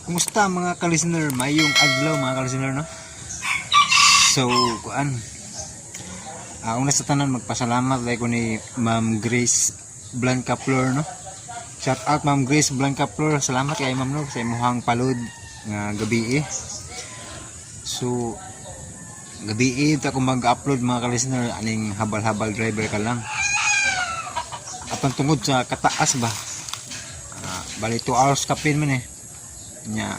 Kumusta mga ka-listener? Mayong adlaw mga ka-listener, no? So, una sa tanan magpasalamat like ko ni Ma'am Grace Blanca Flor, no? Shout out Ma'am Grace Blanca Flor. Salamat kay Ma'am, no, sa imuhang palud nga gabi. So, gabi ito ako mag-upload mga ka-listener, aning habal-habal driver ka lang. Atong tungod sa kataas ba? Bali 2 hours kapin man nya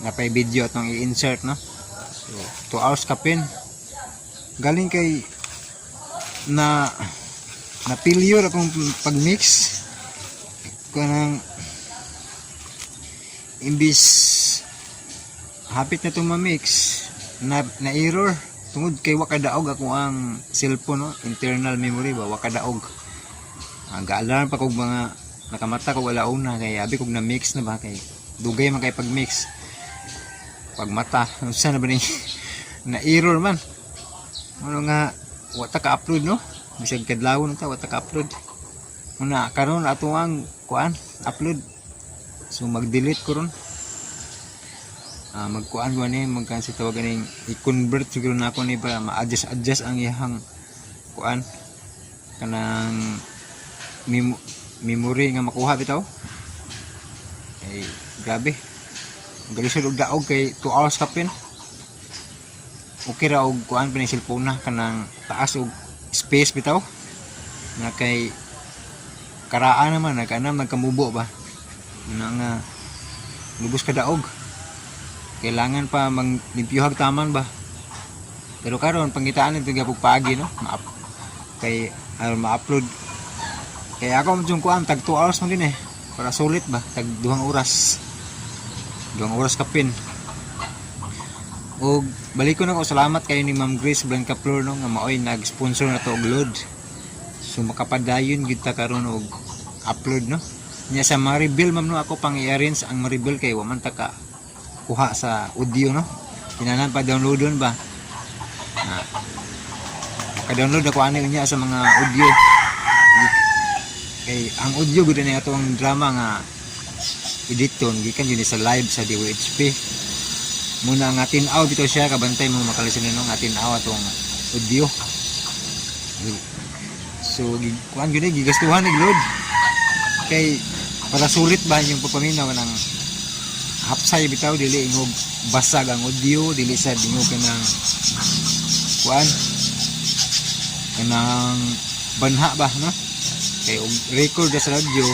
napay video atong i-insert, no. So 2 hours kapin galing kay na failure akong pag-mix kanang imbis hapit na itong ma-mix na error tungod kay wakadaog ako ang cellphone, no, internal memory ba wakadaog. Ga-alarm pa kog mga nakamata ko wala una kay abi kog na mix na ba kay dugay man kay pag mix pagmata unsa na ba ni na error man ano nga wata ka upload, no, bisag kadlaw na ta wata ka upload una karon ato ang upload. So mag-delete ko ron magkuan ko ni magkansi tawagan ning i-convert siguro na ako ni para ma-adjust ang iyang kuan kanang memory nga makuha bitaw. Ay grabe galisod og daog kay 2 hours kapin okay ra og kuan pa ni cellphone na kanang taas og space bitaw na kay karaan naman nagkamubo ba nga lubos ka daog kailangan pa maglimpyuhag taman ba. Pero karon pangitaan nito gyapon pagi, no, kay ma-upload kaya ako medyo kuan tag 2 hours man din para sulit ba tag 2 oras kapin. Og balik ko na ko salamat kayo ni Ma'am Grace Blanca Flor, no, nga maoy nag-sponsor na to og load. So makapadayon gid ta karon og upload, no. Nya sa Maribel ma'am, no, ako pang i-arrange ang Maribel kay wa man ta ka kuha sa audio, no. Tinanan pa downloadon ba. Ka-download ako ani niya sa mga audio. Kay ang audio gud na ato ang drama nga editon gikan yun sa live sa DWHP. Muna nga tinaw bitaw siya kabantay mo makalisin no nga tinaw atong audio. So kuan gyud gigastuhan ni load. Kay para sulit ba yung papaminaw ng hapsay bitaw dili ingog basag ang audio dili sa dingog kanang kuan kanang banha ba, no. Kay record sa radyo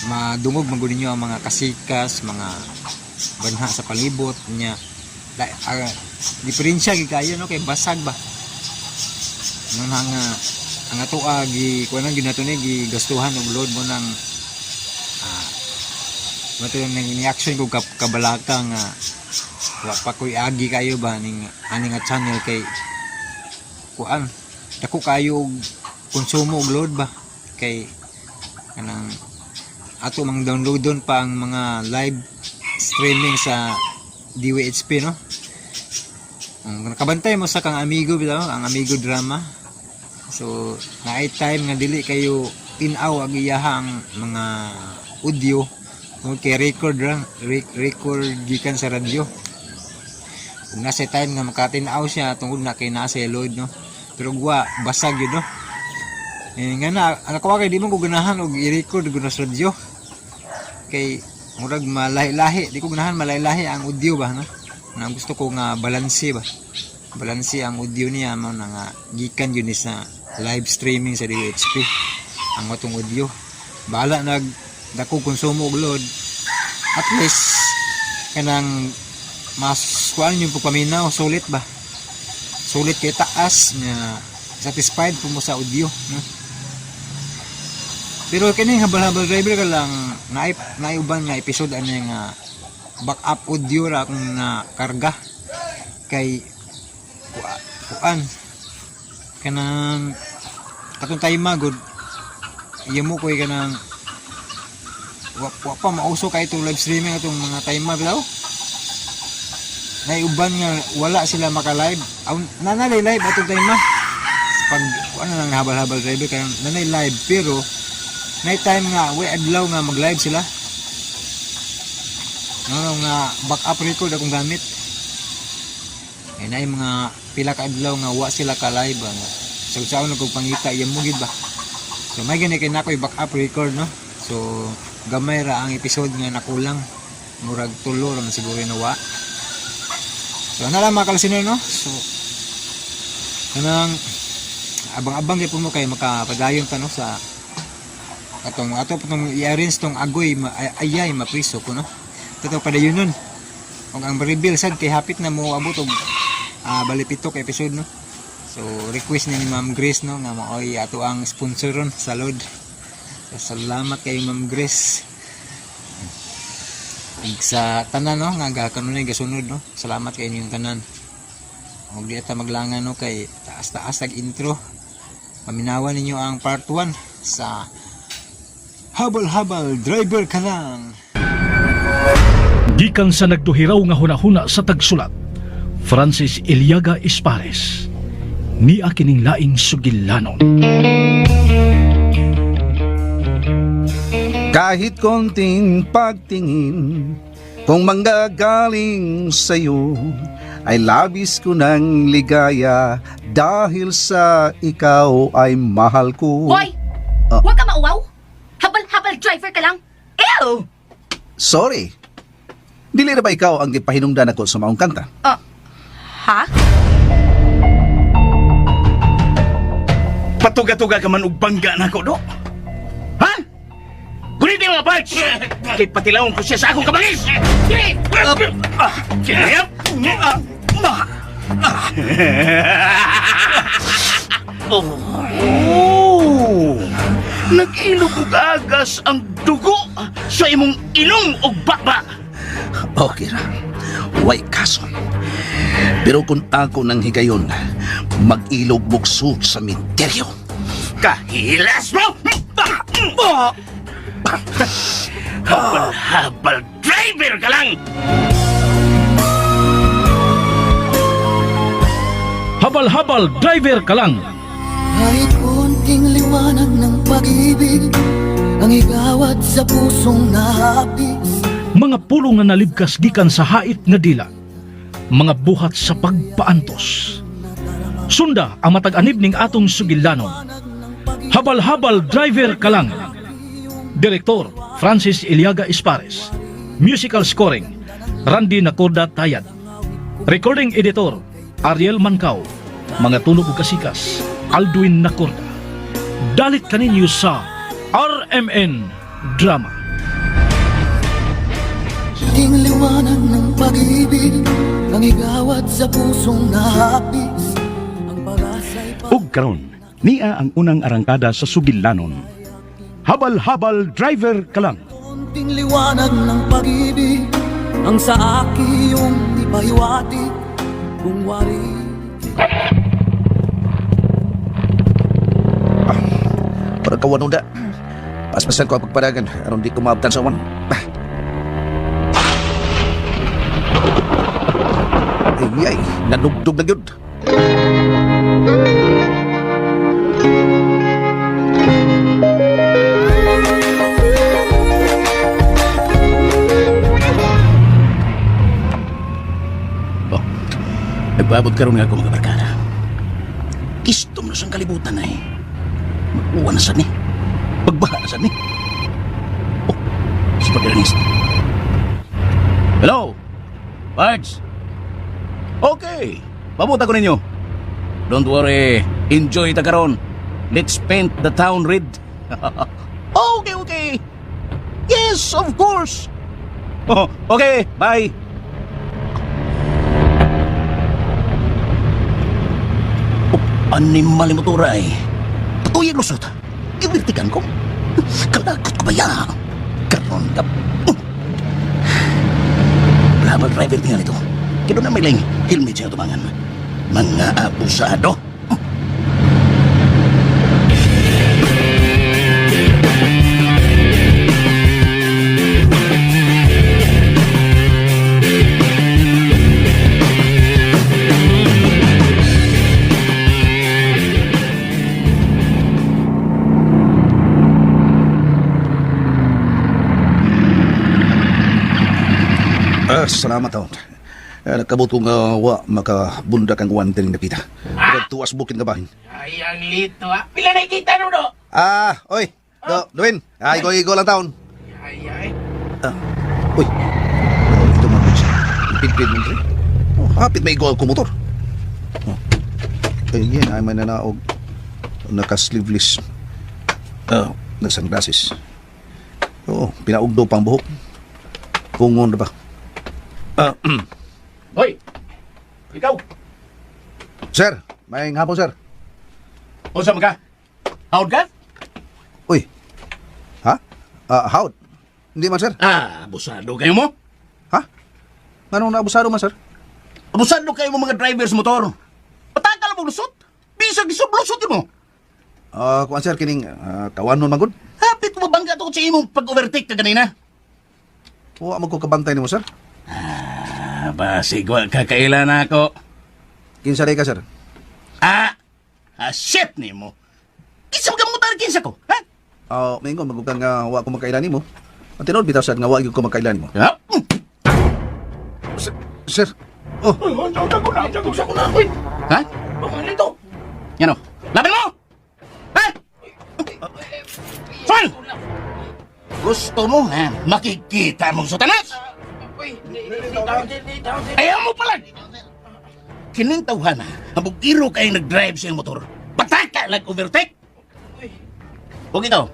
madungog man gud ninyo ang mga kasikas mga banha sa palibot nya diferensya gid kayo, no, kay basag ba nang ang ato gi kuan gyud nato ni gigastuhan og load mo nang mato nang action ko kabalaka nga wa pa koy agi kayo ba ning ani nga channel kay kuan dako kayo konsumo og load ba kay kanang ato mang downloadon pa ang mga live streaming sa DWHP, no. Nakabantay mo sa kang amigo bitaw ang amigo drama. So naay time nga dili kayo tinaw ag iyahang mga audio kay record gikan sa radyo. Kung nasa time nga makatinaw siya tungod na kay nasa load, no, pero gwa basag yun, no. Nga na ako kay di mo ko ganahan og i-record gud sa radyo kay murag malahi-lahi di ko ganahan malahi-lahi ang audio ba, no. Na gusto ko nga balanse ang audio niya mo na nga gikan yun sa live streaming sa DWHP ang atong audio bala dako konsumo og load at least kanang mas kuan yung pagpaminaw sulit ba sulit kay taas nga satisfied po mo sa audio, no. Pero kini habal-habal driver ka lang naiuban nga episode ani nga backup audio ra akong na karga kay kuan kanang katong tayo magod iya mo koy kanang wa pa mauso kay itong live streaming atong mga time daw naiuban nga wala sila maka-live nanay live atong time pag ano lang habal-habal driver kay nanay live pero night time nga way adlaw nga mag-live sila No, nga backup record akong gamit. Ay na yung mga pila ka adlaw nga wa sila ka live ano. So sa ako nagpangita iya mo gid ba. So may gani kay nako backup record no. So gamay ra ang episode nga nakulang. Murag tulo ra man siguro na wa. So ana lang mga kalsino no. So kanang abang-abang gyud mo kay makapadayon ka no sa atong i-arrange tong agoy ayay mapriso ko no. Ito padayon nun. Kung ang reveal sad kay hapit na mo abot og bali 7 ka episode no. So request ni Ma'am Grace no nga maoy ato ang sponsor ron sa Lord. So, salamat kay Ma'am Grace. Sa tanan no nga kanunay gasunod no. Salamat kay inyong tanan. Og di ta maglangan no kay taas-taas ag intro. Paminawan ninyo ang part 1 sa Habal-habal driver ka lang. Gikan sa nagduhiraw nga hunahuna sa tagsulat, Francis Iliaga Espares, ni kining laing sugilanon. Kahit konting pagtingin, kung manggagaling sa'yo, ay labis ko ng ligaya dahil sa ikaw ay mahal ko. Hoy! Huwag ka mauwaw! Habal-habal driver ka lang! Ew! Sorry. Dili na ba ikaw ang gipahinungdan ako sa maong kanta? Ha? Patuga-tuga ka man og bangga na ako, do? Ha? Gunitin mga parts! Kay patilawon ko siya sa akong kabangis! Oh! Nag-ilog og agas ang dugo sa imong ilong og bakba! Okay ra. Way kaso. Pero kung ako nang higayon, mag-ilog bukso sa minteryo. Kahilas mo! Habal-habal driver ka lang! Habal-habal driver ka lang. Kahit konting liwanag ng pag-ibig ang igawad sa pusong nahapis. Mga pulong nga nalibkas gikan sa hait nga dila. Mga buhat sa pagpaantos. Sunda ang matag-anib ning atong sugilanon. Habal-habal driver ka lang. Direktor Francis Iliaga Espares. Musical scoring Randy Nacorda Tayad. Recording editor Ariel Mancao. Mga tunog ug kasikas Alduin Nacorda. Dalit kaninyo sa RMN Drama. Ting liwanag ng pag-ibig ang igawad sa pusong nahapis. Ang pag-asa'y Ug karon, niya ang unang arangkada sa sugilanon. Habal-habal driver ka lang. konting liwanag ng pag-ibig ang sa aki yung ipahiwatig kung wari. Para kawan uda. Paspasan ko ang pagpadagan aron di ko maabtan sa wan. Ay, nanugdog na yun. Nagpaabot karon nga ako mga barkada. Kistom na siyang kalibutan na eh. Mag-uwa na saan eh. Pagbaha na saan eh. Oh, si Pag-Ernest. Hello? Pards? Okay, pabuta ko ninyo. Don't worry, enjoy ta karon. Let's paint the town red. Okay. Yes, of course. Oh, okay, bye. Animal mo turay. Patuyag lusot. Iwirtigan ko. Kalakot ko ba yan? Karon ka. Labal driver tingnan ito. Kino na may lang helmet siya tumangan. Mga abusado. Salamat taon. Nakabuto nga wa makabunda kang uwan din nakita. Tuwas bukin ka bahin. Ay, ang lito ha. Pila nakikita no, do? Oy. Duwin. Igo lang taon. Ay. Uy. Ito mga bitch. Ipid-pid mo rin. Hapit may igo ako motor. Yan, ay may nanaog. Naka-sleeveless. Nag-sunglasses. Pinaugdo pang buhok. Pungon na ba? Hoy! Ikaw! Sir, may hapon, sir. Unsa man ka? Haud ka? Uy. Ha? Howd? Hindi man, sir. Abusado kayo mo? Ha? Anong naabusado man, sir? Abusado kayo mo mga drivers motor. Patakal mo lusot. Bisag isog lusot mo. Kuan, sir, kining kawan nun magod. Hapit mo bangga to sa imong pag-overtake ka ganina. Huwag mo ko kabantay ni mo, sir. Basig, wa kakailan ako. Kinsa rin ka, sir. Shit ni mo. Kinsa mo ka kinsa ko, ha? Mingo, magukang nga huwag ko magkailan mo. At tinod, bitaw, sir, nga huwag ko magkailan mo. Ha? Sir. Ha? Yan o. Laban mo! Ha? Saan? Gusto mo, ha? Makikita mong sutanas? Ayaw mo pala! Kining tawhan na, habog-iro kayo nag-drive sa iyong motor. Pataka lang overtake! Huwag ikaw.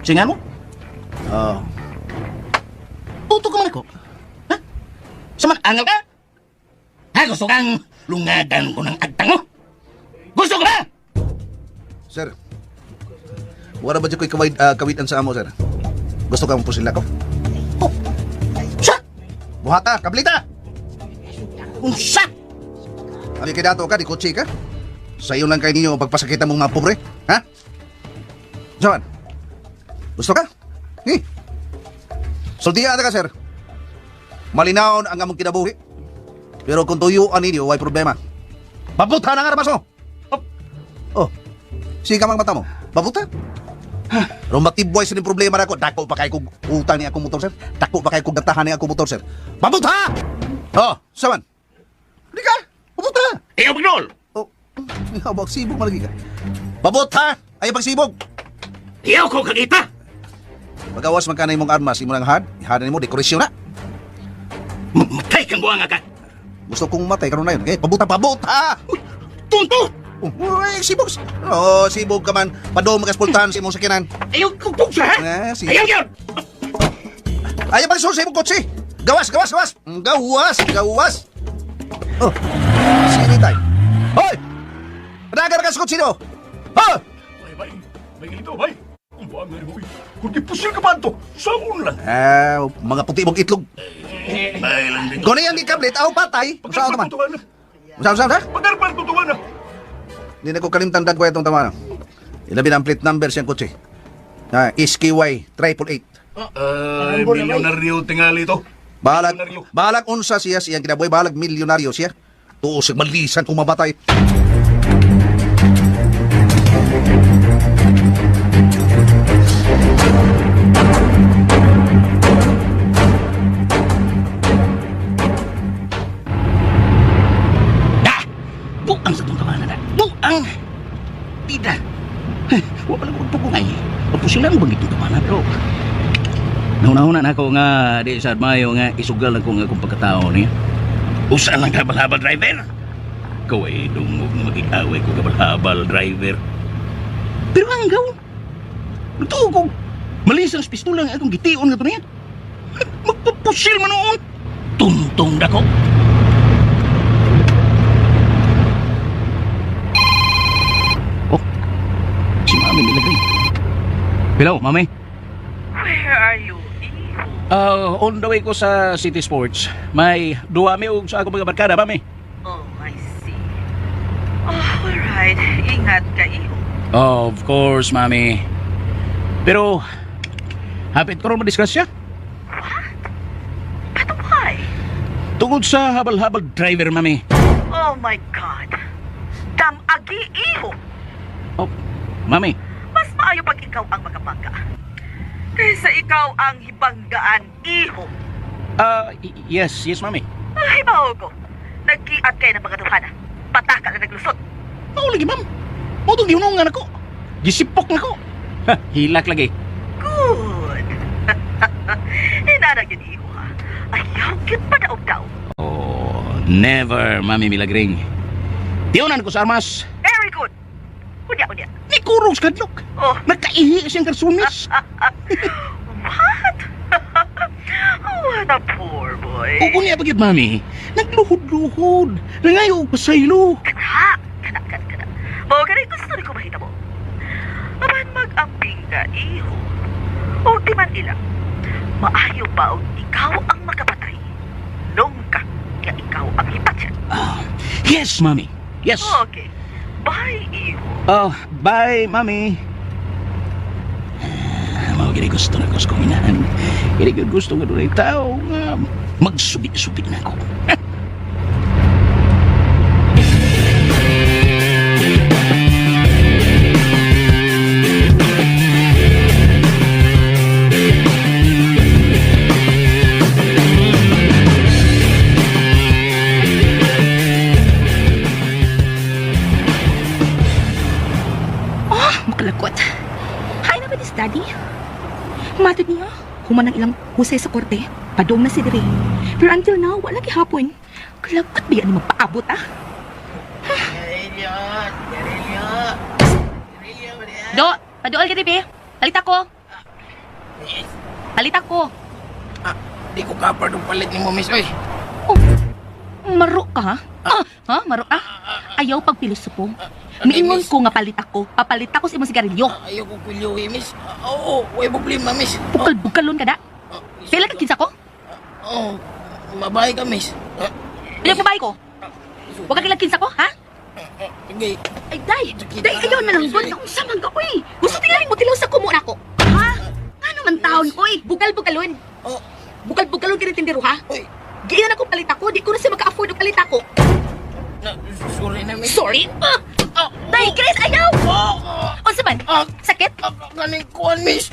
Singan mo? Puto ka man ako. Ha? Saman, angal ka? Ha? Gusto kang lungadan ko ng agtang mo? Gusto ko na! Sir. Wala ba dyan ko'y kawitan sa amo, sir? Gusto kang pusila ko? Sa! Buhata, kablita! Unsa! Kami kay dato ka, di kotse ka? Sa'yo lang kayo ninyo pagpasakita mong mga pobre, ha? Saan? Gusto ka? Sultihan ka, sir. Malinaon ang among kinabuhi. Pero kung tuyuan ninyo, way problema. Babuta na nga ramas mo! Sige mang mata mo. Babuta? Pero matibway sa ni problema na ako. Dako pa kayo kong utang ni akong motor, sir. Dako pa kayo kong gatahan ni akong motor, sir. Babuta! Saman? Hindi ka? Babuta! Ikaw, Pagnol! Habang sibog malagi ka. Babuta! Ayaw pagsibog! Ikaw ko kagita! Magawas man ka na imong armas, imong nang ihadan mo, dekorasyon na. Matay kang buwang ka! Gusto kong matay karon na yun. Okay, pabuta! Tunto! Uy, sibog! Sibog ka man. Pado magaspultahan sa imong sakinan. Ayaw kong tugsa, ha? Sige. Ayaw yun! Ayaw pag-sur sa imong kotse! Gawas! Gawas! Sini tayo. Hoy! Panagar ka sa kotse no? May ganito, bay! Ang buwang nga rin mo, kung di pusil ka ba ito, saun lang! Mga puti mong itlog. Ay lang dito. Kung na yan di kablit, patay. Saan naman? Saan? Pagkarpal tutuwa na! Hindi na ko kalimtan dagway itong tama. Ilabi na ang plate number siyang kotse. SKY 888. Ay, milyonaryo tingali ito. Balag unsa siya siyang kinabuhi. Balag milyonaryo siya. Tuusig malisan kung mabatay. Buang sa itong kawanan na. Buang! Tida! Huwag pala kong tukunay. Opo silang bang itong kawanan, pero... Nauna-una na ako nga, di sa Mayo nga, isugal na ko nga kung pagkatao niya. Usan lang kabal-habal driver? Ikaw ay dungog na mag-iaway ko kabal-habal driver. Pero hanggaw, ito ko, malisang pistola nga akong gitiyon nga ito niya. Magpapusil man noon. Tuntong na ko. Si Mami nilagay. Hello, Mami? Where are you? On the way ko sa City Sports. May duwami og sa akong mga barkada, Mami. Oh, I see. Oh, alright. Ingat ka, iyo. Of course, Mami. Pero, hapit ko rin madiscuss siya. What? But why? Tungod sa habal-habal driver, Mami. Oh my God. Damagi, iho. Oh, Mami. Mas maayo pag ikaw ang magabangga. Kaysa ikaw ang hibanggaan, iho. Yes, mami. Ay, mao ko. Nagkiat kayo ng mga duhana. Pataka na naglusot. Mao lagi, ma'am. Mao itong giunungan ako. Gisipok na ko. Ha, hilak lagi. Good. Inarag yun, iho ha. Ayaw, cute pa daw. Oh, never, mami Milagring. Tiyonan ko sa armas. Very good. Unya. Ni kurong sa kadlok. Oh. Nagkaihi siyang karsunis. What? What a poor boy. O niya bagit, mami. Nagluhod-luhod. Nangayo pa saylo. Kana. Mao ganay gusto rin ko mahita mo. Aman mag-amping ka, iho. O di man ilang. Maayo ba o ikaw ang makapatay? Nung ka, kaya ikaw ang hipatyan. Yes, mami. Yes. Okay. Bye, iho. Oh, bye, mami. Mao gini gusto na ko sa kuminahan. Gini gusto nga doon ay tao nga magsubi-subi na ako. Makalakot. Hi na ba this daddy? Matod niya, human ang ilang husay sa korte, padong na si Dire. Pero until now, wala gihapon. Kalakot ba yan magpaabot Do, paduol ka dibe. Palit ako. Di ko kapar ng palit ni mo, miss. Oy, Oh, maro ka ha? Maro ka? Ayaw pagpilosopo. Miingon ko nga papalit ako sa imong sigarilyo. ayaw ko kulyuhi, miss. Oo, way problema, miss. Bukal-bukalon ka da. Pila ka kinsa ko? Oo, mabahay ka, miss. Pila pa ko? Huwag ka kilang kinsa ko, ha? Sige. Ay, day, ayaw na lang doon. Kung saan ka, uy. Gusto tingaling mo tilaw sa kumo na ko. Ha? Ano man taon, uy. Bugal-bugalon. Oh, Bugal-bugalon ka rin tindero, ha? oy. Giyan ako palit ako. Di ko na siya maka-afford ang palit ako. Sorry na, miss. Sorry? Day, Chris, ayaw! O saman, sakit? Kaning kuhan, miss.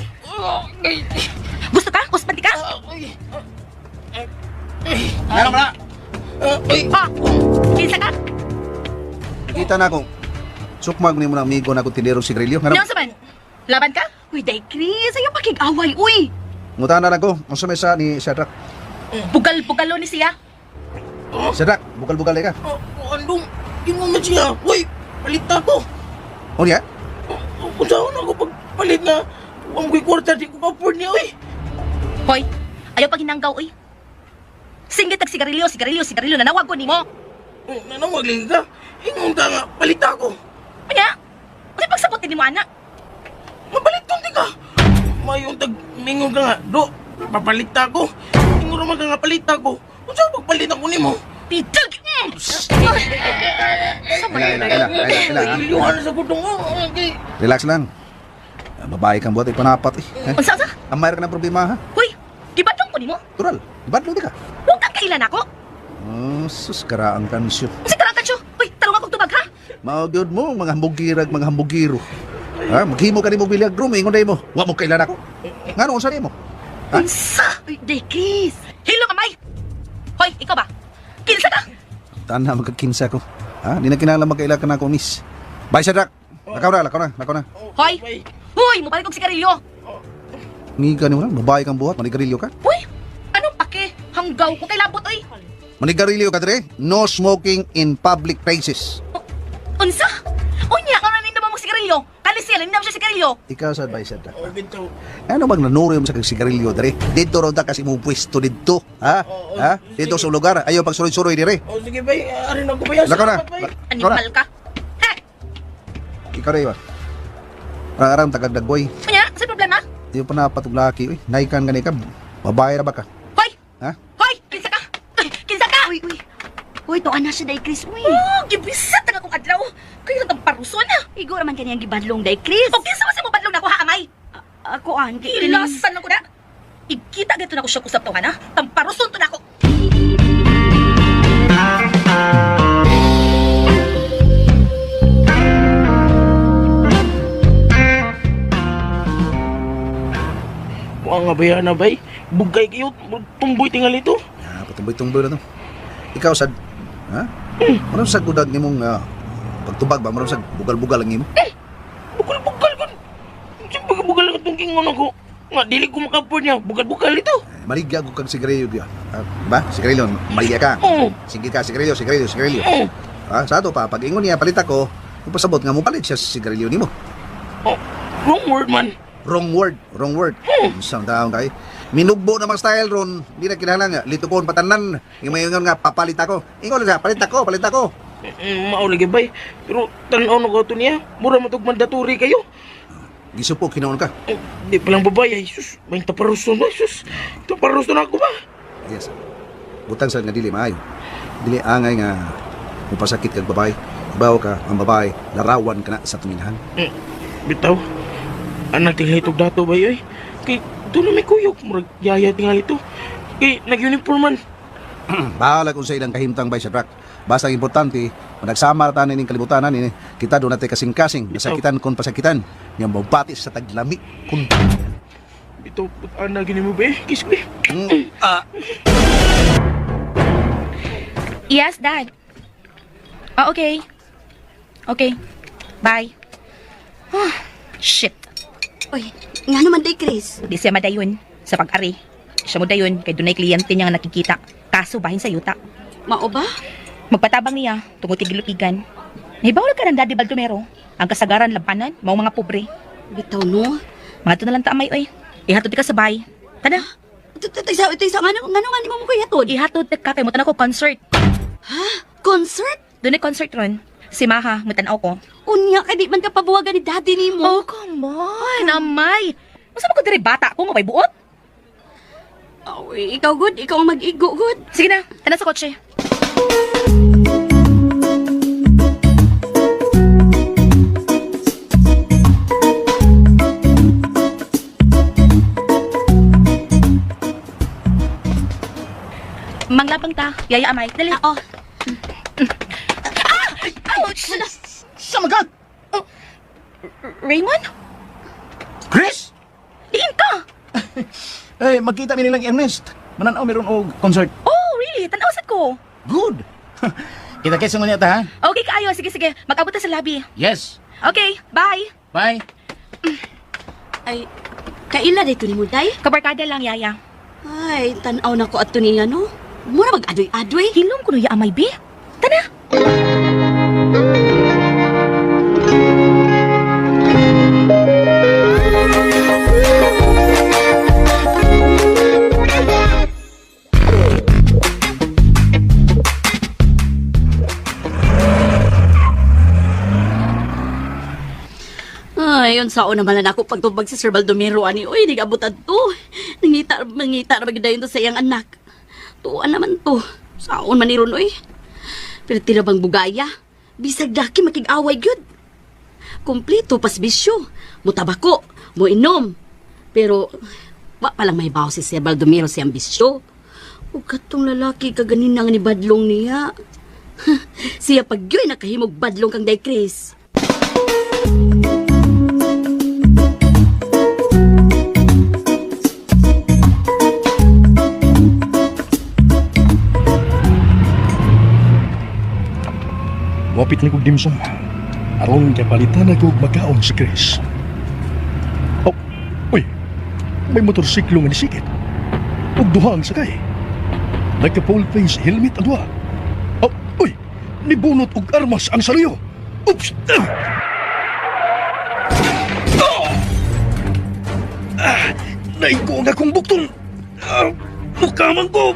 Gusto ka? Kuspanti ka? Ano ba na? Uy, Ha? Kinsa ka? Kita na akong sukmag ni mo na amigo na akong tindirong sigrilyo. Ano? Ano saman? Laban ka? Uy, Day, Chris, ayaw pakig-away, uy. Ngutanan ako. Ang sa mesa ni Shadrack. Bugal-bugalon ni siya. Shadrack, bukal-bukal ka. andong, di mo man siya. Uy, palit na ako. O niya? Kung saan ako pagpalit na, ang ko'y kwarta, di ko pa-afford niya, uy. Hoy, ayaw pag hinanggaw, uy. Singgit ang sigarilyo, nanawag ko ni mo. Nanawagling ka. Ingon ka nga, palit ako. Kaya, kasi pagsapotin ni mo, anak. Mapalit ka, ka. Mayong mingon ka nga, do, papalit ako. Ingon naman ka nga, palit ako. Kung saan pagpalit ako ni mo? Pidag! Kailan. Iluhan sa gudong mo. Relax lang. Babae kang buhat, ipanapat eh. Unsa? Ang mayroon ka ng problema ha? Hoy, di ba ko ni mo? Tural, di ba di ka? Huwag kang kailan ako. Oh, sus, karaang kansyo. Kasi karatan siya. Hoy, talong akong tubag, ha? Maugyod mo, mga hambugirag, mga hambugiro. Ha? Maghimo ka ni mo bilyag room, ingon day mo. Huwag mo kailan ako. Nga nung saan mo? Ha? Unsa? Uy, day, Chris. Hilo kamay. Hoy, ikaw ba? Kinsa ka? Taan na magkakinsa ko. Ha? Di na kinala magkaila ka na ako, miss. Bye, Shadrack. Lakaw na. Hoy! Hoy, mabalik kong sigarilyo. Ngi ka ni mo lang, babae kang buhat, manigarilyo ka. Hoy, anong pake? Hanggaw ko kay labot, oy. Manigarilyo ka, Dre. No smoking in public places. Unsa? Unya, ano na naman mong sigarilyo? Kalis siya, naman siya sigarilyo. Ikaw sa advice, Shadrack. Oh, bitaw. Ano bang nanuro mo sa sigarilyo, Dre? Dito ron ta kasi mong pwesto dito. Ha? Ha? Dito sa lugar. Ayaw pag suroy-suroy, Dre. Oh, sige, bay. Arin ako, bay. Lakaw na. Animal ka. Ha? Ikaw rin ba? Aram tagagdagboy. Unya, sa problema? Di pa napatuglaki. Naikan gani ka. Babae ra ba ka? Hoy! Ha? Hoy! Kinsa ka? Kinsa ka? Uy! Uy, to ana siya, day, Chris. Uy! Oh, gibisat na akong adlaw. Kaya lang paruson na. Igo naman kaniyang gibadlong, day, Chris. O kinsa man sa mo badlong na ako, ha, amay? Ako, Andy. Ilasan lang ko na. Ikita gito na ko siya kusap to, ha, na? Tamparuson to na ako. Mga bayan na, bay. bugay kayo, tumboy tingali to. Ya, patumboy-tumboy na to. Ikaw sad, ha? Maram sad kudag nimong pagtubag ba? Maram sad bugal-bugal ang imo. Bugal-bugal ko. Siyempre bugal lang itong kingon ako. Nga, dili ko makapur niya. Bugal-bugal ito. Maligya ko kag sigarilyo diya. Ba? Sigarilyo, maligya ka. Oo. Sige ka, sigarilyo. Oo. Sa ato pa, pag ingon niya, palit ako, kung pasabot nga mo palit siya sa sigarilyo nimo. Oh, wrong word man. Wrong word. Isang taong tayo. Minugbo namang style ron. Hindi na kinahanglan nga. Litukon patanan. Yung may ingon nga, papalit ako. Ingon nga, palit ako. Maulagi bay. Pero tanaw na ko ito niya. Mura matog mandaturi kayo. Giso po, kinoon ka. Di palang babay. Ay, sus. May taparusto na. Sus. Taparusto na ako ba? Yes. Butang sa nga dili maayo. Dili angay nga mupasakit kag babae. Ibaw ka ang babae, larawan ka na sa tuminahan. Bitaw. Anak tinggal itong dato ba yun? Kay doon na may kuyog. Murag yaya tinggal ito. Kay nag-uniforman. Bahala kung sa ilang kahimtang bay sa truck. Basta ang importante, panagsama na tanin ng kalibutanan ini, kita doon natin kasing-kasing, nasakitan kung pasakitan, yung mabati sa taglami kung... Bitaw, anak gini mo ba eh? Kiss ko eh. Yes, Dad. Oh, okay. Okay. Bye. Shit. Uy, nga naman day, Chris. Di siya madayon sa pag-ari. Siya mo dayon kay dunay kliyente niya nga nakikita. Kaso bahin sa yuta. Mao ba? Magpatabang niya, tungod tigilupigan. Nahibawal ka ng Daddy Baldomero. Ang kasagaran lampanan, mao mga pobre. Bitaw no. Mga ito na lang tamay, oy. Ihatod ka sa bay. Tada, Taysa, nga mo mo kaya to? ihatod ka kay mo tanang ko concert. Ha? Concert? Doon ay concert ron. Si Maha, matanaw ko. Unya, kay di man ka pabuwagan ni daddy ni mo. Oh, come on, amay. Masa mo ko diri bata ko, mabay buot? Oh, ikaw good, ikaw ang mag-igo good. Sige na, tanan sa kotse. Manglapang ta, yaya amay. Dali. Oo. Ouch! Samagat! Raymond? Chris! Diin ka! Eh, magkita mi nilang Ernest. Mananaw meron og concert. Oh, really? Tanawsat ko. Good! Kita kaysa mo niya ta, ha? Okay, kaayo. Sige. Mag-abot na sa lobby. Yes. Okay, bye. Bye. Ay, kaila dito ni mo, day? Kabarkada lang, yaya. Ay, tanaw na ko ato niya, no? Mura mag-adoy-adoy. Hilom ko no ya amay, be. Tana. Ay, yun saon naman na ako pagtubag sa Sir Baldomero, ani. Uy, nag-abutan to. Mangita na magidayon to sa iyang anak. Tuan naman to. Saon man ni ron, uy. Pero tira bang bugaya? Bisag daki makig-away gyud. Kompleto pas bisyo. Mo tabako, mo inom. Pero wa palang may bawo si Sir Baldomero siyang bisyo. Ug katong lalaki kaganinang ni badlong niya. Siya pagyoy nakahimog badlong kang day Chris. Wapit ni kong dimsum. Aron kay palitan na kong magaon si Chris. Oh, uy. May motorsiklo nga nisikit. Ug duha ang sakay. Nagka-pole face helmet ang duha. Oh, uy. Nibunot og armas ang saluyo. Oops! Naigo nga kong bukton. Mukamang ko.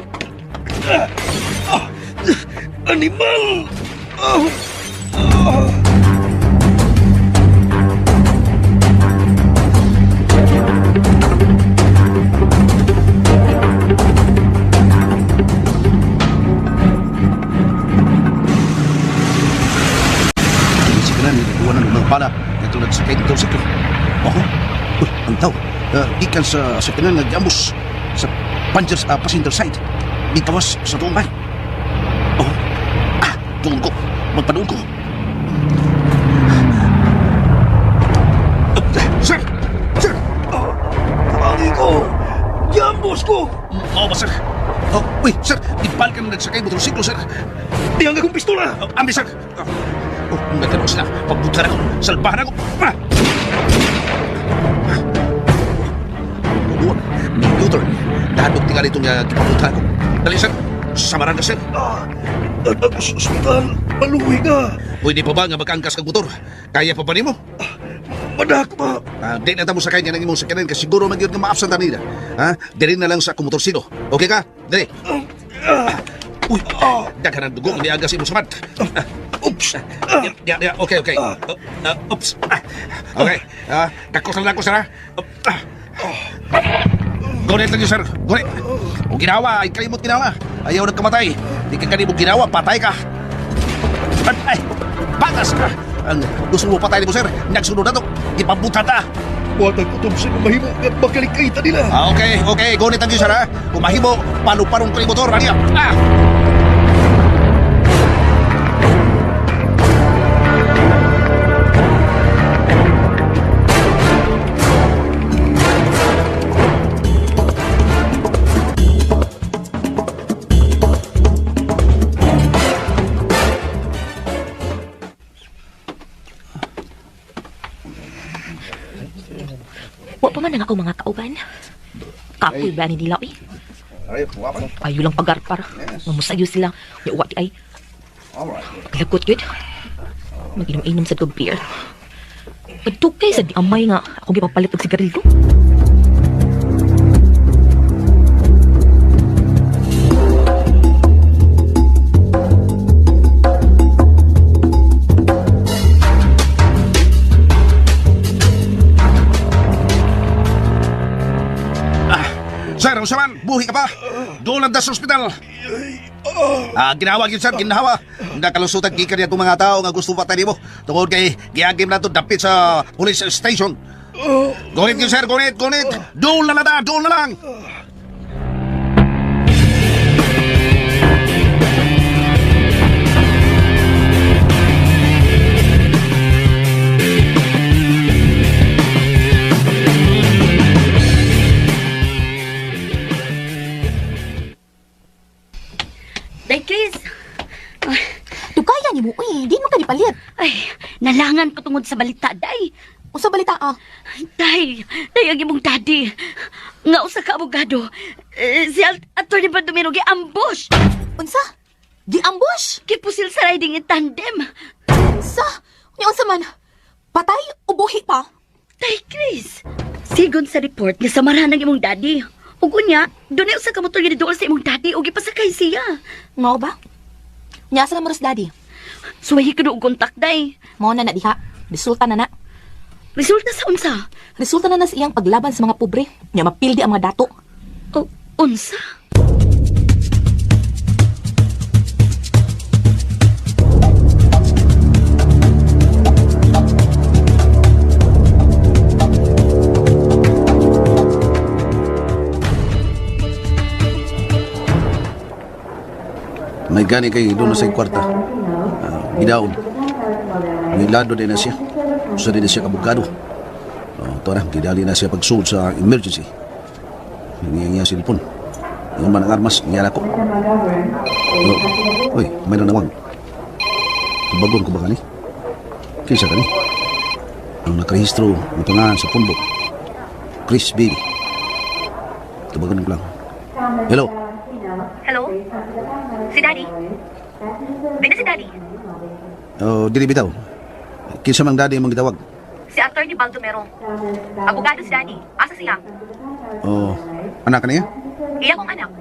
Animal! Para ito nagsakay dito sa ito. Ang tao. Ikan sa kanan nag-ambus sa passenger side. Di kawas sa tuong bay. Tuon ko. Magpadoon ko. Sir! Sir! Tawagin ko! Jambo! boss ko. Mao ba, sir? Oh, uy, sir, ipal ka na nagsakay motorsiklo, sir. Di ang akong pistola. Ambi, sir. Oh, nagtanong sila. Pagbutan ako. Salbahan ako. U-turn. Dahatog tingali itong kipabutan ko. Dali, sir. Samaran na, sir. Ako sa ospital. Maluwi ka. Pwede pa ba nga magkaangkas kang motor? Kaya pa ba ni mo? Madak ba? Di na tamo sakay niya ng imong sakyanan kasi siguro magyud nga ma-absent nila. Ha? Diri na lang sa akong motorsilo. Okay ka? Dali. Uy, daghan ang dugo ni agas imong samat. Oops. Okay. Oops. Okay. Kakos lang ako, sir. Gunit lang yun, sir. Gunit. Kung ginawa, ay kalimot ginawa. Ayaw nagkamatay. Di ka kanibong ginawa, patay ka. Patay. Patas ka. Ang gusto mo patay ni mo, sir. Nagsunod na to. Ipabuta ta. Buwatan ko itong sa mahimo at makalikita nila. Okay. Gunit lang yun, sir, ha? Kung mahimo, palu-parong ko yung motor. Ano yan? Wa pa man ang ako mga kauban. Kapoy ba ni nila, eh? Ayo lang pagarpar. Mamusayo sila. Yawa di ay. Lagot yun. Mag-inom-inom sa good beer. Pagtukay sa di amay nga. Ako gipapalit og sigarilyo. Sir, usaman, buhi ka pa. Doon lang sa ospital. Ginawa yun, sir, ginawa. Nakalusutan kika niya itong mga tao nga gusto patay mo. Tungkol kay giagim na ito dapit sa police station. Gunit yun, sir, gunit. Doon na lang. Day, Chris. Tugaya ni mo, eh. Di mo ka dipalit. Ay, nalangan ko tungod sa balita, Day. Usa balita, ah. Day, ang imong daddy. Nga usa ka abogado. Si Atty. Baldomero gi-ambush. Unsa? Gi-ambush? Kipusil sa riding in tandem. Unsa? Unsa man? Patay o buhi pa? Day, Chris. Sigon sa report nga samaran ng imong daddy. Ug unya, dunay usa ka motor gidool sa imong daddy ug ipasakay siya. Nga ba? Nya sa maros daddy. Suwahi ko og kontak, Day. Mao na diha. Resulta na. Resulta sa unsa? Resulta na sa iyang paglaban sa mga pobre. Nya mapildi ang mga dato. O, unsa? May gani kay doon na sa kwarta. Gidaon. Milado din na siya. Gusto din na siya kabukado. Ito na, gidali na siya pagsuod sa emergency. Hindi niya silpon. Yung man ang armas, niya ako. Uy, may nanawag. Tubagon ko ba kani? Kisa kani? Ang nakarehistro ng pangalan sa punbok. Chris Baby. Tubagon ko lang. Hello? Hello? Si Daddy? Di na si Daddy? Dili bitaw. Kinsa mang daddy mong gitawag? Si Atty. Baldomero. Abogado si Daddy. Asa siya? Anak ka niya? Iya kong anak.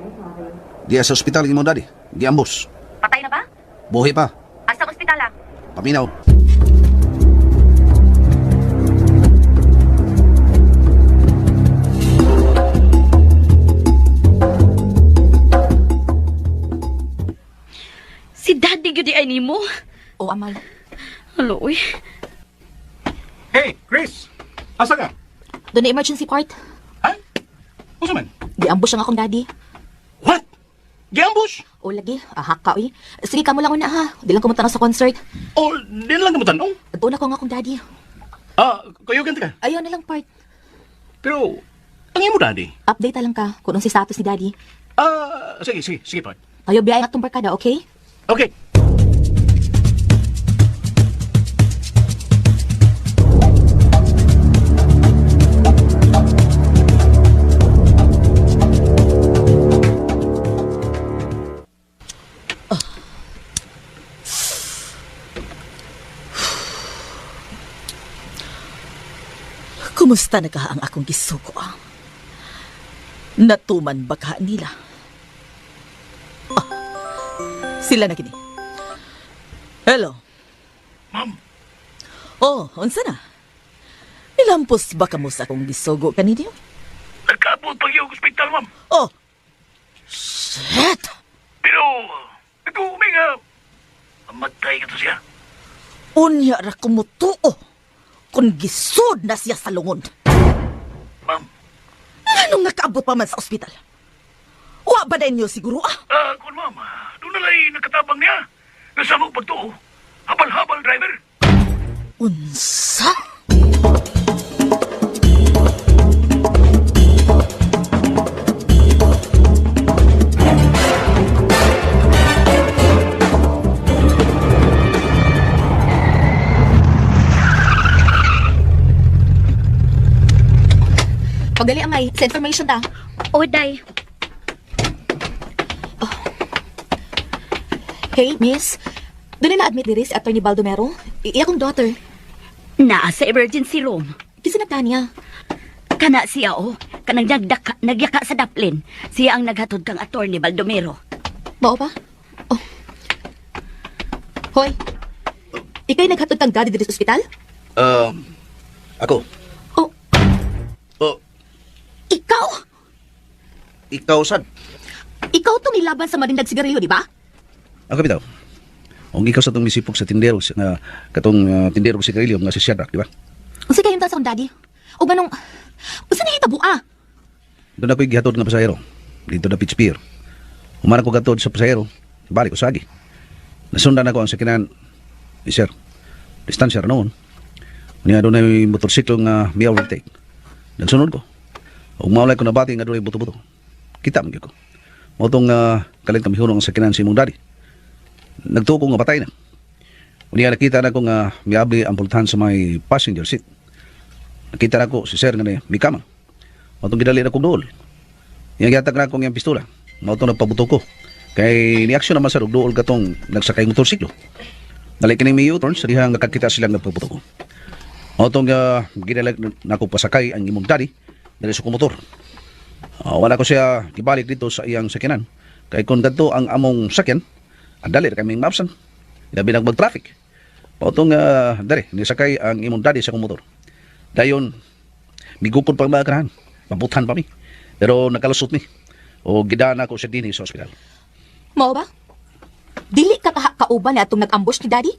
Diya sa ospital yung mong daddy. Giambos. Patay na ba? Buhay pa. Asa ospital ah? Paminaw. Si Daddy gyud ay nimo. O amal. Hello, uy. Hey, Chris! Asa ka? Doon na emergency part. Ha? Usa man? Di-ambush ang akong daddy. What? Giambush? O lagi, ahak ka uy. Sige, kamo lang na ha. Di lang kumunta na sa concert. O, di na lang ka matanong? Doon ako ang akong daddy. Kuyugan ka. Ayaw na lang part. Pero, Ang imo daddy. Update lang ka kung si status ni Daddy. Sige, Pat. Ayaw biyay atong barkada, okay? Okay. Kumusta na ka ang akong gisuko? Natuman ba ka nila? Sila na kini. Hello. Ma'am. Oh, unsa na? Nilampos ba ka mo sa akong gisugo kaninyo? Nagkaabot pag yung hospital, ma'am. Oh! Shit! Pero, nag-uumay nga. Matay ka to siya. Unya ra kumutuo kung gisod na siya sa lungon. Ma'am. Anong nakaabot pa man sa ospital? Wa ba din niyo siguro Kung ma'am, doon na lang nakatabang niya. Nasamang pagtuo. Habal-habal driver. Unsa? Pagdali ang may sa information ta. O, day. Hey, miss. Doon na admit diri si Atty. Baldomero. Iya kong daughter. Naa sa emergency room. Kisinagta niya. Kana siya, kanang nagyaka sa daplin. Siya ang naghatod kang Atty. Baldomero. Mao pa? Oh. Hoy. Ikay naghatod kang daddy diri sa ospital? Ako. Oh. Oh, Ikaw? ikaw sad. Ikaw tong nilaban sa marindag sigarilyo, di ba? Ako bitaw. Ang ikaw sa itong misipog sa tindero, na katong tindero si Carillo, nga si Shadrach, di ba? Unsa kayong sa akong daddy? O ganong... Unsa nahitabo Doon ako'y gihatod nga pasahero. Dito na pitch pier. Humanap ko gatod sa pasahero. Balik ko sagi. Nasundan ako ang sakinan ni Sir. Distansya ra noon. Niya doon ay motorsiklo nga may overtake. Nagsunod ko. Ug maulay ko nabati nga doon ay buto-buto. Kita man gyud ko. Mao tong kalit kami hunong ang sakinan si imong daddy. Nagtuko nga patay na. Unya nakita na ko nga miabli ang pultahan sa may passenger seat. Nakita na ko si Sir nga na may kama. Mao tong gidali na kong dool. Yang gihatag na ko nga pistola. Mao tong nagpabuto ko. Kay ni aksyon naman sa dool katong nagsakay motorsiklo. Dali kini may U-turn sa dihang nakakita silang nagpabuto ko. Mao tong gidala na ko pasakay ang imong daddy dali sa motor. Wala ko siya gibalik dito sa iyang sakinan. Kay kung kadto ang among sakyan, andali ra kaming mapsan. Labi nang mag-traffic. Pautong dali, nisakay ang imong daddy sa motor. Dayon, migupon pang mga karahan. Mabutan pa mi. Pero nakalusot mi. O gidaan ako siya din sa ospital. Mao ba? Dili ka kauban ni atong nag-ambush ni daddy?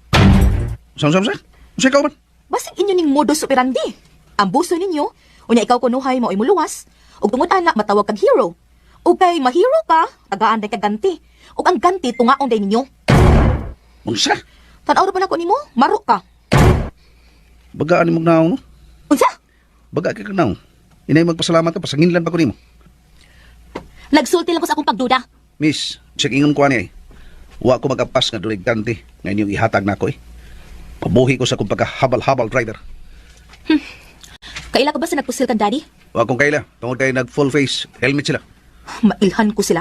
Saan? Saan ka man? Basig inyo ning modus operandi. Ambuso ninyo, unya ikaw kunuhay mo imuluwas, ug tungod anak matawag kag hero. Ug kay mahero ka, tagaan day kag ganti. Ug ang ganti tungaon day ninyo. Unsa? Tan-aw ra ba nako nimo? Maro ka. Bagaan mo naong no? Unsa? Baga ka naong. Inay magpasalamat ka, pasanginlan pa ko nimo. Nagsulti lang ko sa akong pagduda. Miss, check ingon ko ani. Wa ko magapas nga dulig ganti. Ngayon yung ihatag na ko Pabuhi ko sa kung pagka-habal-habal driver. Kaila ka ba sa nagpusil kang daddy? Wa kong kaila. Tungod kayo nag-full face. Helmet sila. Mailhan ko sila.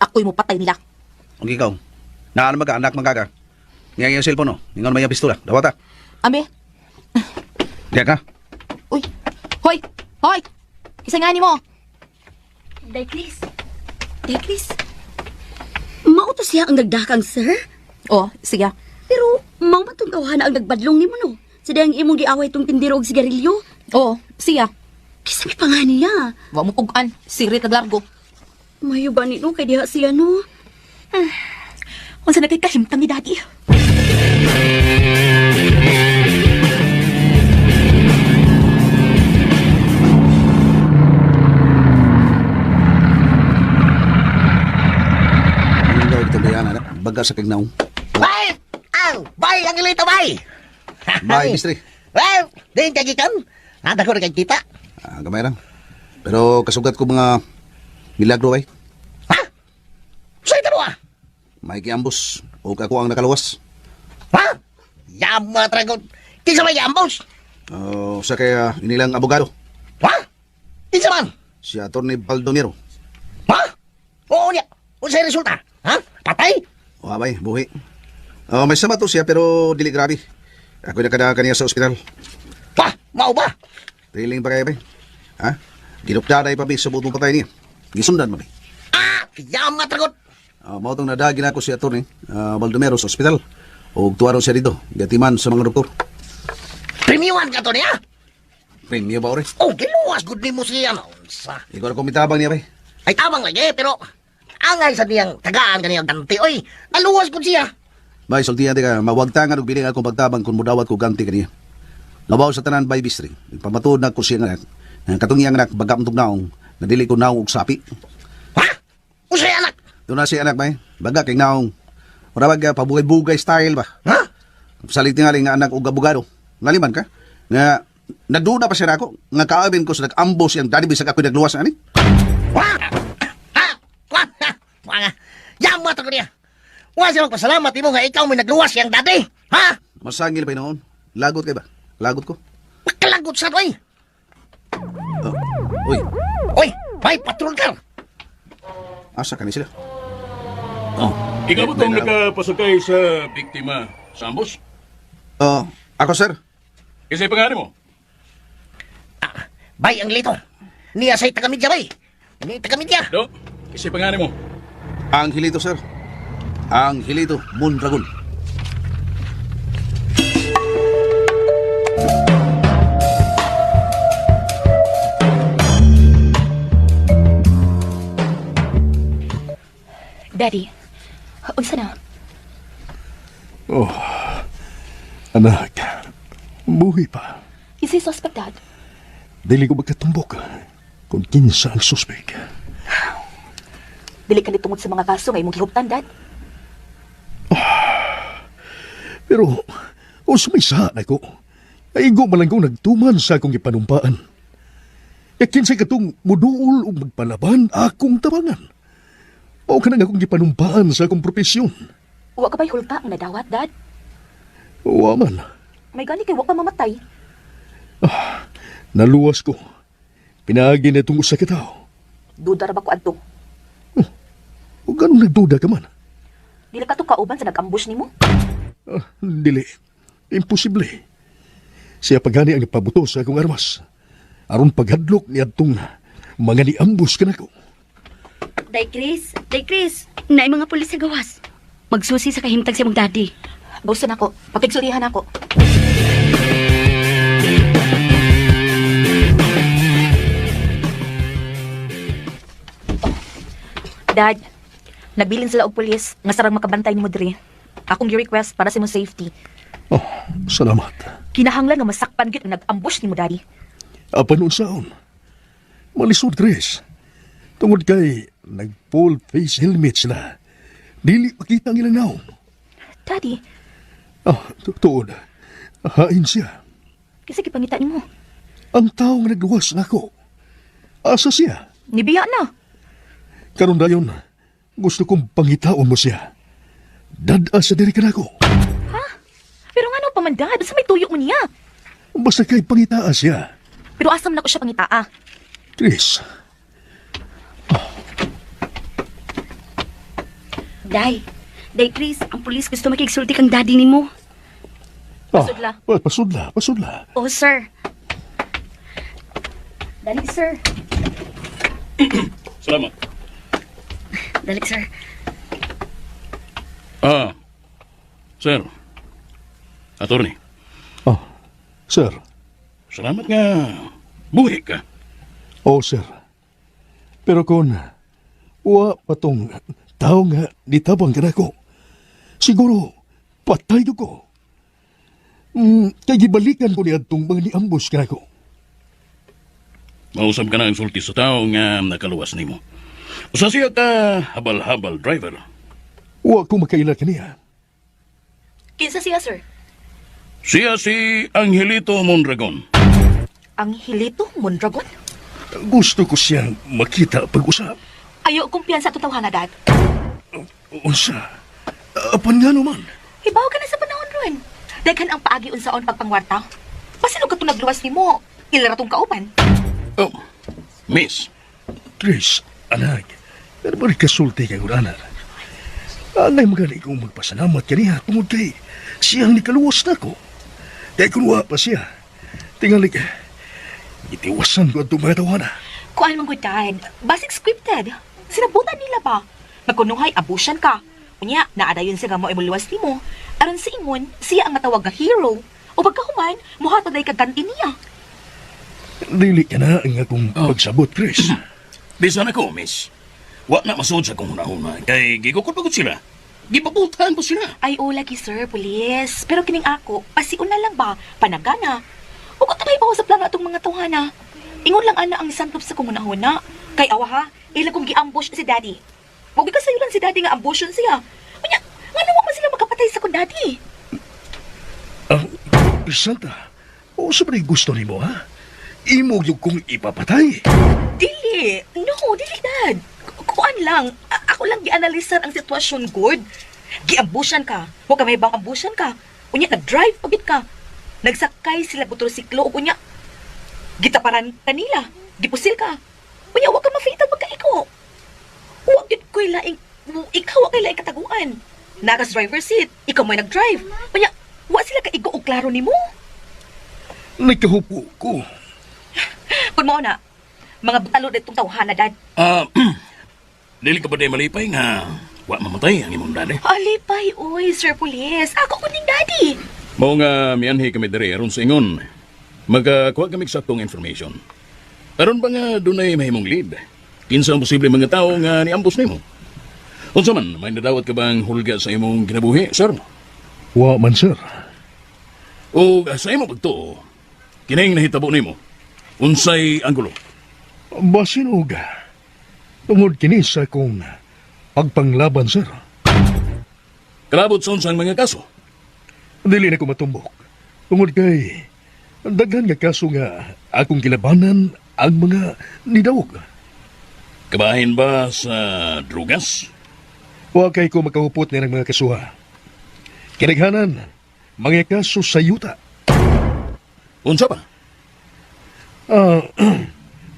Ako'y mo patay nila. Ang ikaw. Naan mag-anak magaga. Ngayon yung cellphone no. Ngayon may pistola. Dawata. Ambe. Diyan ka. Uy. Hoy. Isa nga ni mo. Chris. Mao to siya ang nagdakang, sir? Oh, sige. Pero, mao matong kawhana ang nagbadlong ni mo, no? Sa dayang imong giaway tong tindiro og sigarilyo. Oh, siya. Kisa may pangani niya. Wa mo pugan. Sirit naglargo. Mayo ba ni no? Kay diha siya, no? Unsa na kay kahimtang ni daddy? Ang daw ito bayan, anak. Baga sa kagnaong. Bay! Bay! Ang ilito, bay! Bye, mister. Well, din kagikan. Nada ko rin kita. Gamay lang. Pero kasugat ko mga milagro ay. Ha? Sa'yo talo ah? May kiambos o ako ang nakaluwas. Ha? Yama tragon. Kinsa may ambos? Sa kaya inilang abogado. Ha? Kinsa man? Si Atty. Baldomero. Ha? Oo niya. Unsay resulta? Ha? Patay? O abay, buhi. May sama to siya pero dili grabe. Ako nakada kaniya sa ospital. Ha? Mao ba? Piling ba kayo ba? Ha? Ginupdaday pa ba sa butong patay niya? Gisundan mo ba? Ah, yama tragon. Mao tong nadagin ako si Atty. Baldomero sa ospital. O tuwaro siya dito. Gatiman sa mga doktor. Premiuman ka to niya? Premium ba ore? Oh, giluwas good nimo siya no. Sa Ikaw na kumitabang niya ba? ay tabang lagi pero angay sa niyang tagaan kaniyang ganti oy. Naluwas gud siya. Bay, sultihan di ka, mawagtangan og biling akong pagtabang kung mudawat ko ganti kaniya. Nabaw sa tanan by bistri. Pamatod na ko siya nga. Katong iyang anak, bagam tog naong, nadili ko naong og sapi. Ha? Usay anak? Doon na si anak bay, baga kay naong. Marawag ka, pabugay-bugay style ba? Ha? Salit nga nga anak og abogado. Naliman ka? Nga, nagduda pa siya ako, nga kaabin ko sa nag-ambos yung daddy bisag ako nagluwas na ani. Wa! Ha? Wa! Ha? Wa nga. Yama to niya. Wa siya magpasalamat imo nga ikaw may nagluwas yang dati. Ha? Masangil pa noon. Lagot kay ba? Lagot ko. Magkalagot sa toy. Uy, Oy, may patrol car. asa ka ni sila? Ikaw ba itong nakapasakay sa biktima sa ambos? Ako sir. Isa'y pangalan mo? Bay, ang lito. Niya sa'y tagamidya, bay. Ni tagamidya. Do, isa'y pangalan mo? Angelito sir. Angelito Mondragon. Daddy, unsa na? Oh, anak, buhi pa. Is he suspect, Dad? Dili ko magkatumbok kung kinsa ang suspek. Dili ka tungod sa mga kaso nga imong gihuptan, Dad? Pero, kung sumaysahan ako, ay go man lang kong nagtuman sa akong ipanumpaan. Yakin sa katong muduol o magpalaban akong tabangan. O ka nang akong ipanumpaan sa akong propesyon. Wa ka ba'y hulta ang nadawat, Dad? Waman, May gani kay wa ka mamatay. naluwas ko. Pinagi na itong usa ka tao. Duda ra ba ko adto? O ganun nagduda ka man? Dili ka to kauban sa nag-ambush nimo? Dili. Imposible. Siya pagani ang ipabuto sa akong armas. Aron paghadlok ni atong mga niambus ka na ko. Day Chris, naay mga pulis sa gawas. Magsusi sa kahimtang si mong daddy. Gusto na ko. Pakigsulihan ako. Dad, nagbilin sila og pulis nga sarang makabantay ni mo diri. Akong gi-request para sa imong safety. Oh, salamat. Kinahanglan nga masakpan gyud ang nag-ambush nimo, Daddy. Apan unsaon? Malisod, Chris. Tungod kay nag-full face helmet sila. Dili makita ang ilang naong. Daddy, Tuod. Hain siya. kasi gipangita nimo. Ang taong nagluwas na ako. Asa siya? Nibiya na. Karon dayon, gusto kong pangitaon mo siya. Dada sa diri ka na ko. Pero nga pa man, Dad, sa may tuyok mo niya. Basta kay pangitaa siya. Pero asam na ko siya pangitaa. Chris, Day Chris, ang pulis gusto makigsulti kang daddy nimo. Pasudla. Pasudla. Oh, sir. Dali, sir. Salamat. Dali, sir. Sir. Attorney. Sir. Salamat nga. Buhi ka. Oh, sir. Pero kung wa patong tao nga nitabang ka na ko, siguro patay ko. Kaya gibalikan ko ni atong mga niambos ka na ko. Mausap ka na ang sulti sa tao nga nakaluwas nimo. Usa siya ka habal-habal driver. Wa ko makaila kaniya. Kinsa siya, sir? Siya si Angelito Mondragon. Ang Hilito Mondragon? Gusto ko siyang makita pag-usap. Ayo kumpiyansa to tawhana, Dad. Unsa? Apan nga naman. Hibaw ka na sa panahon ron. Daghan ang paagi unsaon pagpangwarta. Pasino ka to nagluwas nimo? Ilara tong kauban. Oh, miss. Tris, anak. Pero balik kasulti kay Uranar. Angay magaling kong magpasalamat kaniya tungod kay siyang nikaluwas na ko. Kaya kunuha pa siya. Tingalik, itiwasan ko ang tumatawa na. Kuan man gud, Dad. Basic scripted. Sinabutan nila ba? Nagkunuhay abusyan ka. Unya, naadayon siya mo imuluwas nimo. Aron sa ingon, siya ang matawag nga hero. O pagkahuman, muhatod ay kaganti niya. Dili ka na ang akong pagsabot, Chris. Bisan ako, miss. Wa na masud sa kong hunahuna. Kay gigukot pagod sila. Gipabutan ko sila. Ay, o lagi, sir, police. Pero kining ako, pasiun na lang ba? Panagana. O katabay pa ko sa plano atong mga tawhana. Ingon lang ana ang santlop sa kumunahuna. Kay awa ha, ila kong gi-ambush si daddy. Huwag ka sayo lang si daddy nga ambushon siya. Kanya, nga nawa man sila magkapatay sa kong daddy. Santa, o sa ba gusto ni mo, ha? Imo yung kong ipapatay. Dili. No, dili, Dad. Kuan lang. Ako lang gi-analisan ang sitwasyon, good. Gi-ambushan ka. Huwag ka may bang ambushan ka. Unya, nag-drive pabit ka. Nagsakay sila motorsiklo. Unya, gitaparan kanila. Gipusil ka. Unya, huwag ka mafitag magkaiko. Huwag yun ko'y laing, ikaw kay laing kataguan. Nakas driver seat, ikaw mo'y nag-drive. Unya, huwag sila kaigo o klaro ni mo. Nagkahupo ko. Kung mo na, mga butalo na itong tawhana, Dad. Dili ka ba di malipay nga wa mamatay ang imong daddy? Alipay, oy, Sir Police. Ako kuning daddy. Mao nga mianhi kami diri aron sa ingon. Magkuha kami saktong information. Aron ba nga dunay mahimong lead? Kinsa ang posible mga tao nga niambus nimo? Unsa man, may nadawat ka bang hulga sa imong kinabuhi, sir? Wa man, sir. O sa imo pagtuo, kining nahitabo nimo. Unsay anggulo? Basin og tungod kini sa akong pagpanglaban, sir. Kalabot sa unsang mga kaso? Dili na ko matumbok. Tungod kay daghan nga kaso nga akong gilabanan ang mga nidawog. Kabahin ba sa drugas? Wa kay ko makahupot na ng mga kasuha. Kinaghanan, mga kaso sa yuta. Unsa ba?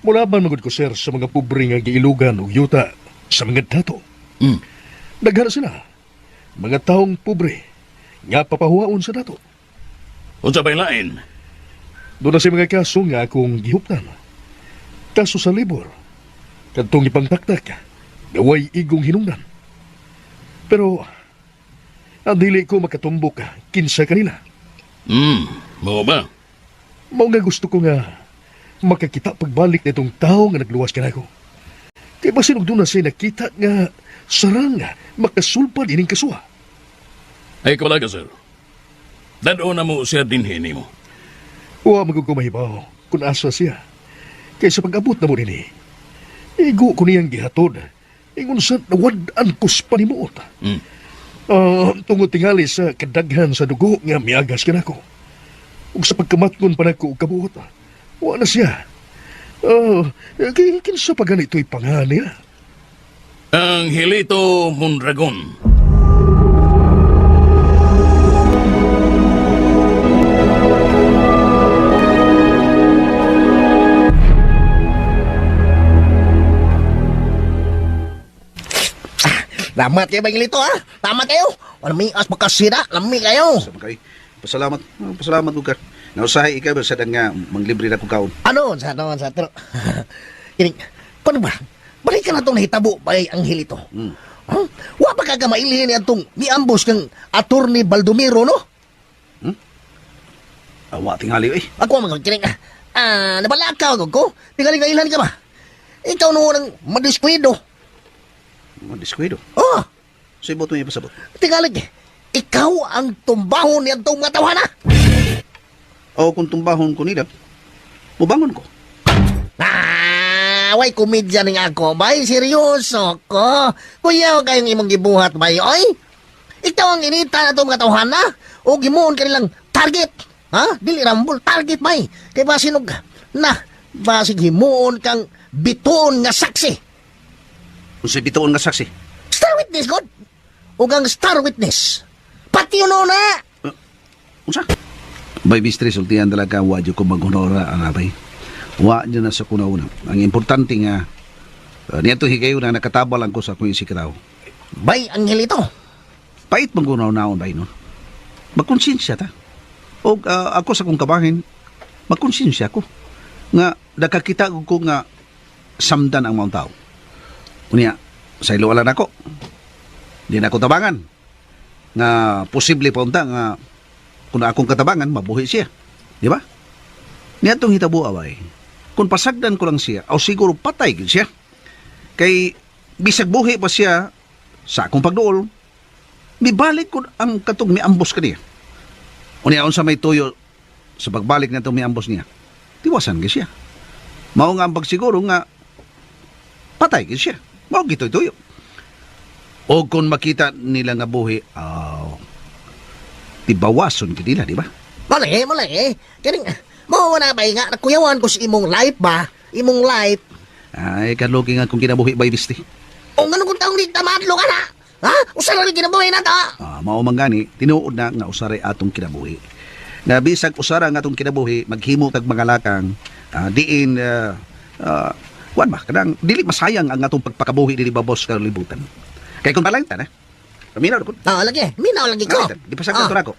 Mulaban magod ko, sir, sa mga pobre nga giilugan o yuta sa mga dato. Daghan sila. Mga taong pobre nga papahuwaon sa dato. Unsa ba lain? Doon na si mga kaso nga akong gihuptan. Kaso sa libor. Kadtong ipangtaktak. Gaway igong hinungdan. Pero, dili ko makatumbok kinsa kanila. Mao ba? Mao nga gusto ko nga makakita pagbalik na itong tao nga nagluwas ka na ako. Kaya ba sinog doon na siya nakita nga sarang makasulpad ining kasuha? Ay kawala ka, sir. Dado na mo siya dinhin mo. Wa magkukumahibaw kung asa siya. Kaya sa pag-abot na mo din igo ko niyang gihatod. Ingon sa nawadaan kus panimuot. Tungod tingali sa kadaghan sa dugo nga miagas ka na ako. Ug sa pagkamatngon pa na ko kabuot. Wala siya. Kinsa pa ganito'y pangalan niya? Ang Hilito Mondragon. Lamat kayo, Bang Hilito, ha? Lamat kayo. Wala may as makasira. Lami kayo. Pasalamat. Pasalamat, Lugar. Nausahay ikaw sa nga manglibre na kong kaon. Ano sa tro? Ini, kung ba? Balik ka na itong nahitabo bay ang Hilito. Wa pa ka mailihin itong niambos ng Attorney Baldomero, no? Awa tingali, eh. Ako mga kining, nabalakaw ko. Tingali ka ilan ka ba? Ikaw noon ang madiskwido. Madiskwido? Oh! Sa ibot mo yung pasabot. Tingali, ikaw ang tumbahon niya itong mga tawana. O kung tumbahon ko nila, mubangon ko. Way komedya ning ako, bay. Seryoso ko. Kuya, kayong imong gibuhat, bay. Oy, ikaw ang inita na itong mga tawhana. O gimuon ka nilang target. Ha? Dili rambol, target, bay. Kaya ba sinog na, basig himuon kang bituon nga saksi. Unsay bituon nga saksi? Star witness, God. O kang star witness. Pati yun na. Unsa? Bay Bistre, sultihan talaga wa jud ko maghonora ang abay. Wa jud na sa kuna-una. Ang importante nga niadto higayon na nakatabal lang ko sa akong sikaraw. Bay, Angelito. Pait mong gunaw-naon bay no. Magkonsensya ta. O ako sa kong kabahin, magkonsensya ko nga nakakita ko nga samdan ang mga tao. Unya, sa iluwalan ako. Di na ako tabangan. Nga posible pa unta nga kung akong katabangan, mabuhi siya. Di ba? Niya itong hitabo away. Kung pasagdan ko lang siya, o siguro patay gid siya. Kay bisag buhi pa siya sa akong pagduol, mibalik ko ang katong miambos ka niya. Unya sa may tuyo sa pagbalik na itong miambos niya, tiwasan gid siya. Mao nga ang pagsiguro nga patay gid siya. Mao gitoy tuyo. O kung makita nila nga buhi, tibawason ka nila, di ba? Malay. Kaning, mo na bay nga, nakuyawan ko sa imong life ba? Imong life. Ay, kalugi nga kung kinabuhi ba ibisti. O nga kung taong di tamadlo ka na? Ha? Usa na rin kinabuhi na ta? Mao man gani, tinuod na nga usaray atong kinabuhi. Na bisag usara nga atong kinabuhi, maghimo tag mga lakang, diin, wan ba, kadang, dili masayang ang atong pagpakabuhi dili babos kalibutan. Kaya kung balangtan, Minaw ko. Lagi. Minaw lagi ko. Di pa sagdan to nako.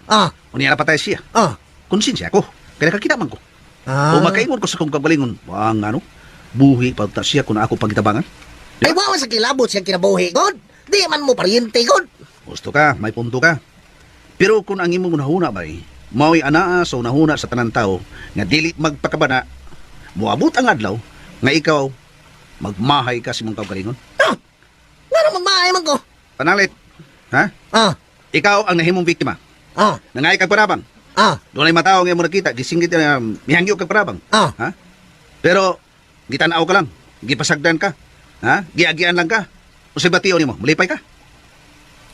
Unya na patay siya. Konsensya ko. Kaya nakakita man ko. O makaingon ko sa kong kagalingon, ang buhi pa ta siya kung ako pagitabangan. Ay, wawa sa kilabot siya kinabuhi, God. Di man mo pariente, God. Gusto ka, may punto ka. Pero kung ang imong nahuna ba'y, mao'y anaa sa unahuna sa tanang tao, nga dili magpakabana, muabot ang adlaw, nga ikaw, magmahay ka sa mong kagalingon. Nga na magmahay man ko. Panalit. Ha? Ikaw ang nahimong biktima. Nangay kag parabang. Doon ay matao nga mo nakita, gisinggit na mihangyo kag parabang. Ha? Pero, gitanaw ka lang. Gipasagdan ka. Ha? Giagian lang ka. O sa batiyo nimo, malipay ka.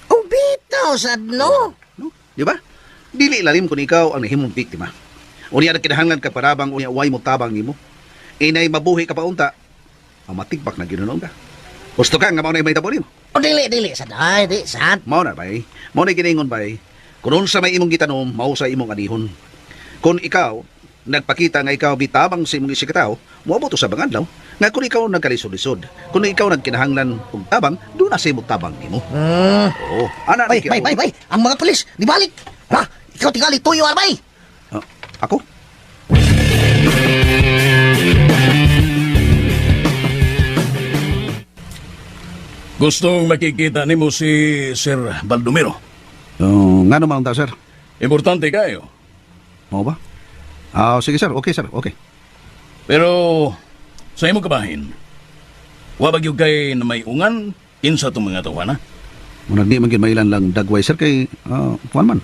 Oh, bitaw, sad no? Di ba? Dili lalim kung ikaw ang nahimong biktima. Unya nagkinahanglan kag parabang, unya uway mo tabang nimo. Inay mabuhi ka pa unta, ang matigbak na ginunon ka. Gusto ka nga maunay may tabo nimo. O dili, sad. Ay, di, sad. Mao na bay. Mao na giningon bay. Kung sa may imong gitanom, mao sa imong anihon. Kung ikaw nagpakita nga ikaw bitabang sa imong isikataw, moabot sa bangadlaw. Nga kung ikaw nagkalisod-lisod, kung ikaw nagkinahanglan og tabang, doon na sa imong tabang nimo. Oo. Ana bay. Ang mga pulis, di balik. Ha? Ikaw tingali tuyo, bay. Ako? Gustong makikita nimo si Sir Baldomero. Nga naman ta, sir. Importante kayo. Mo ba? Sige, sir. Okay, sir. Okay. Pero sa imong kabahin, wa bagyog kay na may ungan kinsa tong mga tawana? Munag di man gid mailan lang dagway, sir, kay kuan man.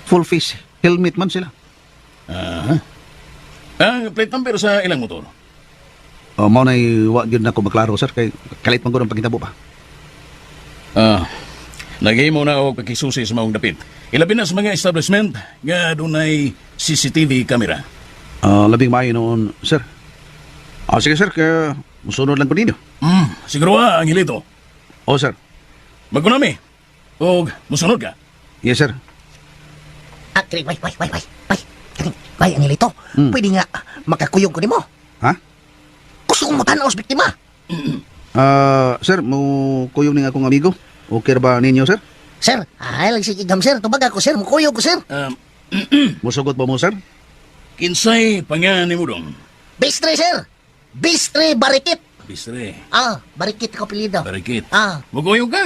Full face helmet man sila. Plate number sa ilang motor? Mao nay wa gyud nako maklaro, sir, kay kalit man gud ang pagkitabo pa. Nagay mo na ako pakisusi sa maong dapit. Ilabi na sa mga establishment nga dunay CCTV camera. Labing maayo noon, sir. Sige, sir, kaya musunod lang ko ninyo. Siguro Angelito. Sir. Magkunami. O musunod ka? Yes, sir. Bay, Angelito. Pwede nga makakuyog ko nimo. Ha? Gusto kong matanaw sa biktima. Sir, mo kuyog ning akong amigo. Okay ba ninyo, sir? Sir, lagsigigam, sir. Tubag ako, sir. Mukuyog ko, sir. Musugot ba mo, sir? Kinsay pangan ni mo dong? Bistre, sir. Bistre Barikit. Bistre. Barikit ko pilido. Barikit. Mukuyog ka?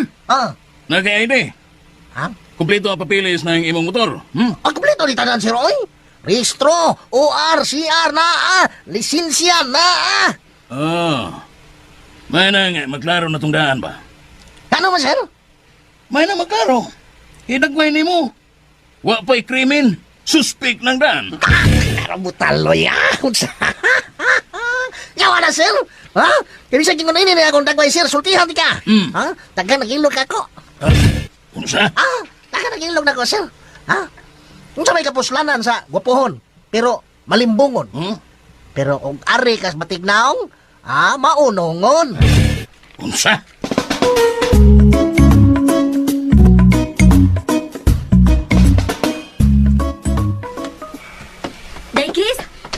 Nag-ID? Kompleto ang papilis ng imong motor. Kompleto ni tanan, sir, oy. Registro, OR, CR, lisensya, May nang maklaro na tong daan ba? Ano man, sir? May nang maklaro. Hidagway ni mo. Wa pa'y krimen. Suspect ng daan. Karabutalo ya. Yawa na, sir. Ha? Kaya sa kingon ini akong dagway, sir. Sultihan di ka. Ha? Taga nagilog ako. Ano sa? Taga nagilog na ko, sir. Ha? Kung sa may kapuslanan sa gwapohon, pero malimbungon. Pero kung ari kas matignaong, maunongon. Unsa?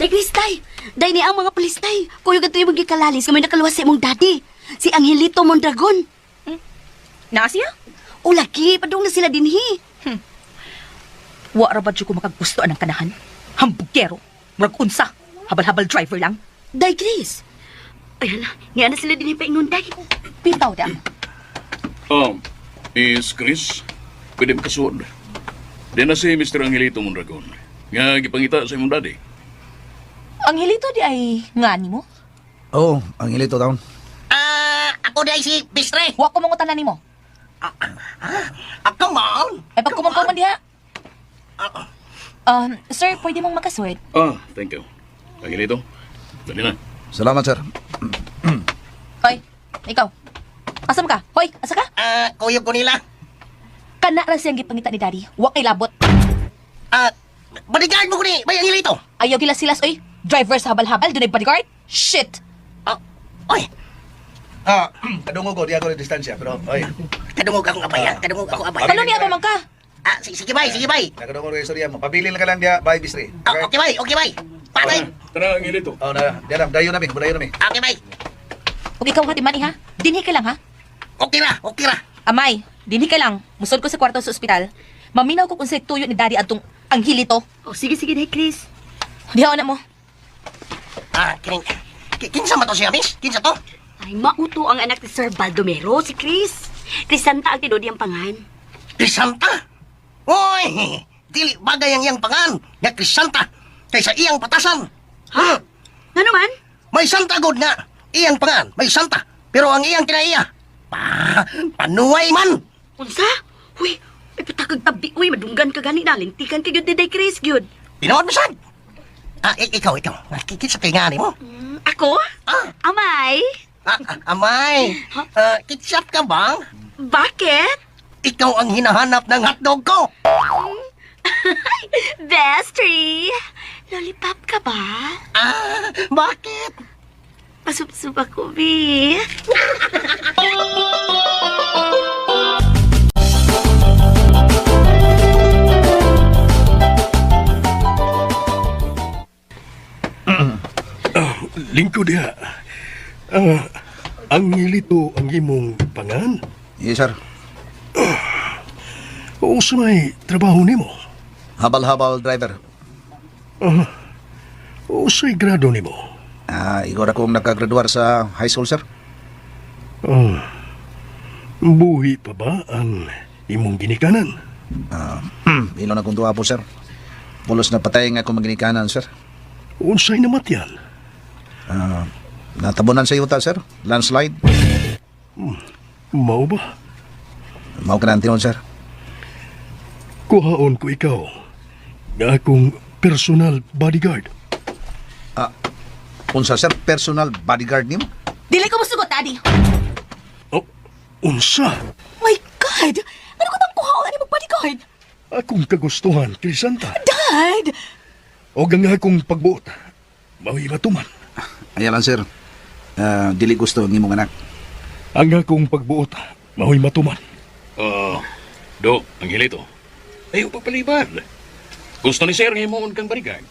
Day Chris, tay. Day ni ang mga pulis, tay. Kuyo ganito yung magkikalalis nga may nakaluwas sa imong daddy. Si Angelito Mondragon. Na siya? O laki, padung na sila dinhi. Wa ra ba ko makagusto anang kanahan? Hambugero, murag unsa, habal-habal driver lang. Day Chris. Ayan na, nga na sila dinhi paingon, day. Pitaw da. Miss Chris, pwede makasuod. Di na si Mr. Angelito Mondragon. Nga gipangita sa imong daddy. Angelito di ay ngani mo? Oh, Angelito taon. Ako di si Bistre. Wa ko mangutan nimo. Ako man. Ay pagkumangkaw man diha. Sir, pwede mong makasuwit. Thank you. Angelito, dali na. Salamat, sir. Hoy, ikaw. Asam ka? Hoy, asa ka? Kuyo ko nila. Kana ra siyang gipangita ni daddy. Wa kay labot. Bodyguard mo ko ni, bayang Angelito. Ayaw gilas-silas, oy. Driver sa habal-habal, dunay bodyguard? Shit! Oy, Kadungog ko, di ako na distansya, pero, oy. kadungog akong abayan, kadungog ako abayan. Kano niya ba man ka? Sige bay, sige bay. Nakadungog ko yung istorya mo. Pabili lang ka lang diya, bye, Bisri. Okay bay. Patay. Tara, Angelito. Diyan, dayo namin, budayo namin. Okay bay. Huwag ikaw hatimani ha? Dinhi ka lang ha? Okay ra. Amay, dinhi ka lang. Musod ko sa kwarto sa ospital. Maminaw ko kung sa'y tuyo ni daddy atong Angelito. Sige, day Chris. Dihaw na mo. Kinsa man to siya, miss? Kinsa to? Ay, mauto ang anak ni Sir Baldomero, si Chris. Crisanta ang tinodi ang pangan. Krisanta? Oy, dili bagay ang iyang pangan. Nga Krisanta, kaysa iyang patasan. Ha? Nga naman? May santa god nga. Iyang pangan, may santa. Pero ang iyang kinaiya, panuway man. Unsa? Uy, may patakag tabi. Uy, madunggan ka gani na. Lintikan ka yun di day Chris, yun. Pinawad mo sad. Ikaw. Kinsa kay ngani mo? Ako? Amay? Amay, kitsap ka ba? Bakit? Ikaw ang hinahanap ng hotdog ko. Bestie! Lollipop ka ba? Bakit? Pasupsup ako, B. Lingkod diha. Angelito ang imong pangan? Yes, sir. O sa may trabaho nimo? Habal-habal driver. O sa'y grado nimo? Igor akong nakagraduar sa high school, sir. Buhi pa ba ang imong ginikanan? Ilo na kong tuwa po, sir. Pulos na patay nga akong maginikanan, sir. Unsay namatyan? Natabunan sa yuta, sir. Landslide. Mao ba? Mao ka nantinon, sir. Kuhaon ko ikaw na akong personal bodyguard. Unsa, sir, personal bodyguard nimo? Dili ko musugot, daddy. Unsa? My God! Ano ko bang kuhaon ani mong bodyguard? Akong kagustuhan, Crisanta. Dad! O ang akong pagbuot, mao'y matuman. Ayan lang, sir. Dili gusto ng imong anak. Ang akong pagbuot, mao'y matuman. Dok, Angelito. Ayaw pa palibad. Gusto ni Sir ngayon kang bodyguard.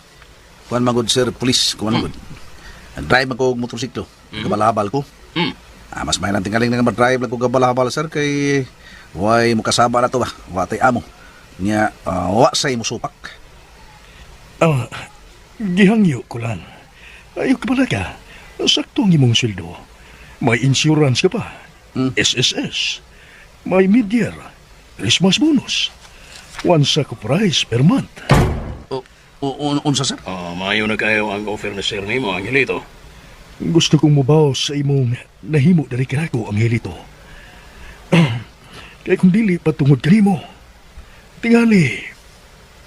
Kuan magod, sir, police. Kuan magod. Drive ako og motorsiklo. Gabalabal ko. Mas may nang tingaling nga mag-drive lang ko gabalabal, sir, kay way mo kasaba na to ba? Watay amo. Nya, wa say mo supak. Gihangyo ko lang. Ayaw ka pala ka. Sakto ang imong sweldo. May insurance ka pa. SSS. May mid-year. Christmas bonus. One sack of rice per month. Unsa, sir? Maayo na kayo ang offer na Sir nimo, Angelito. Gusto kong mubaw sa imong nahimo dali kinako, Angelito. Kaya kung dili patungod kanimo, tingali,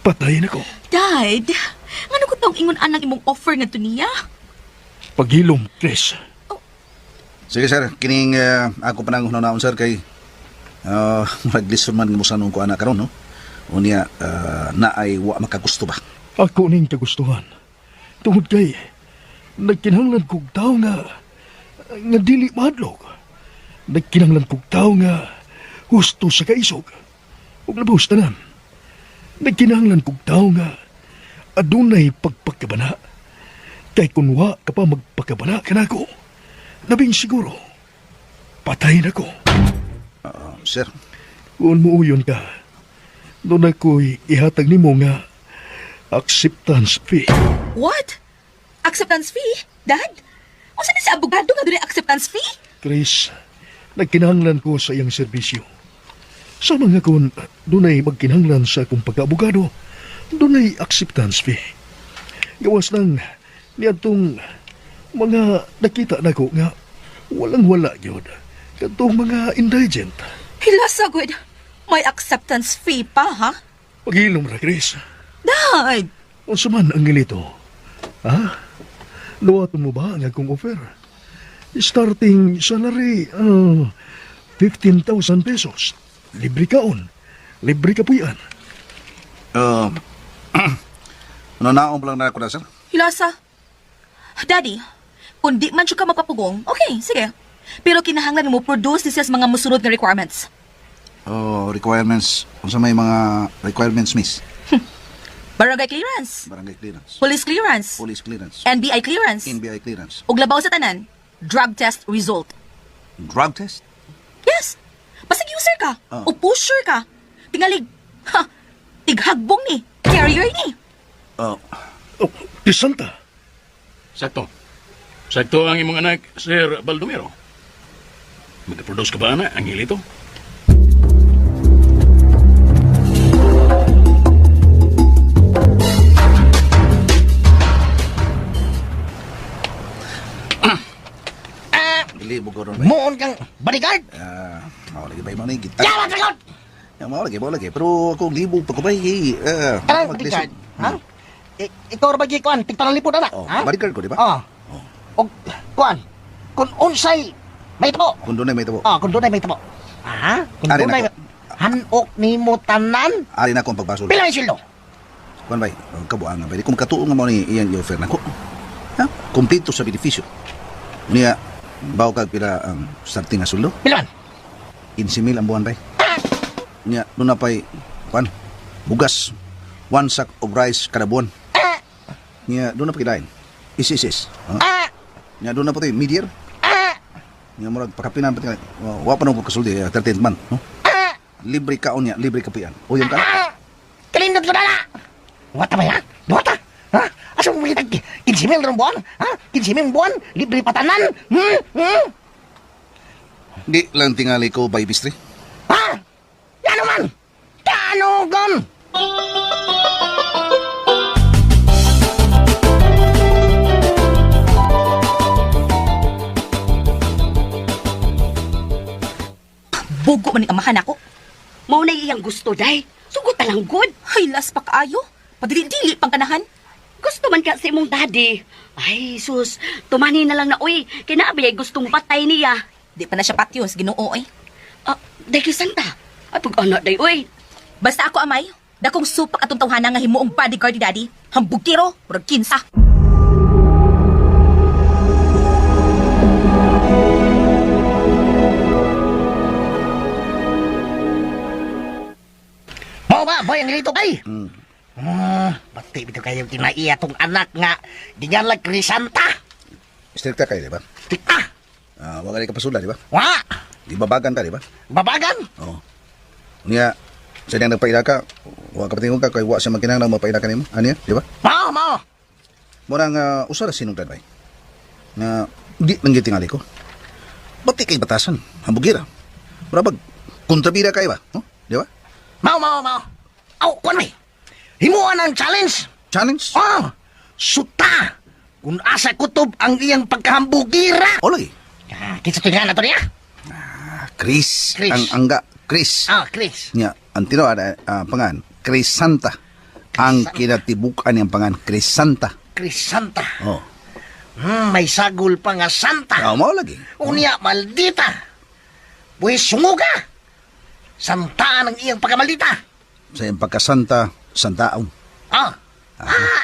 patayin ako. Dad, ano ko tong ingon anang imong offer nga to niya? Paghilom, Chris. Sige, sir. Kining ako panangon naon, sir, kay maglison man mo sa nung ko anak karon, no? Unya, na ay wa makagusto ba? Ako ning kagustuhan. Tungod kay, Nagkinahanglan kog tao nga dili madlog. Nagkinahanglan kog tao nga husto sa kaisog. Ug labos tanan. Nagkinahanglan kog tao nga adunay pagpagkabana. Kay kung wa ka pa magpagkabana kanako, labing siguro patay na ko. Sir, Kung muuyon ka, doon ako'y ihatag nimo nga acceptance fee. What? Acceptance fee? Dad? O saan si abogado nga doon acceptance fee? Chris, nagkinahanglan ko sa iyang serbisyo. Sa mga kung doon ay magkinahanglan sa akong pagkaabogado, doon ay acceptance fee. Gawas lang niyadtong mga nakita na ko nga walang-wala yun. Katong mga indigent. Hilasa, good. May acceptance fee pa, ha? Paghilom ra, Chris. Dad! O saman ang gilito? Ha? Luwaton mo ba ang akong offer? Starting salary, 15,000 pesos. Libre kaon. Libre kapuyan. naon pa lang na ako na, sir. Hilasa. Daddy, kung di man siya ka magpapugong, okay, sige. Pero kinahanglan mo produce this mga musunod na requirements. Requirements. Kung sa may mga requirements, miss. Barangay clearance, Barangay clearance. police clearance, Police clearance. NBI clearance, NBI clearance. ug labaw sa tanan, drug test result. Drug test? Yes. Basig user ka, o pusher ka, tingalig, tighagbong ni, carrier ni. Oh, Santa. Sakto. Sakto ang imong anak, Sir Baldomero. Magka-produce ka ba na ang hilito? Dili mo ko ron ba? Moon kang bodyguard. Mao lagi ba yung mga gitara? Yaman sagot! Mao lagi. Pero ako libo pa ko ba? Karang bodyguard. Ha? Ikaw ra ba gikuan? Tigtanang lipod ana. Bodyguard ko, di ba? Og kuan. Kung unsay may tabo. Kung doon ay may tabo. Kung doon ay may tabo. Kung Ari doon ay na hanok nimo tanan. Ari na akong pagbasol. Pila may sildo? Kuan bay, kabuang nga bay. Kung katuo nga mo ni iyang i-offer nako. Ha? Kompleto sa benepisyo. Niya bawo kag pila ang starting nga suldo? Pila man? 15,000 ang buwan bay. Niya doon na pay kuan bugas. 1 sack of rice kada buwan. Niya doon na pakilain. Isis. Niya doon na pati medier. Niya murag pakapinan pati. Wa pa nung kasuldi 13th month, no? Libre kaon niya, libre kapian. Uyong ka. Kalindot ko na na! Duwata ba yan? Duwata? Ha? Asa mo makita? 15,000 ron buwan? Ha? 15,000 buwan? Libre patanan? Di lang tingali ko by bistri. Ha? Yan naman! Tanugon! Bugo man ni amahan ako. Mao na iyang gusto, day. Sugot na lang good. Ay, las pa kaayo. Padili-dili pang kanahan. Gusto man ka sa imong daddy. Ay, sus. Tumani na lang na, uy. Kinabi ay gustong patay niya. Di pa na siya patyon sa Ginoo eh. Day kay Santa. Ay, pag-anak, day, uy. Basta ako, amay, dakong supak atong tawhana nga himuong bodyguard ni daddy. Hambug tiro, murag kinsa. Mao ba? Boy, ang lito kay? Bati bito kayo kinaiya tong anak nga. Ginyalag Crisanta. Stricta kayo, di ba? Tika! Wala ka pasula, di ba? Wa! Di babagan ka, di ba? Babagan? Oo. Niya, sa niyang nagpaila ka, wa ka patingog ka, kaya wa siya magkinang na mapaila ka nimo. Ano yan, di ba? Mao! Murang usara sinungdan ba? Na di nang gitingali ko. Bati kay batasan, hambugira. Murabag, kontrabida kayo ba? Di ba? Mao! Aw, kuan may! Himuan ang challenge! Challenge? Suta! Kung asa kutob ang iyang pagkahambugira! Olay! Kinsa to nga na to niya? Chris. Chris. Ang angga, Chris. Chris. Niya, ang tinawad pangan, Chris Santa. Ang kinatibukan niyang pangan, Chris Santa. Crisanta. Oh. May sagol pa nga Santa. Mau lagi. Unya, maldita. Pues sunguga. Santaan ang iyang pagkamaldita. Sa iyang pagkasanta, santaong.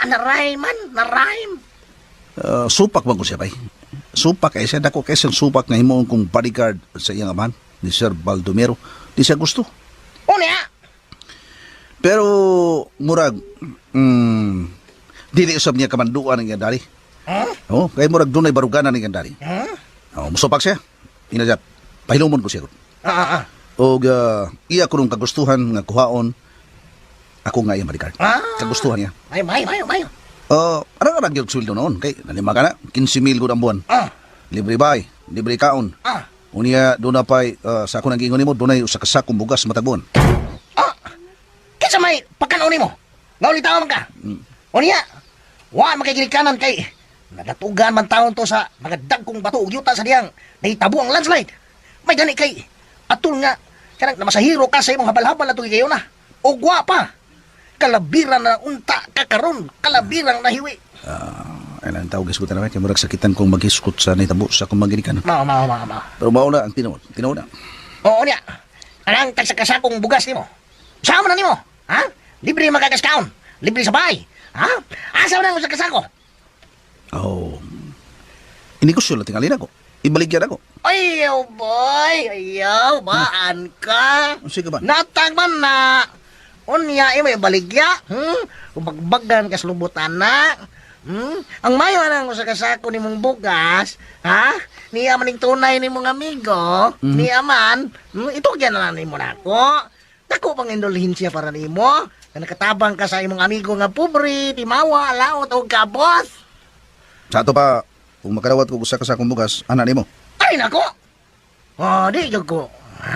Narime man, narime. Supak ba ko siya, bay? Supak kay siya, dako kay siyang supak nga himoon kong bodyguard sa iyang amahan, ni Sir Baldomero. Di siya gusto. Unya! Pero, murag, dili usab niya kamanduan ng gandari. Oh, kay murag dunay baruganan ng gandari. Oh, musupak siya. Inajat, pahilumon ko siya. O iya ko nung kagustuhan nga kuhaon, ako nga iyang bodyguard. Kagustuhan niya. Mayo. Arang-arang yung sweldo noon. Kay, nalima ka na, 15,000 ko ang buwan. Libre bay, libre kaon. Unya, doon na pa'y, sa ako nang ingon mo, doon na sa kasakong bugas matagbuan. Kisa may pagkanoon mo. Ngaulitaw man ka. Unya, wa makikilikanan kay nadatugan man taon to sa mga dagkong bato ug yuta sa diyang nahitabo ang landslide. May gani kay atul nga kanang namasahiro ka sa imong habal-habal na tugi kayo na. O pa. Kalabiran na unta kakaron, kalabiran na hiwi. Ay lang tawag iskutan naman, kaya murag sakitan kong mag-iskut sa naitabo sa akong maginikan. Mao. Pero mauna ang tinawad na. Oo niya. Anang kasakong bugas nimo. Sama na nimo. Ha? Libre magagaskaon. Libre sa bahay. Ha? Asa na mo sa kasako? Oh. Inigusyo lang tingalin ako. Ibaligyan ako. Ayaw, boy. Ayaw, baan ka? Sige ba? Natag man na. Unya, may baligya. Ubagbagan kas lubutan na. Ang mayo nang sa kasako ni mong bugas, ha? Niya maning tunay ni mong amigo, niya man, ito kaya na lang ni mo na ako. Dako pang indulhensya para ni mo. Nakatabang ka sa imong amigo nga pobre, timawa, laot, o kabos. Sa ato pa, kung makarawat ko sa kasakong bugas, anak ni mo. Ay, nako! Di yun ko.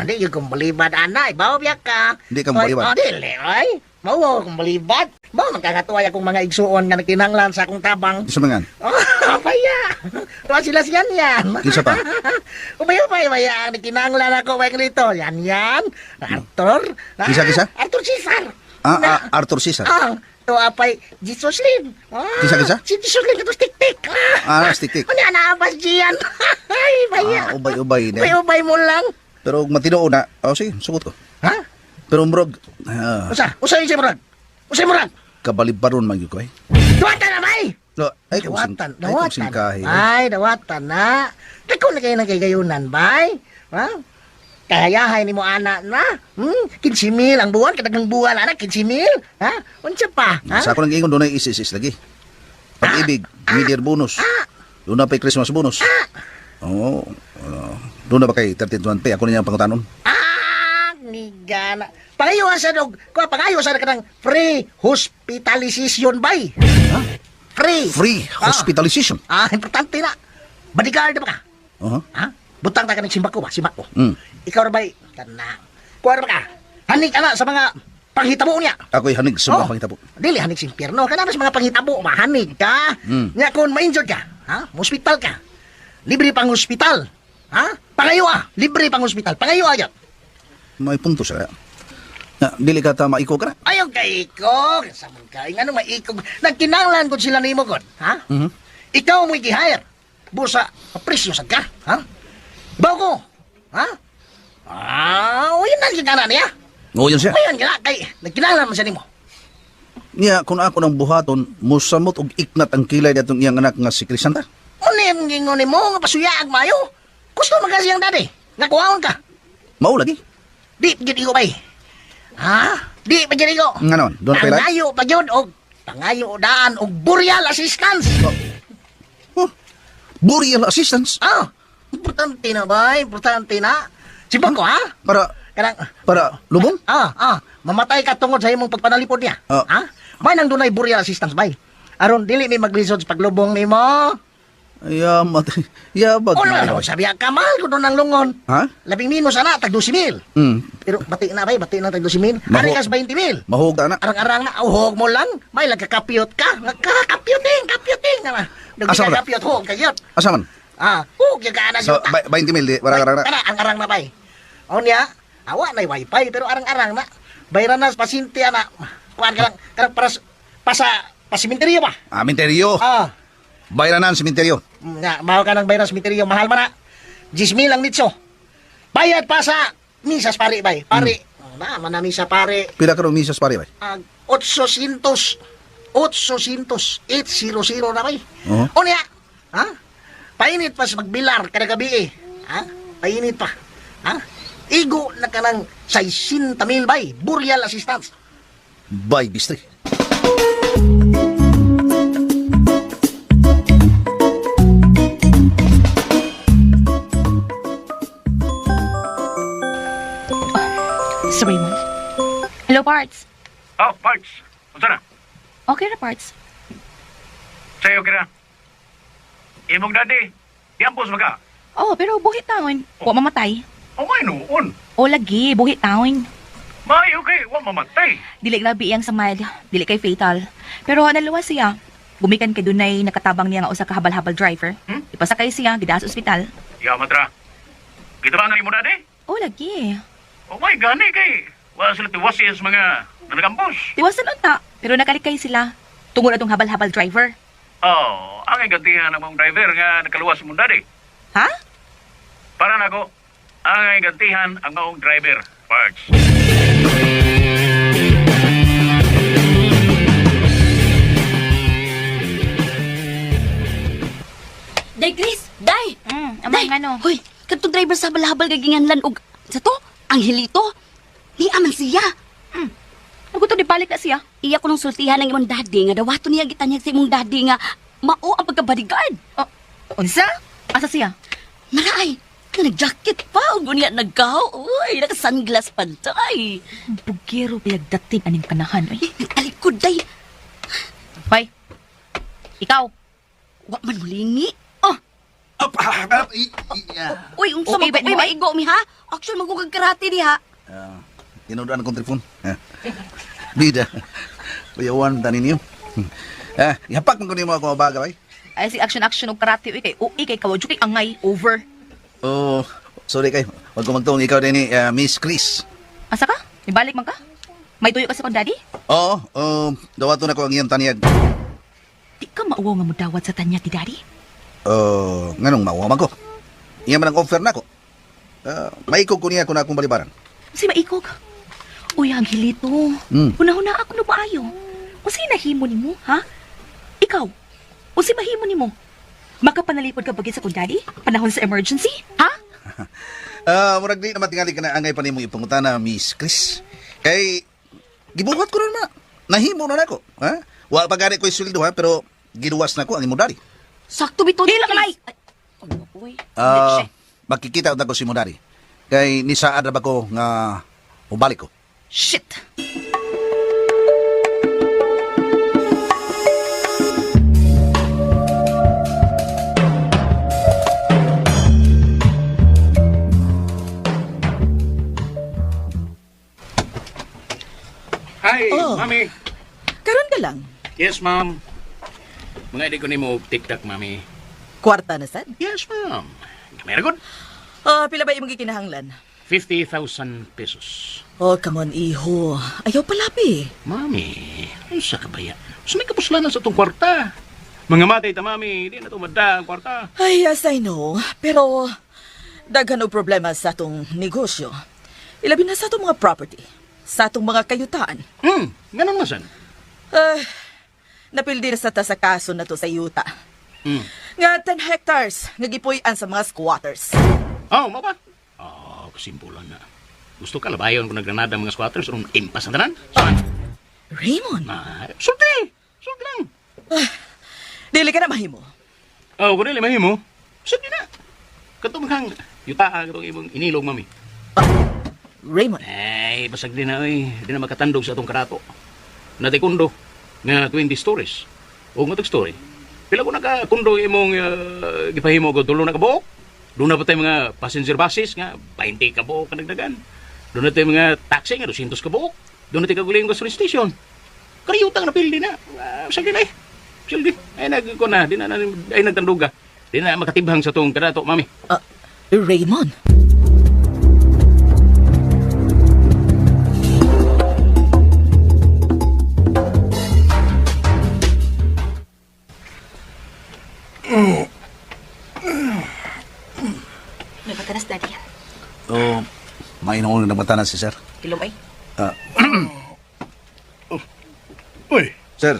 Di yun kong balibad, anay. Bawa biyak ka. Di ka balibad. Dili, ay. Bawa kong balibad. Bawa magkakatuway akong mga igsuon nga nagkinanglan sa akong tabang. Isa mangan. Paya. Tuwa sila siyan yan. Isa pa. Upaya. Nagkinanglan ako. Wag nito. Yan. Arthur. Kisa? Arthur Cesar. Arthur Cesar. Ito apay, Jesus Lin. Kisa? Si Jesus Lin, ito stick-tick. Stick-tick. Ano na, abas diyan. Ay, baya. Ubay-ubay na. Ubay mo lang. Pero matino na, sige, sugot ko. Ha? Pero murag, Usa yung si Murag. kabalibaron magyud ko eh. Dawatan na, bay! Dawatan. Ay, dawatan na. Ikaw na kayo nagkagayunan, bay. Ha? Kahayahay ni mo anak na. 15,000 ang buwan, kadagang buwan, anak, 15,000. Ha? Unsa pa? Ha? Sa ako nang ingon, doon ay isis lagi. Pag-ibig, mid-year bonus. Doon na pa Christmas bonus. Oo. Doon na ba kay 13th pay? Ako na niyang pangutanon. Nigana. Pangayo sa dog. Pangayo sa kanang free hospitalization, bay. Ha? Free hospitalization? Importante na. Bodyguard ba ka? Ha? Butang ta ka ng simbako ba? Simbako. Ikaw na ba'y? Kana. Kuha na ba ka? Hanig ka na sa mga panghitabo niya. Ako'y hanig sa mga panghitabo. Dili, hanig sa impyerno. Kana na sa mga panghitabo. Mahanig ka. Nga kung ma-injured ka. Ha? Hospital ka. Libre pang hospital. Ha? Pangayo libre pang hospital. Pangayo yan. May punto siya. Dili ka ta maiko ka na? Ayaw ka iko. Kasamang ka. Nga nung maiko. Nagkinanglan ko sila ni mo kon. Ha? Ikaw mo i-hire. Busa, presyo sad ka. Ha? Baw ko. Ha? Uyan na siya ka na niya. Uyan siya? Uyan ka na. Kay, nagkinanglan mo siya ni mo. Niya, kung ako ng buhaton, musamot og iknat ang kilay datong iyang anak nga si Crisanta. Unim gingon ni mo, nga pasuyaag mayo. Gusto magkasi ang dati. Nga kuhaon ka. Mao lagi. Di, pagyan ko ba ha? Di, pagyan ko. Nga naman, doon kayo lang? Pangayo, pagyan, o pangayo, daan, o burial assistance. Burial assistance? Importante na ba? Importante na. Sibang ko, ha? Para lubong? Mamatay ka tungod sa imong pagpanalipod niya. Ha? May nang dunay burial assistance, bay. Aron, dili may maglisod sa paglubong ni mo. Yabag. Sabi ka, mahal ko doon ang lungon. Ha? 11,000 sana, tag 12,000. Pero bati na, bay, bati na tag 12,000. Ari kas 20,000. Mahog na. Arang-arang na, uhog mo lang. May lagkakapyot ka. Kapyuting. Asa man? Kapyot, hug, kayot. Asa man? Hug, yung ka na. So, 20,000, warang-arang na. Arang-arang na, bay. O niya, awa na wifi, pero arang-arang na. Bayran na, pasinti na. Kuhaan ka lang, para simenteryo ba? Simenteryo. Bayranan simenteryo. Nga, mahal ka ng bayran simenteryo. Mahal man na. 10,000 lang nitso. Bayad pa sa misas pare, bay. Pare. Mana misa pare. Pila ka rin misas pare, bay? 800. 800 800 na bay. Oh. O niya, ha? Painit pa sa magbilar kada gabi eh. Ha? Painit pa. Ha? Igo na ka ng 60,000 bay, burial assistance. Bye, Bistri. Sir Raymond. Hello, Parts. Oh, Parts. Unsa na? Okay na, Parts. Sa'yo kira. Imong daddy. Iampos maka. Oh, pero buhit taon. Wa mamatay. O may noon. O lagi, buhit taon. May okay. Wa mamatay. Dili grabe iyang samad. Dili kay fatal. Pero naluwas siya. Gumikan kay dunay nakatabang niya nga usa ka habal-habal driver. Ipasakay siya, gidas sa ospital. Yaman tra. Kita ba nga imo daddy? O lagi. O may gani kay. Wa sila tiwasis mga nanagampos. Tiwasan unta. Pero nakalikay sila. Tungod atong habal-habal driver. Oh, ang igantihan ng mong driver nga nakaluwas mo daddy. Ha? Para nako, ang igantihan ang maong driver. Parts. Day, Chris! Day! Amang ano? Hoy, katong driver sa balhabal gaginganlan og sa to, ang hilito. Ni aman siya. Ako to di balik na siya. Iya ko nung sultihan ng imong daddy nga dawato niya gitanyag sa imong daddy nga mao ang pagka-bodyguard. Oh, unsa? Asa siya? Maraay, na nag-jacket pa ug unya naggaw. Uy, naka-sunglass pa day. Bugiro pinagdating aning kanahan. Ay, Alikod day. Hoy. Ikaw. Wa man mulingi. Uy, unsa Okay, man uy, maigo mi ha? Actually magugag karate ni ha. Tinudaan akong telefon. Bida. Kuyawan, tanin niyo. Ihapak man ko niyo mga kumabaga, bay. Ay si action og karate uy kay ui kay kawadyo kay angay over. Oh, sorry kay. Wag ko magtuong ikaw din ni Miss Chris. Asa ka? Ibalik man ka? May tuyo ka sa kong daddy? Oo, dawato na ko ang iyong taniyag. Di ka mauwaw nga mudawat sa tanya ti daddy? Nganong mauwaman ko. Iya man ang offer na ko. Maikog ko niya kung na akong balibaran. Si maikog. Uy, ang hilito. Huna-huna ako no maayo. Unsay nahimo nimo, ha? Ikaw. Unsay mahimo nimo? Makapanalipod ka bagay sa kong daddy? Panahon sa emergency? Ha? Murag di naman tingali ka na angay pa nimong ipangutana, Miss Chris. Kay, gibuhat ko na naman. Nahimo na nako. Ha? Wala pa gani ko isuldo ha, pero giluwas na ko ang imong daddy. Sakto bitaw. Hila ka, Lai! Uy. Makikita unta ko si imong daddy. Kay nisaad na ba ko nga ubalik ko. Shit! Hi, Mami. Karon ka lang. Yes, ma'am. Mga hindi ko ni mo TikTok, Mami. Kwarta na sad? Yes, ma'am. Kamera good. Pila ba imong gikinahanglan? 50,000 pesos. Oh, come on, iho. Ayaw palapi. Mami, unsa ka ba ya? Sa may kapuslanan sa itong kwarta. Mga matay ta, Mami. Di na tumada ang kwarta. Ay, yes, I know. Pero, daghan og problema sa atong negosyo. Ilabi na sa atong mga property. Sa atong mga kayutaan. Ganun masan. Napildi na sa ta sa kaso na to sa yuta. Nga 10 hectares nga gipuy-an sa mga squatters. Oh, maba? Oh, kasimpulan na. Gusto ka labayon kung nagranada mga squatters o impas na tanan? Saan? Raymond? Sulti! Sulti lang. Dili ka na mahimo. Oh, kung nila mahimo, sulti na. Katong kang yuta katong imong inilog, Mami. Raymond? Ay, basag din na, di na makatandog sa atong karato. Natikundo nga 20 stories. O nga story. Pila ko nakakundo imong gipahimo ko tulo na kabuok. Doon na pa tayo mga passenger buses nga 20 kabuok kanagdagan. Doon na tayo mga taxi nga 200 kabuok. Doon na tayo kaguling gasoline station. Kariyutang na pildi na. Basag din ay. Sildi. Ay nagko na, di na ay nagtanduga. Di na makatibhang sa tong karato, Mami. Raymond? May patanas, daddy. Mainong na matanan si sir. Kilom ay. Uy, Sir,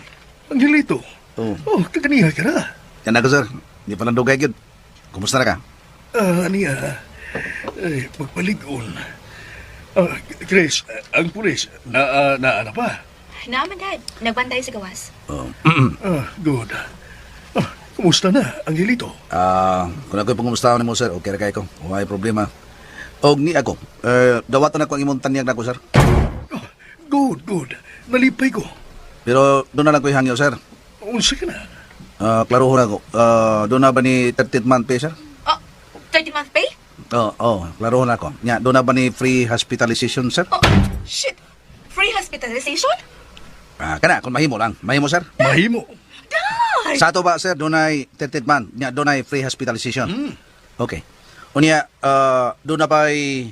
Angelito. Oh. Oh, kaganiha ka na. Yan ako, sir. Di pa lang dugay, yun. Kumusta na ka? Niya. Ay, magpaligon. Chris, ang pulis, na pa? Naaman, Dad. Nagbantay sa gawas. Good. Kumusta na, Angelito? Kung ako'y pangumustahan ni mo, sir, okay ra kayo ko. May problema. Og ni ako, dawatan ako ang imong tanyag na ko, sir. Good. Nalipay ko. Pero doon na lang ko ihangyo, sir. Unsa ka na? Klaro ho na ako. Doon na ba ni 30th month pay, sir? 30-month pay? Klaro ho na ako. Nya, doon na ba ni free hospitalization, sir? Shit! Free hospitalization? Kana, kung mahimo lang. Mahimo, sir? Mahimo. Dad! Sa ato ba, sir, doon ay 30th month. Nya, doon ay free hospitalization. Okay. Unya, doon na ba ay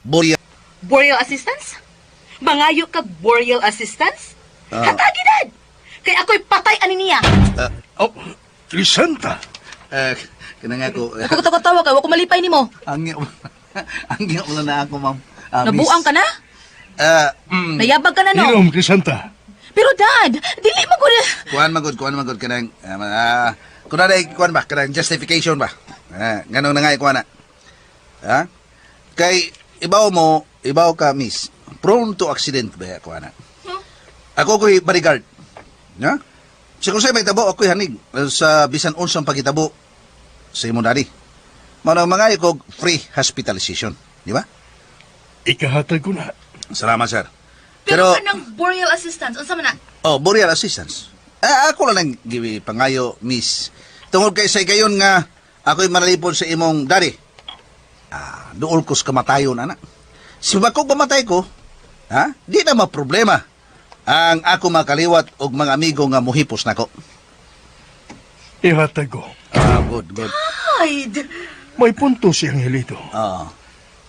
Boreal assistance? Mangayo kag boreal assistance? Hatagi, Dad! Kay ako'y patay ani niya. Crisanta. Kaya nga ko. Ako katawa ka, wako malipay nimo. Angyo mo na ako, ma'am. Nabuang ka na? Nayabag ka na, no? Inom, Crisanta. Pero Dad, dili mo ko na... Kuhan magod kanang kuna na kuhan ba kanang justification ba? Ganun na nga kuhan na. Kay ibaw ka miss. Prone to accident ba kuhan na. Ako ko'y bodyguard. Ya? Siguro sa may tabo ako'y hanig sa bisan unsang pagitabo sa imong daddy. Mao mga ko free hospitalization, di ba? Ikahatag ko na. Salamat, sir. Pero kanang boreal assistance, unsa man na? Boreal assistance. Ako lang giwi pangayo, miss. Tungod kay say gayon nga ako'y manalipod sa imong daddy. Duol ko sa kamatayon, anak. Siba ko pamatay ko, di na ma-problema ang ako makaliwat og mga amigo nga muhipos nako. Ihatag ko. Good. Hide! May punto si Angelito.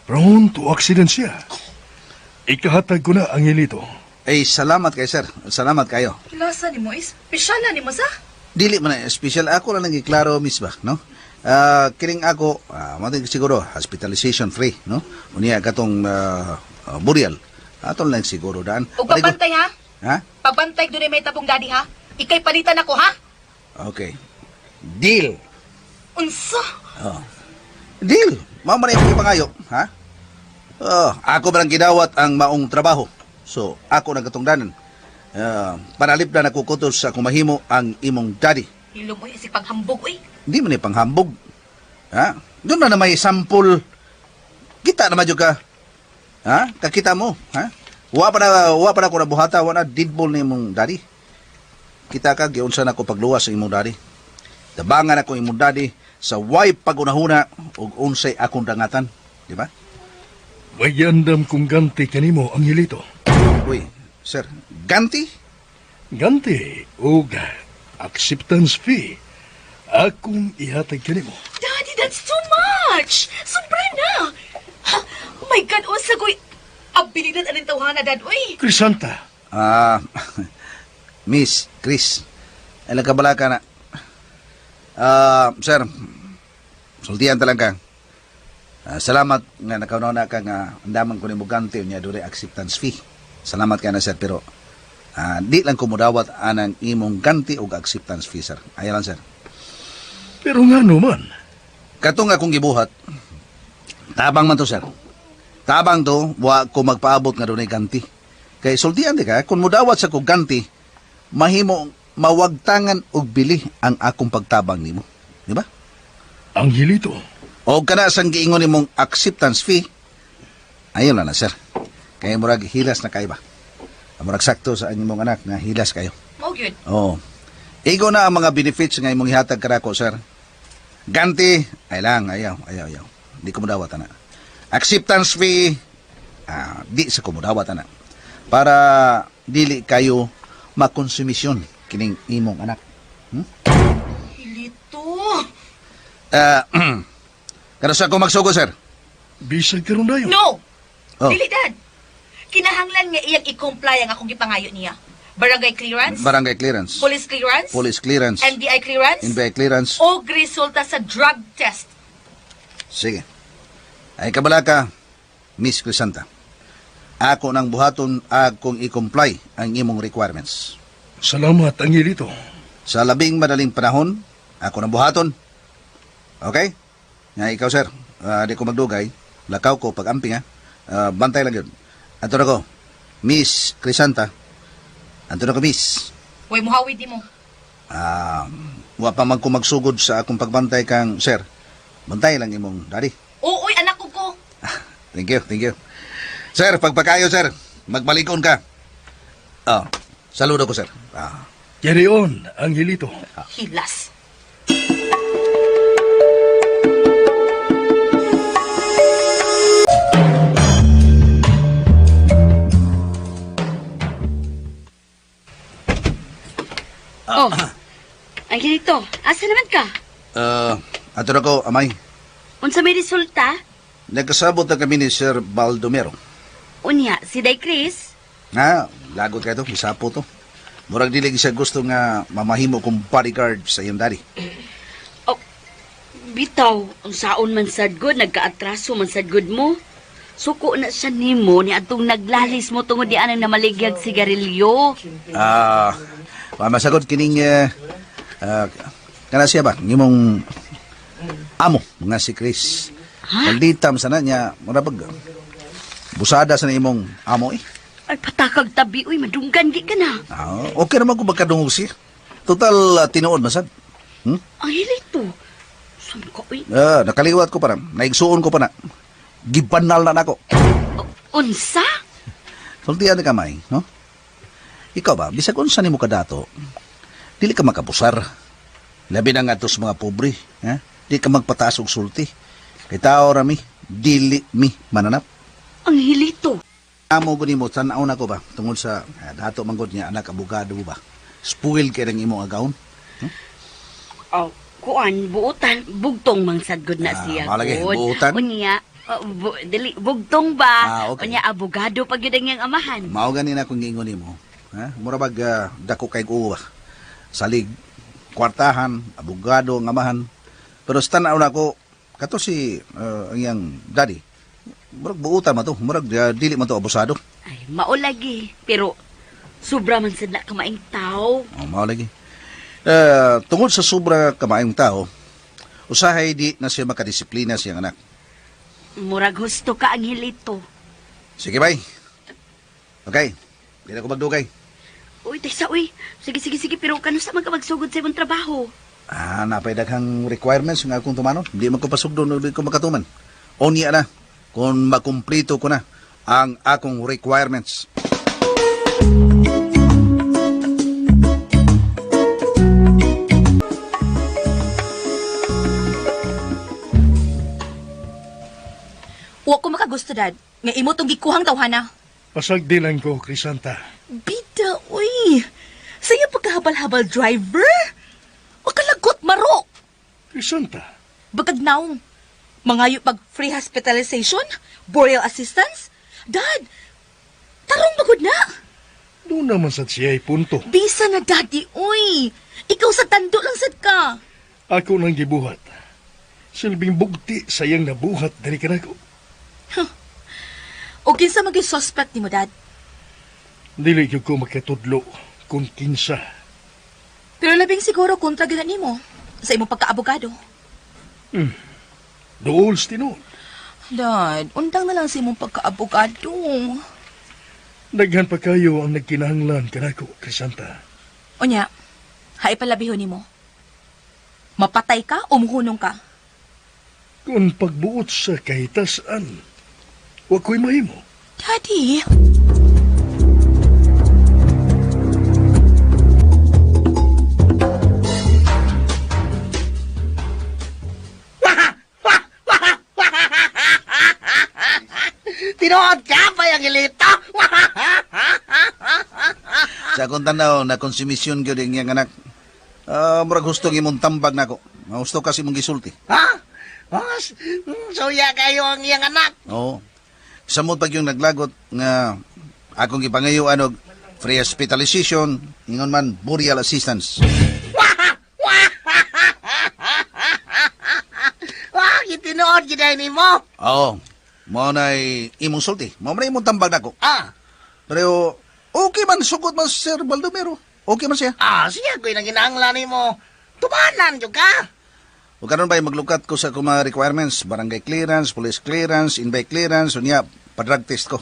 Prone to accident siya. Ikahatag ko na, Angelito. Salamat kay sir. Salamat kayo. Lasa ni mo is, pisala ni mo sa? Dili man na special. Ako lang nag-iklaro, miss ba, no? Kiring ako, matig siguro, hospitalization free, no? Unya katong burial. Atol lang siguro daan. O pagbantay, ha? Ha? Pagbantay doon may tabong daddy, ha? Ikay palitan ako, ha? Okay. Deal. Unsa? Deal. Mamanay ko pangayo, ha? Ako ba lang gidawat ang maong trabaho? So, ako nagkatungdanan. Panalip na nakukutos sa kumahimo ang imong daddy. Hilom mo si paghambog, uy. Hindi man panghambog. Ha? Doon na may sample. Kita naman yung ka. Ha? Kakita mo. Ha? Wa pa na ako nabuhata. Wa na deadball ni imong daddy. Kita ka, giunsa na ako pagluwas sa imong daddy. Tabangan ako imong daddy sa way pagunahuna o unsay akong dangatan. Di ba? May andam kong ganti kanimo, Angelito. Uy, sir, ganti? Ganti o acceptance fee. Akong ihatag kanimo. Daddy, that's too much! Sobra na! Oh my God, unsa ko'y abilidad anong tawhana, Dad, uy! Crisanta. Miss, Chris, ilang kabala ka na. Sir, sultihan talaga. Salamat nga nakaunaw na ka nga andaman ko ni Mugante niya doon acceptance fee. Salamat ka na, sir, pero di lang kumudawat anang imong ganti o acceptance fee, sir. Ayaw lang, sir. Pero nga naman. Katong akong gibuhat, tabang man to, sir. Tabang to, wa ko magpaabot nga doon ganti. Kay sultihan di ka, kung mudawat sa kong ganti, mahimo mawagtangan og bili ang akong pagtabang nimo. Di ba? Angelito. O kana sang giingon nimong acceptance fee, ayun na, sir. Kaya murag hilas na kayo ba? Murag sakto sa inyong anak na hilas kayo. Oh, good. Oo. Igo na ang mga benefits nga imong ihatag karako, sir. Ganti, ayaw. Di ko mudawat na. Acceptance fee, di sa kumudawat na. Para dili kayo makonsumisyon kining imong anak. Hilito. Kada sa ako magsugo, sir? Bisag karon dayo. No! Oh. Dili, Dad. Kinahanglan nga iyang i-comply ang akong gipangayo niya. Barangay clearance, Barangay clearance. police clearance, Police clearance. NBI clearance, NBI clearance. o resulta sa drug test. Sige. Ay kabala ka, Miss Crisanta. Ako nang buhaton akong i-comply ang imong requirements. Salamat, Angelito. Sa labing madaling panahon, ako na buhaton. Okay? Nga ikaw, sir. Di ko magdugay. Lakaw ko pag amping, ha? Bantay lang yun. Anto na ko, Miss Crisanta. Anto na ko, Miss. Huwag mo hawid mo. Wa pa man ko magsugod sa akong pagbantay kang, sir. Bantay lang imong daddy. Uy, anak ko ko. Thank you. Sir, pagpakayo, sir. Magbalikon ka. Saludo ko, sir. Carry on, Angelito. Hilas. Oh, Angelito, asa naman ka? Ato na ko, amay. Unsa may resulta? Nagkasabot na kami ni Sir Baldomero. Unya, si Day Chris? Lagot ka ito, isapo to. Murag dilig siya gusto nga mamahimo kong bodyguard sa iyong daddy. Bitaw, ang saon man sad good, nagkaatraso man sad good mo. Suko na siya nimo ni atong naglalis mo tungod di anang namaligyag sigarilyo. Masagod kining kana siya ba? Ngimong amo nga si Chris. Malditam sana niya, murabag. Busada sa imong amo eh. Ay, patakag tabi, uy, madunggan di ka na. Okay naman kung magkadungog siya. Total, tinuod masad. Ay, lito. Saan ka, uy? Nakaliwat ko pa na. Naigsuon ko pa na. Gibanal na nako. Unsa? Sultihan na kamay, no? Ikaw ba, bisag unsa ni mo kadato, dili ka makapusar. Labi na nga to sa mga pobre. Di ka magpataas og sulti. Kay tao rami, dili mi mananap. Ang hilito. Amo guni mo, tanaw na ko ba? Tungod sa dato manggod niya, anak, abogado ba? Spoil kay ng imong agawon. Kuan, buutan, bugtong mang sadgod na siya. Malagi, buutan? Unya, dili, bugtong ba? Okay. Unya, abogado pag yun ang iyang amahan. Mao gani na kung giingon nimo. Murabag dako kay uwa. Salig, kwartahan, abogado, ang amahan. Pero sa tanaw na ko, kato si ang iyang daddy. Murag buutan man to. Murag dili man to abusado. Ay, maulagi. Pero, sobra man sad na kamaing tao. Mao lagi. Tungod sa sobra kamaayong tao, usahay di na siya makadisiplina siyang anak. Murag husto ka ang hilito. Sige, bay. Okay. Di na ko magdugay. Uy, taysa, uy. Sige, pero kano sa ka magsugod sa imong trabaho? Napay daghang requirements nga akong tumanon. Hindi man ko pasugdo, hindi ko makatuman. Onya na, kung makumplito ko na ang akong requirements. Huwag ko makagusto, Dad. Nga imo tong gikuhang tawhana. Pasagdilan ko, Crisanta. Bida, uy. Sa'yo pagkahabal-habal driver? O kalagot, maro. Crisanta. Bagagnaw. Mangayo pag free hospitalization? Boreal assistance? Dad, tarong bagod na. Doon naman sa siya ay punto. Bisa na, Daddy, uy. Ikaw sa tando lang sad ka. Ako nang gibuhat. Silbing bugti sayang nabuhat dari ka na ko. O kinsa maging suspect ni mo, Dad? Dili gyud ko makatudlo kung kinsa. Pero labing siguro kontra gina nimo sa imong pagkaabogado. Dool tinuod. Dad, undang na lang sa imong pagkaabogado. Daghan pa kayo ang nagkinahanglan kanako, Crisanta. Unya, haipalabihon nimo. Mapatay ka o muhunong ka? Kung pagbuot sa kahitasan, huwag ko'y mahimo. Daddy! Tinood ka pa yung ilito? Sa akong tanaw, na konsumisyon ko din yung anak. Murag gusto imong tambag na ko. Gusto kasi mong gisulti. Ha? Suya kayo ang iyang anak. Oo. Samot pag yung naglagot nga akong ipangayuan og free hospitalization, ingon man burial assistance. Itinood giday nimo. Oo. Mao na'y imong sulti. Mao na imong tambag na ko. Ah. Pero okay man, sugod man Sir Baldomero. Okay man siya. Siya ko'y naginanglan mo. Tumanan yung ka. O karon ba maglukat ko sa mga requirements, barangay clearance, police clearance, in-bike clearance, unya pa-drug test ko.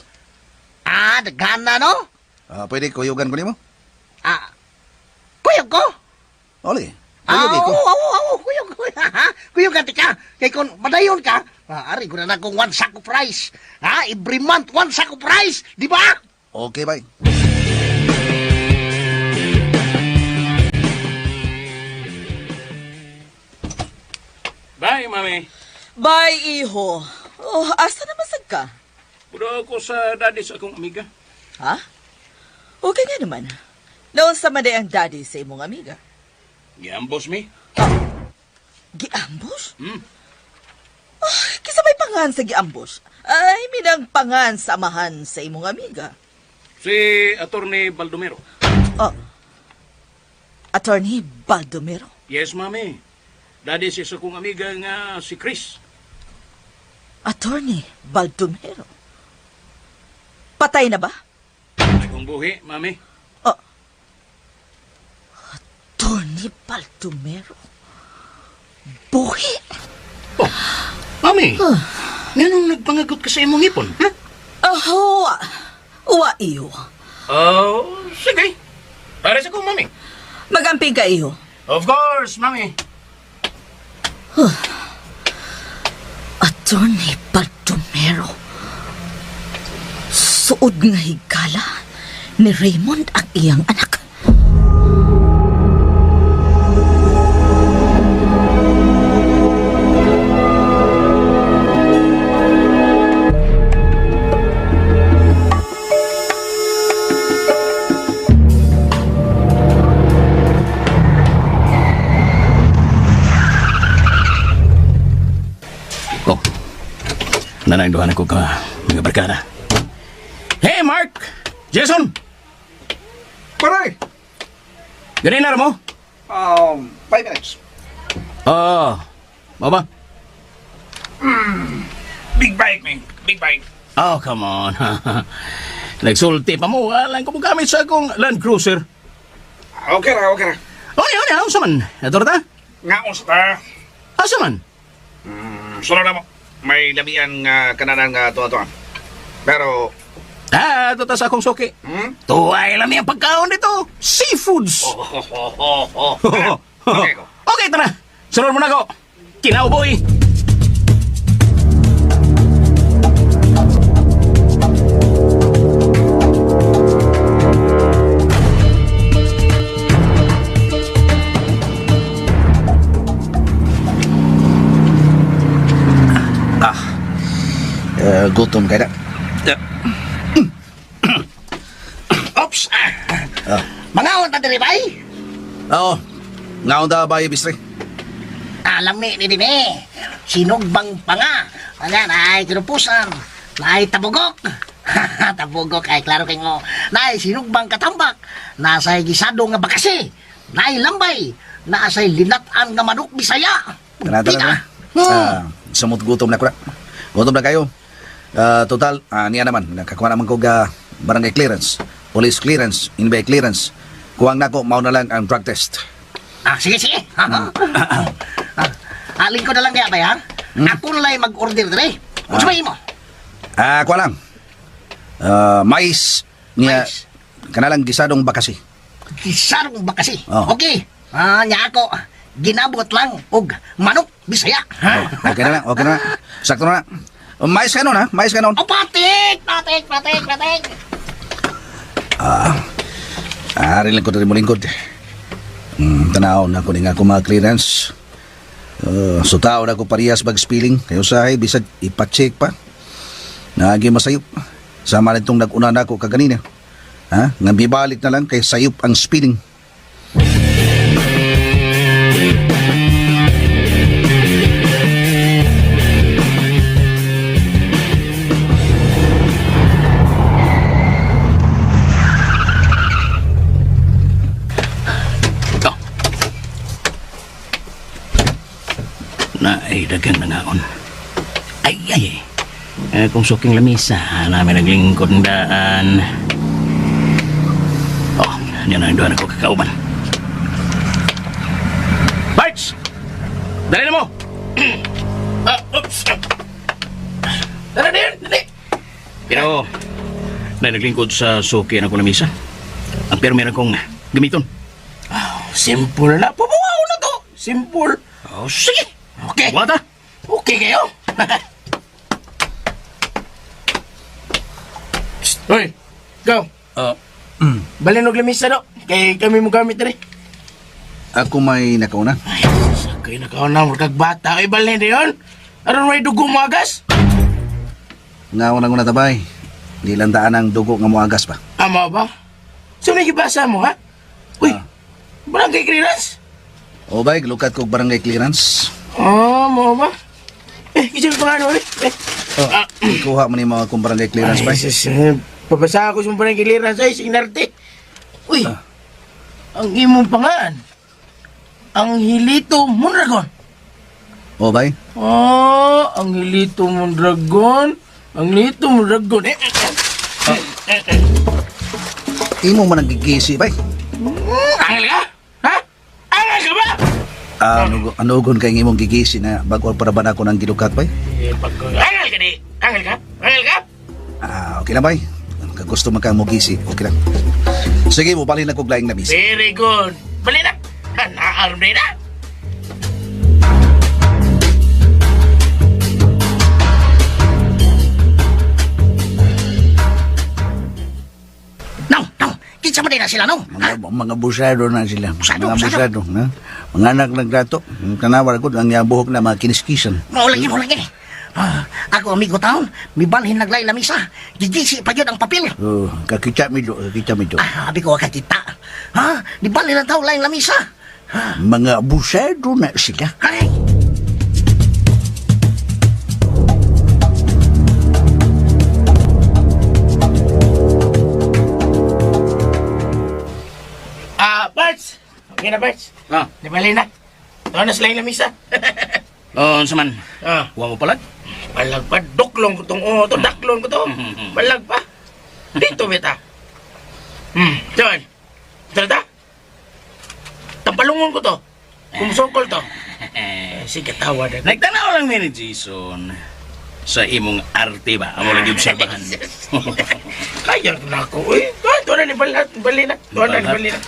Daghan na, no? Pwede kuyugan ko nimo? Kuyog ko? Oli. Kuyugi ko. Kuyog. Kuyog ka, tika. Kaya kung madayon ka, ari ko na kong 1 sack of rice. Every month, 1 sack of rice. Di ba? Okay, bye. Bye, mami. Bye, iho. Oh, asa na masag ka? Budo ako sa daddy sa akong amiga. Ha? Okay nga naman. Noon sa maday ang daddy sa imong amiga. Giambos mi. Giambos? Hmm. Kisa may pangan sa giambos. Ay, minang pangan sa amahan sa imong amiga. Si Attorney Baldomero. Attorney Baldomero? Yes, mami. Daddy si sa akong amiga nga si Chris. Attorney Baldomero? Patay na ba? Ay kong buhi, mami. Attorney Baldomero? Buhi? Mami, nganong nagpangagot ka sa imong ipon, ha? Wa iyo. Sige. Para sa kong mami. Magamping ka iyo. Of course, mami. Attorney Baldomero. Suod nga higala ni Raymond ang iyang anak. Nanangduhan ako ka mga barkada. Hey, Mark! Jason! Paray! Ganun na mo? 5 minutes. Baba? Big bike, man. Big bike. Oh, come on. Nagsulti pa mo. Alang ko mo gamit sa akong Land Cruiser. Okay ra. Ano man? Ato ta? Nga usta. Asa man? Solo na mo. May lamian nga kananan nga tuwa-tuwa. Pero... Ito ta sa akong suki. Tuway lang yung pagkaon dito. Seafoods. Okay ko. Okay, tara. Sunod mo na ko. Kinauboy. Gutom ka na. Oops! Mangaon ta diri bay? Oo. Ngaon da ba, Bistre? Alam ni din sinugbang panga. Ayan, ay kinupusan. Nay tabugok. Tabugok ay klaro kay mo. Nay sinugbang katambak. Nasay gisado nga bakasi. Nay lambay. Nasay linat-an nga manok Bisaya. Tara. Samot gutom na ko na. Gutom na kayo. Total, niya naman. Nakakuha naman ko barangay clearance, police clearance, in-bike clearance. Kuwang na ko, mauna lang ang drug test. Sige. Lingkod na lang kaya ba yan? Ako na lang mag-order dere. Kung sabihin mo? Kuha lang. Mais niya, kanalang gisadong bakasi. Gisadong bakasi? Oh. Okay. Niya ako, ginabot lang og manok Bisaya. Okay na. Sakto na. Mais kanon ha? Mais kanon. Patik! Ari lang ko rin mo lingkod. Tanaw na ko nga ako mga clearance. So tao na ko parehas bag-spilling. Kayo sahay, bisag ipacheck pa. Nagi masayop. Sama rin itong nag-una na ako kaganina. Nga bibalik na lang kay sayop ang spilling. Na ay dagang nangaon. Ay. Kung suking lamisa, namin naglingkod ng daan. Yan ang doon ako kakauban. Bites! Dali na mo! Oops. Tara na yun, dali. Pero, na naglingkod sa suki na ko na misa. Ang pero meron kong gamiton. Simple na. Pabawaw na to. Simple. Oh, sige. Okay. Wata? Okay kayo. Psst, hoy, ikaw. Balin og lamisa no. Kay kami mo gamit rin. Ako may nakauna. Kay nakauna mo kag bata. Ay balin rin yun. Aron may dugo mo agas. Nga unang-una tabay. Nilandaan ang dugo nga moagas pa. Ama ba? So nagibasa mo ha? Uy, barangay clearance. O bay, lukat ko barangay clearance. Mo ba? Kisip ko nga ano ulit. Ikuha mo ni mga kong barangay clearance bay. Papasa ako sa barangay clearance ay sinarte. Uy, ang imong pangaan. Ang Hilito Mondragon. O bay? Ang Hilito Mondragon. Ang Hilito Mondragon. Imo man nagigisi bay. Angel ka? Ha? Angel ka ba? Anugon kay imong gigisi na bago para ba ako ng gidukat bay? Angel ka di? Angel ka? Angel ka? Okay lang bay. Kung gusto man ka mo gisi, okay lang. Sige mo, balin na kong laing nabisi. Very good. Bali na. Naaarm na na. Kinsa man din na sila, no? Mga busado na sila. Busado, mga busado. busado. Na? Mga anak nagdato. Kanawar ko, ang buhok na mga kiniskisan. Maulang yun. Ako, amigo taon, may balhin naglay lamisa. Gigisi pa yun ang papel. Oh, kakita mi do. Abi ko kakita. Ha? Di balhin na tao laing lamisa. Mga busado na sila. Ay! Parts. Okay na, Parts. Di bali na. Ito na sila yung lamisa. Saman. Huwag mo palag? Palag pa. Doklong ko tong to. Daklong ko to. Palag pa. Dito, beta. Diyan. Dito. Tampalungon ko to. Kumsokol to. Sige, tawa na. Nagtanaw lang ni Jason sa imong arte ba? Amo lagi obserbahan. Kaya na ako, eh. Ito na ni Balat. Bali na. Ito na ni Bali na.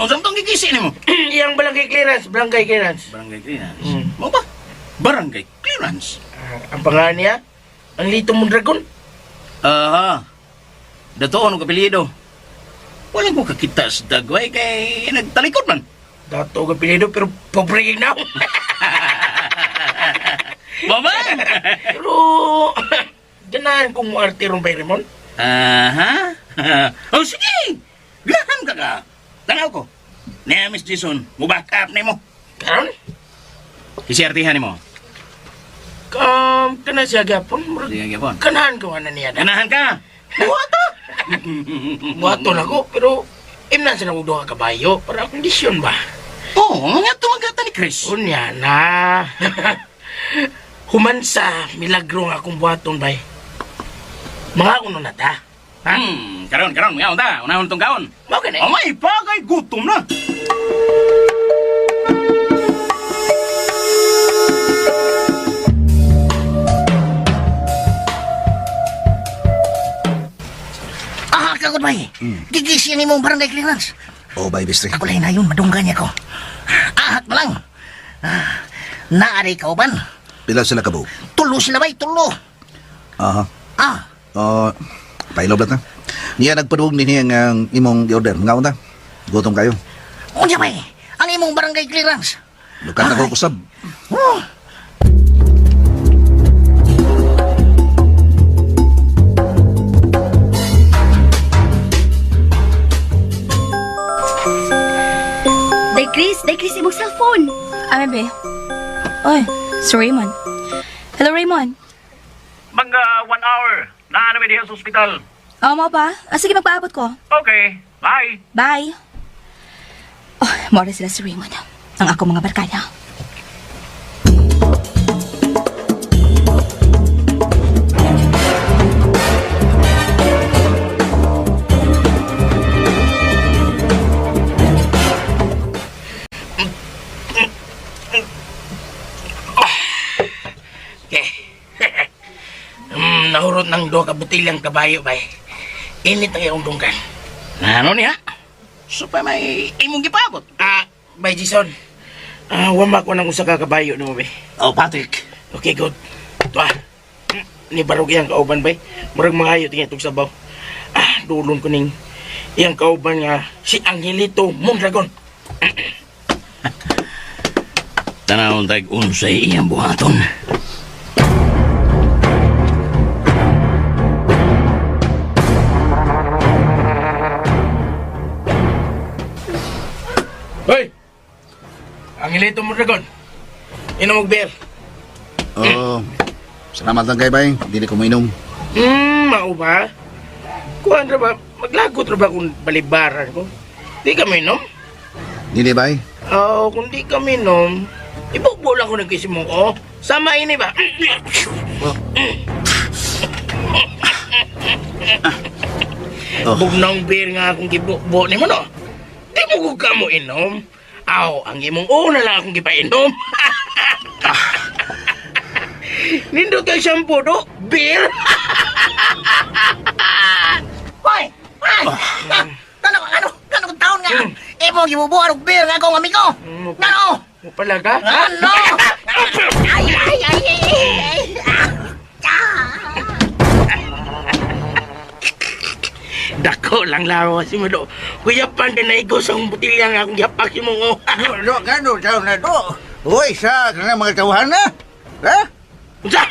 Saan itong gigisi ni mo? Iyang barangay clearance. Barangay clearance. Barangay clearance? Mo ba? Barangay clearance? Ang pangalan niya? Ang Lito Mondragon? Dato ano kapilido? Wala ko kakita sa dagway kay nagtalikod man. Dato kapilido pero pobre na. Baba! Pero, ganahan kong arte ron ba, Raymond? Oh, sige! Ganahan ka ka. Tanaw ko. Niya, Miss Jason, muback up na mo. Karon? Isiartihan ni mo. Kana siya gapon. Siya gapon. Kanahan ko na niya. Ganahan ka? Buwata! Buwato na ko, pero imnan sa nang udo ka kabayo para kondisyon ba? Nga tumagata ni Chris. Unya na. Human sa milagro nga akong buhaton bay. Mga uno na ta. Ha? Karon, mga unta. Unahon tong kaon. Mao ka na. May bagay gutom na. Kagod bay. Gigisi ni mong barangay clearance. O bay, bistri. Ako lang na yun, madunggan niya ko. Ahak mo lang. Naari ka uban. Pila sila kabo? Tulo sila bay, tulo. Aha. Pailob lang na. Niya nagpaduog ni niya ang imong i-order. Nga unta, gutom kayo. Unya bay, ang imong barangay clearance. Lukat na ko kusab. Day Chris, imong cellphone. Bebe. Oy, si Raymond. Hello, Raymond. Mga 1 hour. Naano diha sa ospital. Mo pa? Sige, magpaabot ko. Okay. Bye. Bye. Oh, mora sila si Raymond. Ang ako mga barkada. ng 2 ka butilyang kabayo, bay. Init ang iyong dunggan. Ano niya? So pa may imong gipabot. Bay Jason. Wama ko ng usa ka kabayo ni mo, bay. Oh, Patrick. Okay, good. Ito ni barog iyang kauban, bay. Murag mangayo tingin itong sabaw. Dulon ko ning iyang kauban nga si Angelito Mondragon. Tanawon tag unsay iyang buhaton. Hoy! Angelito Mondragon. Inom og beer. Salamat lang kay bay. Dili ko mainom. Mao ba? Kuan ra ba? Maglagot ra ba kung balibaran ko? Di ka minom? Dili bay. Kung di ka minom, ibukbo lang ko ng kisi mo, Sama ini ba? Bugnong beer nga akong gibukbo ni mo, no? Di mo ka mo inom. Ang imong una lang akong gipainom. Nindot kay shampoo, do? Beer? Hoy! Ano taon nga? Imo gibubuhan og beer nga akong amigo. Ano? Pala ka? Ano? Ay! Dako lang lawa si Mado. Kuya pan din na ikaw sa butilya nga akong yapak si mo. Gano taon na do? Uy, sa kana mga tawhan na. Ha? Unsa?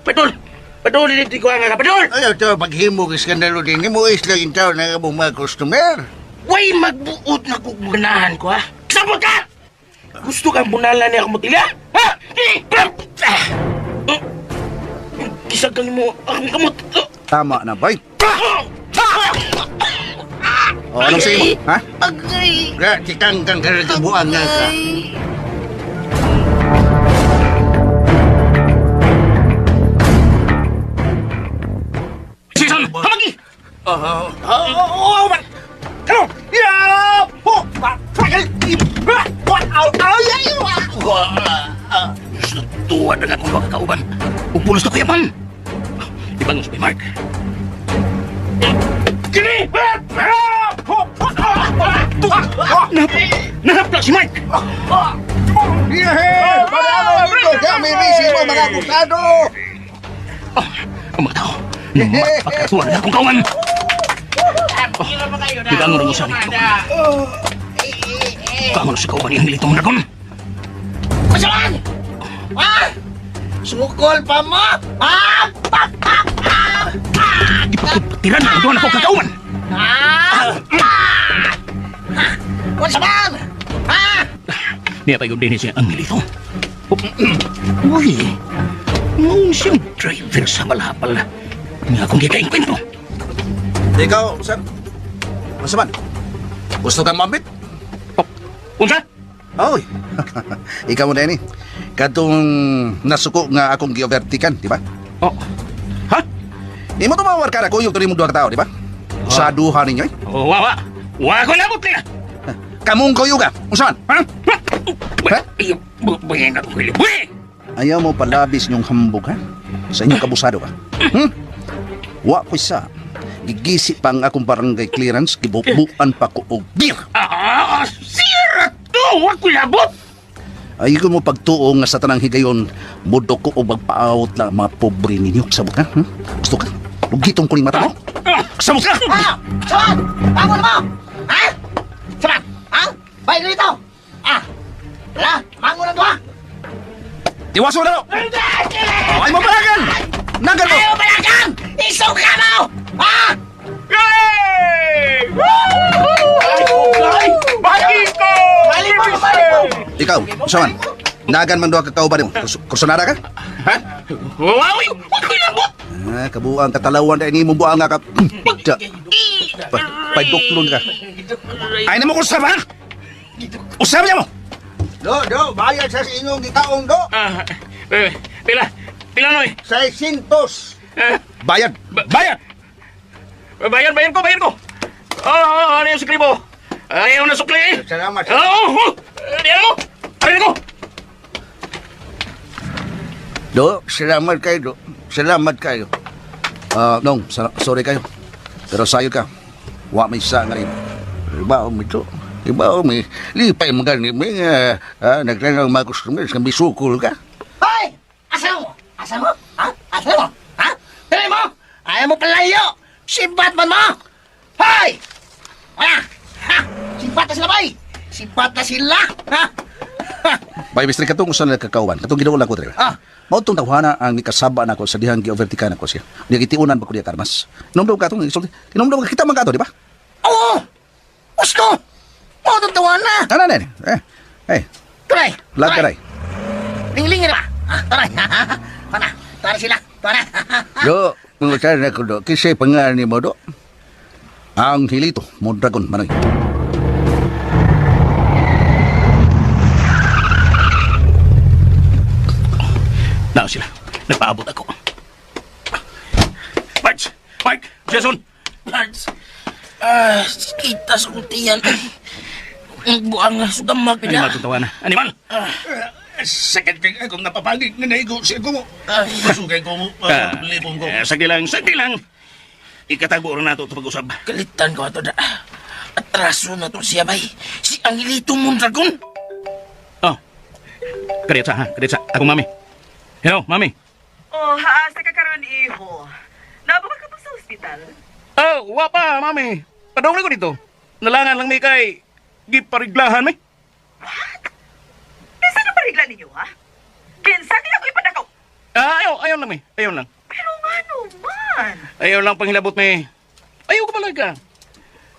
Padol! Padol dito ko nga padol! Ayaw to, paghimo ka skandalo din. Mo is lang yung taon na kabong mga customer. Way magbuot na kuganahan ko, ha? Sabot ka! Gusto kang bunalan niya akong butilya? Ha? Kisagkan mo akong kamot. Tama na, bay. Anong sa'yo mo? Ha? Agay! Tikang kang karagabuan nga ka. Season, hamagi! Man! Ano? Yeah! Ho! Pagal! Gusto tuwa na akong mga kauban. Upulos na kuya man. Ibang sa Mark. Kini! Nahapla si Mike! Yeah! Para dito! Kami risi mo mga kusado! Ang mga tao, magpagkatuwa na akong kauban. Bigangon mo sa rito. Kangon sa kauban yung Angelito Mondragon. Masalan! Sumukol pa mo! Ipagtiran na doon ako kakauban. What's man? Niya pa yung din siya Angelito. Uy, nung siyang driver sa malapal. Nga akong gikain kwento. Ikaw, sir. Masaman? Gusto kang mambit? Unsa? Oy. Ikaw mo din eh. Katong nasuko nga akong giovertikan, di ba? Oh. Ha? Imo tumawar ka na kuyog to ni mong 2 ka tao, di ba? Sa duha ninyo eh. Wa ko labot niya. Kamong kuyog ka. Unsan? Ha? Bayan ka kung Ayaw mo palabis niyong hambog, ha? Sa inyong kabusado ka. Wa ko isa. Gigisi pa ang akong barangay clearance, gibubuan pa ko og beer. Sira to! Wa ko labot! Ayaw mo pagtuo nga sa tanang higayon, budok ko o magpaawot lang mga pobre ninyo. Sabot ka? Gusto ka? Lugitong ko ning mata mo? Sabot ka! Saman! Bangon mo! Ha? Saman! Baik dito! Wala! Bangon na to, ha? Tiwas mo na mo! Ay mo balagan! Nagan mo! Ayaw balagan! Isuka mo! Ha? Ikaw, Saman, nagan man doon ka kauban mo. Kursunada ka? Ha? Wawi! Wa ko labot! Kabuang katalawan dahil mo buang nga ka. Paiduklon ka. Ay na mo kursaban! Usap niya mo! Do, bayad sa inyong gitaong, do! Pila noy? 600! Bayad! Bayad ko! Ano yung sukli mo? Ayaw na sukli eh! Salamat. Diyan mo! Arin ko! Do, salamat kayo, do. Salamat kayo. Nong, sorry kayo. Pero sayod ka. Wa may isa nga rin. Iba mo ito. Iba mo. Lipay mo gani. May nagtanong mga customers kang bisukul ka. Hoy! Asa mo? Asa mo? Ha? Asa mo? Ha? Pili mo! Ayaw mo palayo! Simpat man mo! Hoy! Wala! Ha? Simpat na sila, bay! Simpat na sila! Ha? Bay, Mr. Katong usan na kakauban. Katong ginawa lang ko, Tre. Mautong tawhana ang nikasaba na ko sa dihang gi-overtika na ko siya. Di kitiunan ba ko diya karmas. Inomdom ka itong isulti. Inomdom ka kita man ka ito, di ba? Oo! Gusto! Mautong tawa na! Ano. Turay! Lag ka, Ray. Linglingin ba? Turay! Pana! Turay sila! Turay! Do, mengucapkan aku do. Kisah pengal ni mo do. Ang hilito, mo dragon manoy. Nao sila. Nagpaabot ako. Marge! Jason! Lance, kita sa kuntiyan. Ang buang sudamag Animal niya. itong tawa na. Animal! Sakit kay akong napapagig na naigo siya ko mo. Masugay ko mo. Lipong ko. Sagdi lang. Ikatago rin nato ito pag-usap. Kalitan ko ato da. Atraso na to siya bay. Si Angelito Mondragon. Oh. Kadetsa. Ako, mami. Hello, mami. Oh, haasa ka karon iho. Nababa ka pa sa ospital? Oh, wapa, mami. Padawin ko dito. Nalangan lang may kay gipariglahan may. Bisa na parigla ninyo, ha? Kinsa kaya ko ipadakaw? Ayaw lang may. Ayaw lang. Pero nga naman. Ayaw lang panghilabot may. Ayaw ka pala ka.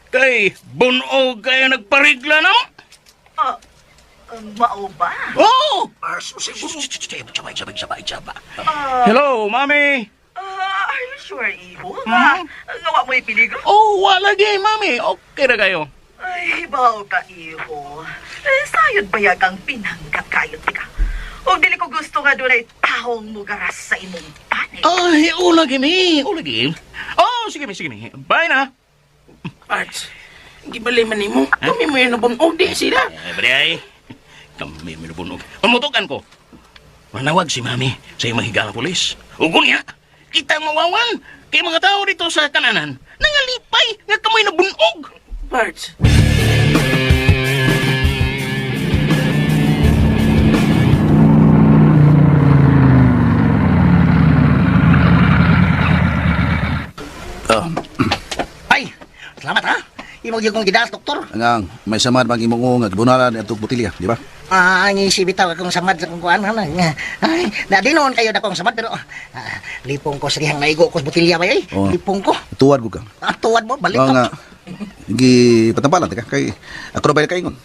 Kay bunog kayo nagparigla na mo. Mao ba? Oh! Sabay. Hello, mami. Are you sure, iho? Ngawa mo ipiligro? Oh, wala gay, mami. Okay na kayo. Ay, baw ka, iho. Sayod bayag ang pinanggat kayot ka. O dili ko gusto nga doon ay tahong mo garas sa imong panay. Ay, ulagi mi. Oh, sige mi. Bye na. Arts, gibali man nimo. Kami mo yung nabunog di sila. Bray. Kami minubunog. Pamutukan ko. Manawag si mami sa iyong mahiga ng polis. Ugo niya. Kita mawawan. Kaya mga tao dito sa kananan. Nangalipay nga kamoy nabunog. Arts. Ay! Salamat ha! Imong yung kong gidas, doktor. Ang may samad bang imong nga gibunalan atong butilya, di ba? Ang isibitaw akong samad sa kong kuan. Ay, nadinoon kayo na kong samad, pero lipong ko sa dihang naigo ko sa butilya ba ay? Oh. Lipong ko. Tuwad ko ka. Tuwad mo, balik Oo ka. nga. Gi patampalan ka kay ako ra ba kaingon.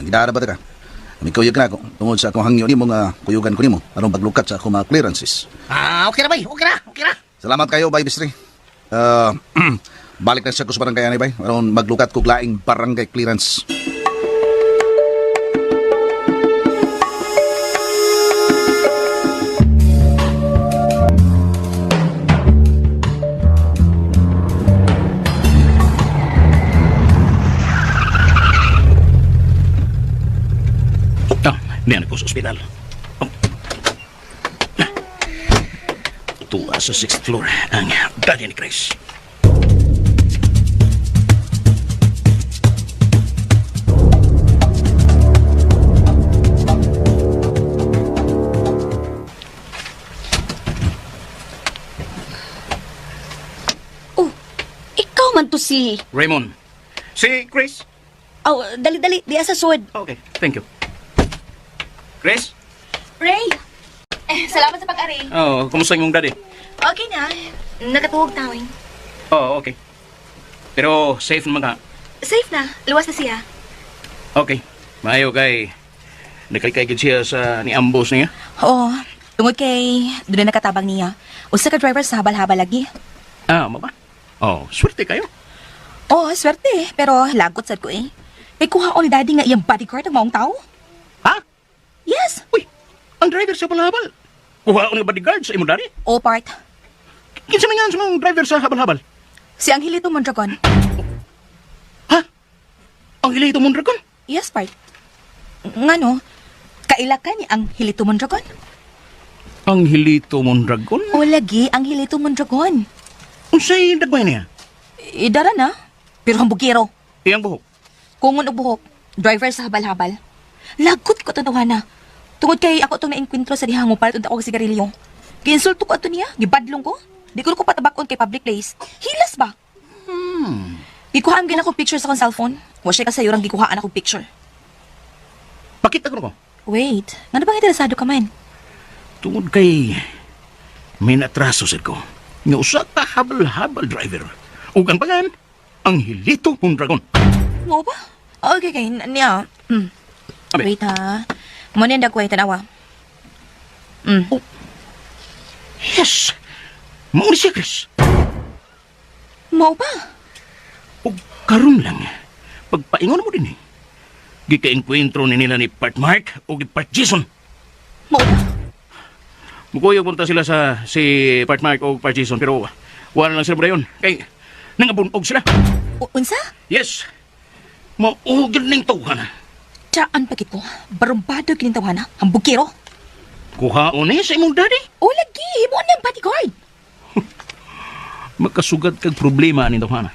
Gidara ba ta ka? Mikuyog na ako tungod sa akong hangyo nimo nga kuyugan ko nimo aron paglukat sa akong mga clearances. Okay na bay, okay na. Salamat kayo, Bay Bistri. Balik na siya ko sa barangay anay, Bay. Aron maglukat ko laing barangay clearance. Niyan ako sa ospital. Tuwa sa 6th floor ang daddy ni Chris. Ikaw man to si... Raymond. Si Chris. Oh, dali. Di asa sud. Okay, thank you. Chris? Ray! Salamat sa pag-ari. Oh, kumusta yung daddy? Okay na. Nakatuhog tawing. Oh, okay. Pero safe naman ka. Safe na. Luwas na siya. Okay. Maayo kay nakalikay siya sa ni ambos niya. Oo. Tungod kay doon na nakatabang niya. Usa ka driver sa habal-habal lagi. Mama? Oh, swerte kayo. Oo, swerte. Pero lagot sad ko eh. May kuhaon ni daddy nga iyang bodyguard ang maong tao. Ha? Yes. Uy, ang driver sa habal-habal. Kuha ko ng bodyguard sa imong daddy. Oo, part. Kinsa man nga sa mga driver sa habal-habal? Si Angelito Mondragon. Angelito Mondragon? Yes, part. Ngano, kaila ka ni Angelito Mondragon? Angelito Mondragon? O lagi, Angelito Mondragon. Unsay dagmay niya? Idara na. Pero hambugiro. Iyang buhok. Kungon og buhok. Driver sa habal-habal. Lagot ko tanawa na. Tungod kay ako itong na-enkwentro sa dihang mo palit ako sigarilyo. Kinsulto ko ato niya. Gibadlong ko. Di ko patabakon kay public place. Hilas ba? Gikuhaan gina ko picture sa akong cellphone. Wasya ka sa'yo rang gikuhaan ako picture. Pakita ko ko. Wait. Nga bang interesado ka man? Tungod kay may natraso sad ko. Nga usa ka habal-habal driver. Ug ang pangan, ang Hilito Mondragon. Nga ba? Okay, okay. Niya. Wait ha. Muna yung dagway, tanawa. Yes! Mao ni siya, Chris. Mau ba? O karon lang, pagpaingon mo din eh. Gika-enkwentro ni nila ni Part Mark o ni Part Jason. Mau ba? Mukuyog punta sila sa si Part Mark o Part Jason pero wala lang sila ba yun. Kay nangabunog sila. Unsa? Yes. Maugid ning tawhan. Tsaan pagit ko. Barumbado kinintawan na. Hambukiro. Kuhaon eh sa imong daddy. O lagi. Mo niyang bodyguard. Magkasugad kag problema ni tawhan.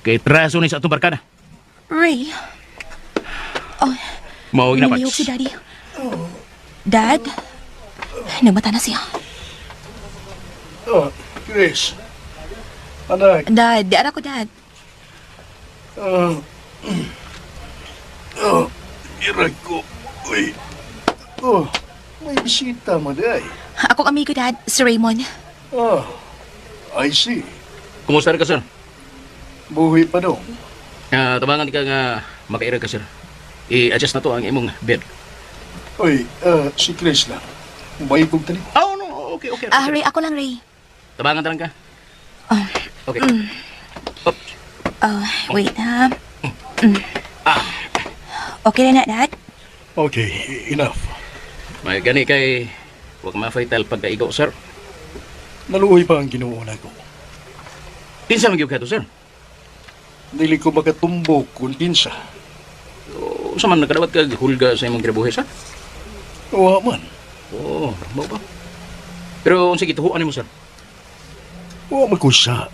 Kay traso ni sa atong barkada. Ray. Oh. Mao na Nalihok si Daddy. Dad? Namata na siya. Oh, Chris. Anak. Dad, di ara ko, Dad. Iray ko. Uy. Oh, may bisita mo, day. Akong amigo, Dad. Si Raymond. Oh, I see. Kumusta ka, sir? Buhay pa daw. Tabangan ka nga makaira ka, sir. I-adjust na to ang imong bed. Uy, si Chris lang. May kong tanim. Oh, no. Okay. Ray, ako lang, Ray. Tabangan talang ka. Okay. Wait, ha? Okay na, Dad? Okay, enough. May gani kay huwag ma-fatal pagkaigo, sir. Naluoy pa ang ginuuna ko. Pinsa magyug ka to, sir? Dili ko makatumbok kung pinsa. Sa man nakadawat ka hulga sa imong grabuhe, sir? Oo man. Oo, mo ba? Pero unsa gituhuan nimo, sir? Oo magkusa.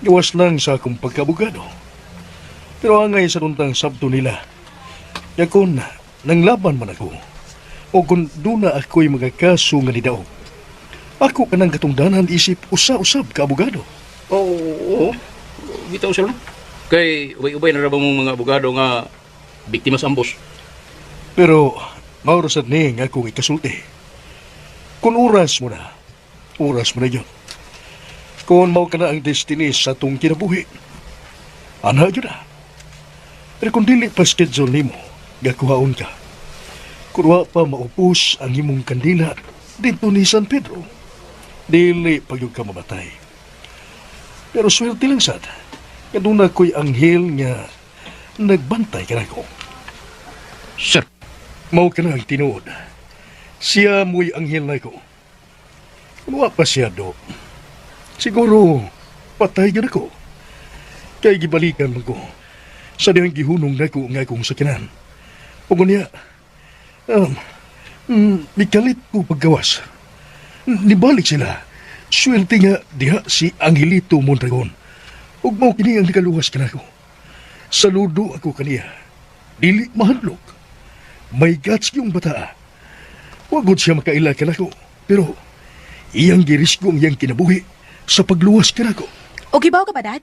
Gawas lang sa akong pagkabugado. Pero angay sa nuntang sabto nila, yakon nanglaban man ako. O kung doon na ako'y magakaso nga ni Daog, ako ka nang katungdanan isip usa-usab ka abogado. Oo. Bitaw sir. Kay ubay-ubay na ra ba mong mga abogado nga biktima sa ambos? Pero maurasad ni nga akong ikasulti. Kung oras mo na yun. Kung mao ka na ang destiny sa itong kinabuhi, ana yun na. Pero kung dili pa schedule nimo, gakuhaon ka. Kung wa pa maupos ang imong kandila dito ni San Pedro, dili pa yung ka mamatay. Pero swerte lang sad, kaduna ko'y anghel nga nagbantay ka na ko. Sir, mao ka na ang tinuod. Siya mo'y anghel na ko. Kung wa pa siya do, siguro patay ka na ko. Kaya gibalikan mo ko sa dihang gihunong na ko nga kong sakinan. O kunya, nikalit ko paggawas. Nibalik sila. Swerte nga diha si Angelito Mondragon. Ug mao kini ang nikaluwas ka na ko. Saludo ako kaniya. Dili mahadlok. May guts yung bata. Wagod siya makaila ka na ko. Pero iyang girisgo ang iyang kinabuhi sa pagluwas ka na ko. O gibaw ka ba, Dad?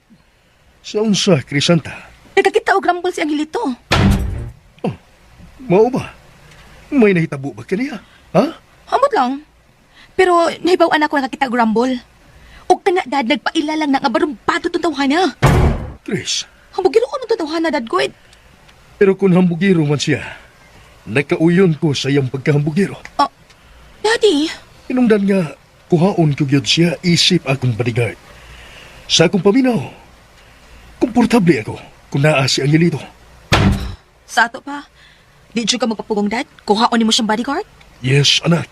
Sa unsa, Crisanta? Nagkakita og rambol si Angelito. Oh, mao ba? May nahitabo ba kaniya? Ha? Hamot lang. Pero nahibawan ako nakakita og rambol. O kana, Dad, nagpaila lang na nga barumpado itong tawhana. Chris. Hambugiro ko nung tawhana, Dad, good. Pero kung hambugiro man siya, nakauyon ko sa iyang pagkahambugiro. Oh, Daddy. Inungdan nga, kuhaon ko gyud siya isip akong bodyguard. Sa akong paminaw, komportable ako kung naa si Angelito. Sa ato pa, di ka magpapugong, Dad? Kuhaon mo siyang bodyguard? Yes, anak.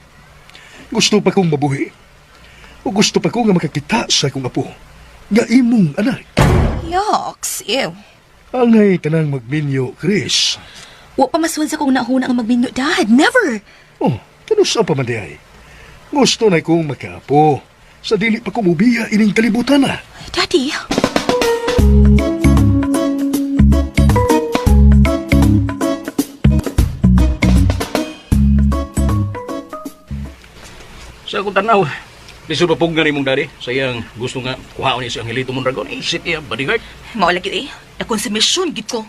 Gusto pa kong mabuhi. O gusto pa ko nga makakita sa akong apo. Nga imong anak. Yucks, ew. Angay ka nang magminyo, Chris. Wa pa maswal sa kong nahuna ang magminyo, Dad. Never. Oh, kano sa pamandiay? Gusto na kong makaapo. sa dili pa ko mubiya ining kalibutan na. Daddy, Sa akong tanaw, di sa papug nga ni mong daddy, sayang gusto nga kuhaon niya si Angelito Mondragon, isip niya bodyguard. mawala gid eh. Akong sa mission gid ko.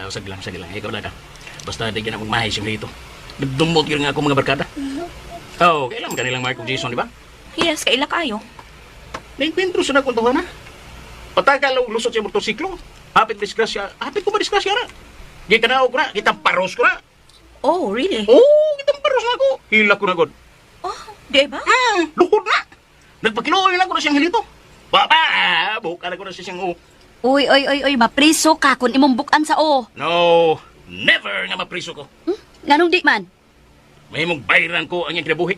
Sag lang, ikaw lang ka. Basta di ka na magmahay si Angelito. Nagdumot yun nga ako mga barkada. Kailan kanilang Mark ug Jason, di ba? Yes, kaila kayo. Naikwentro sa nakuntuhan na. Patagal ang lusot siya motorsiklo. Hapit ko ba disgrasya na? Di ka na ako na, kitang paros ko na. Oh, really? Kitang paros na ako. Hila ko na god. Di ba? Lukod na. Nagpakiloy lang ko na siyang Angelito. Buka na ko na siyang Uy, mapriso ka kung imong bukan sa o. No, never nga mapriso ko. Nganong di man? May mong bayaran ko ang iyang kinabuhi.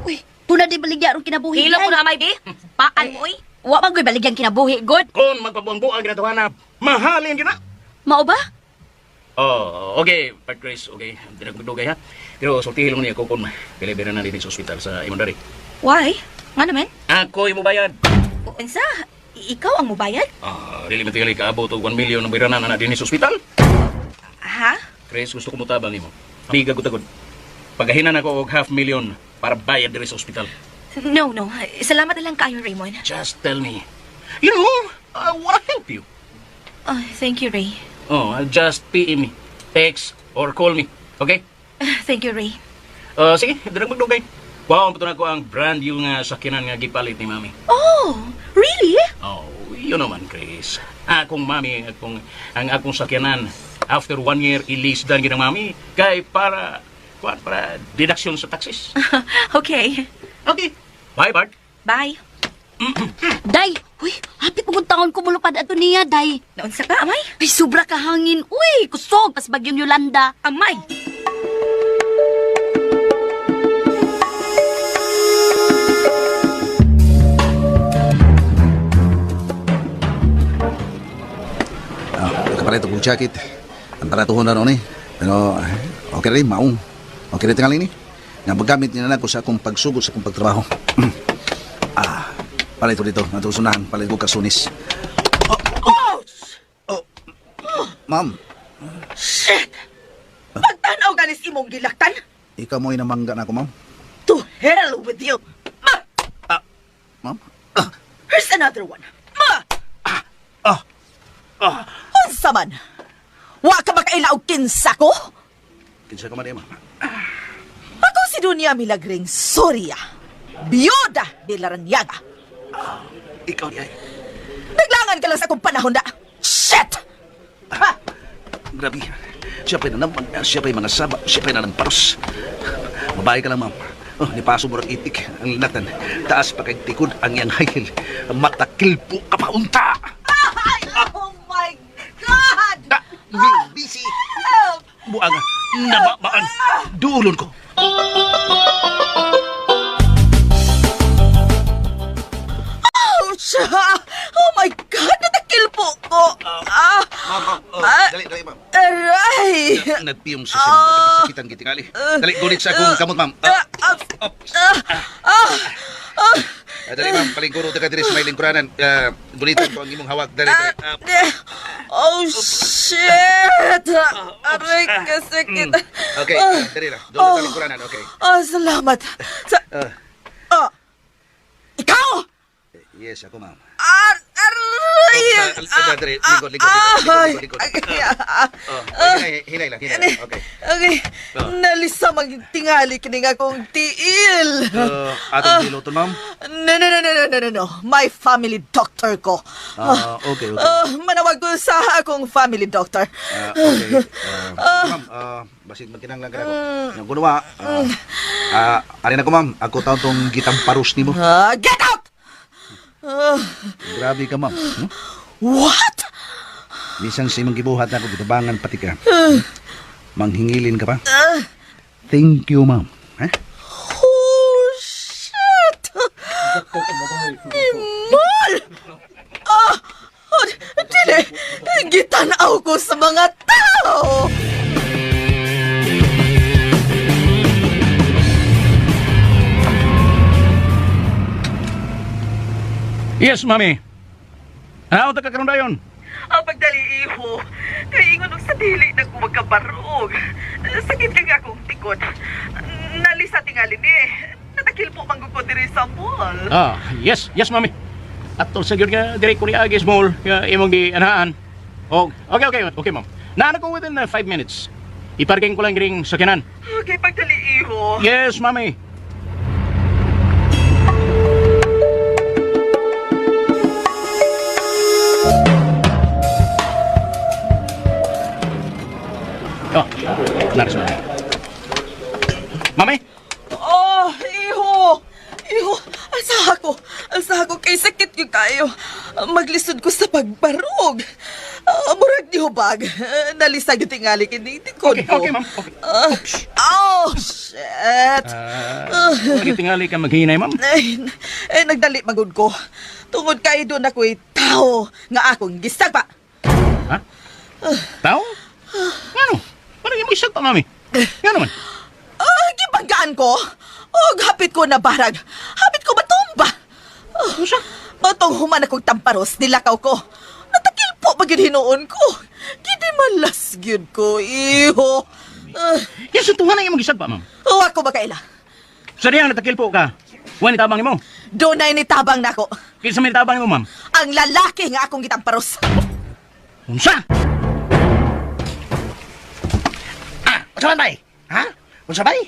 Uy, tuna di baligya ron kinabuhi. Hila ko na may bi. Paan mo, oy. Wa man ko'y baligyang kinabuhi, God. Kung magpabuang-buang ginatuhan na, mahalin ka na. Mao ba? Okay, Part Grace, okay. Hindi nagdugay ha. Pero sultihin mo niya ko kung pilibira na din sa ospital sa Imondari. Why? Nga naman? Ako yung mubayad. Unsa? Ikaw ang mubayad? Dili matingali kaabot og 1 million ang bayranan na din sa ospital. Ha? Grace, gusto ko mutabang nimo. Amiga gutagod. Pagahinan ako og 500,000 para bayad diri sa ospital. No. Salamat na lang kayo, Raymond. Just tell me. You know, I wanna help you. Thank you, Ray. Just PM me. Text or call me. Okay? Thank you, Ray. Sige, dirang magdugay. Wow, pato na ko ang brand new nga sakinan nga gipalit ni Mami. Oh, really? You know man, Chris. Akong Mami, ang akong sakyanan. After 1 year, ilis dan ginang Mami. Kay para deduction sa taxes. Okay. Bye, Bart. Bye. Day, uy, hapit mo taon ko mulupad ato niya, Day. Naunsa ka, amay? Ay, sobra ka hangin. Uy, kusog, pas bagyong Yolanda. Amay! Kapalit akong jacket. Antara tuhon na ron eh. Pero, okay rin, maong. Okay rin tingali ni. Nga magamit niya na ako sa akong pagsugod sa akong pagtrabaho. Palit ko dito. Natusunahan. Palit ko kasunis. Ma'am. Shit! Pagtanaw ka nis imong gilaktan? Ikaw mo'y namangga na ako, ma'am. To hell with you! Ma'am? Here's another one. Unsa man? Wa ka ba kailaog kinsa ko? Kinsa ka man ma'am? Ako si Dunya Milagring Soria. Biyuda de Laranyaga. Ikaw niya. Naglangan ka lang sa akong panahon na. Shit! Grabe. Siya pa'y nanaman. Siya pa'y mga saba. Siya pa'y nanangparos. Mabahay ka lang, ma'am. Nipaso mo itik ang linatan. Taas pa kay tikod ang iyang higil. Matakilpo ka pa unta. Oh my God! Busy. Buang. Nababaan. Duulon ko. Ouch! Oh my God! Natakilpo ko! Dali, ma'am. Aray! Nagpiyong sa sakitan gitingali. Dali, gunit sa akong kamot, ma'am. Dali, ma'am. Palingkuro ka diri sa may lingkuranan. Gunitan ko ang imong hawak. Dali. Oh, shit! Aray, kasakit. Okay, dali na. Doon sa lingkuranan, okay. Salamat. Ikaw! Yes, ako, ma'am. Aray! Dali, likod. Hinay lang. Okay. Okay. Nalisa magtingali kining akong tiil. Atong piloton, ma'am? No. My family doctor ko. Okay. Manawag ko sa akong family doctor. Okay. Ma'am, basit magkinang lang ka ako. Yung gunawa, arin ako, ma'am. Ako taon tong gitamparus ni mo. Get out! Grabe ka, ma'am. What? Bisang sa imong gibuhat na ako, gitabangan pati ka. Manghingilin ka pa? Thank you, ma'am. Oh, shit! Imol! Dili! Gitanaw ko sa mga tao! Yes, mami. Ano ta kakaroon dayon? Ang pagdali iho, kay ingon og sa dili na ko magkabarog. Sakit kang akong tikod. Nalisa tingali ni. Natakil po manggugod diri sa mall. Yes, mami. At tol sa gyud nga dire ko ni Agis Mall, imong gi anahan. Oh, okay, ma'am. Naana ko within 5 minutes. Iparking ko lang giring sakyanan. Okay, pagdali iho. Yes, mami. Oh, naris mami. Mami? Oh, iho! Iho, alsa ako kay sakit yung kayo. Maglisod ko sa pagbarog. Murag ni hubag. Nalisag yung tingali kinitikod ko. Okay, ma'am. Okay. Oh, shit. Lagi tingali ka maghinay, ma'am. Nagdali magod ko. Tungod kayo doon ako'y tao nga akong gisagpa. Ha? Tao? Ano? Ano yung isag pa, mami? Yan naman. Gibanggaan ko. Hapit ko na barag. Hapit ko matumba. Matong human akong tamparos, nilakaw ko. Natakil po pag hinoon ko. Gidimalas gyud ko, iho. Yan sa tuhan na yung mag-isag pa, ma'am. Huwag ko makaila. Sa diyang natakil po ka, huwag nitabang mo. Doon na initabang na ko. Kinsa may nitabang mo, ma'am? Ang lalaki nga akong gitamparos. Unsa? Unsa man bay? Ha? Unsa bay?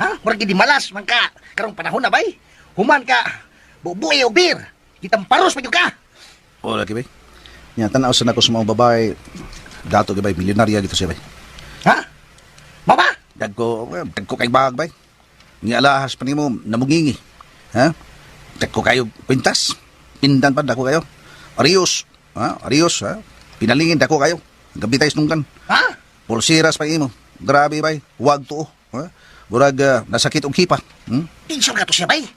Ha? Murag gidi malas man ka. Karong panahon na bay. Human ka. Bubuy og beer. Gitamparos pa gyud ka. O, lagi bay. Yan, tanaw sa nako sa mga babae. Dato gabay, milyonarya dito siya bay. Ha? Mama? Dagko kay bag bay. Ni alahas pa nimo namugingi. Ha? Dagko kayo pintas. Pindan pa dako kayo. Arios. Ha? Arios, ha? Pinalingin dako kayo. Gabi tayo snungkan. Ha? Pulsiras pa imo. Grabe bay. Huwag to. Ha? Burag nasakit og hipa. Insure ka to siya bay.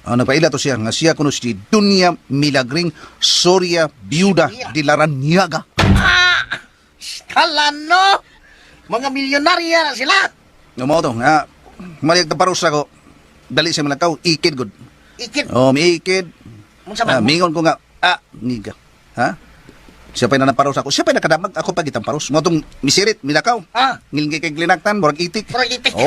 Nagpaila to siya nga siya kuno si Dunya Milagring Soria Biuda de Laraniaga. Kalano? Mga milyonarya na sila. Mo to nga maliag ta paros ako. Dali siya malakaw ikid gud. Ikid. Ikid. Unsa man? Mingon ko nga niga. Ha? Siya pa na naparos ako. Siya pa nakadamag ako pag itang paros. Mo tong misirit milakaw. Ngilgi kay glinaktan murag itik. Murag itik.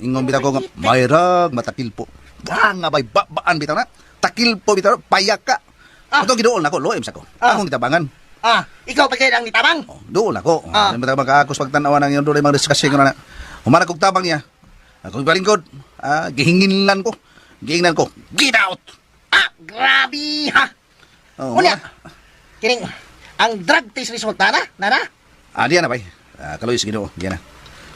Ingon bitaw ko nga mayrag matakil po. Nga bay baan bitaw na. Takil po bitaw payak ka. Ato giduol nako loem sa ko. Akong gitabangan. Ikaw pa kayo ang nitabang? Doon ako. Bitaw magkaakos pagtanawan ng doon mga discussing na. Humana kog tabang niya. Ako balingkod. Gihinginlan ko. Giingnan ko. Get out. Grabe ha. Unya. Kining ang drug test result na na? Diyan na bay. Kaloy sa Ginoo. Diyan na.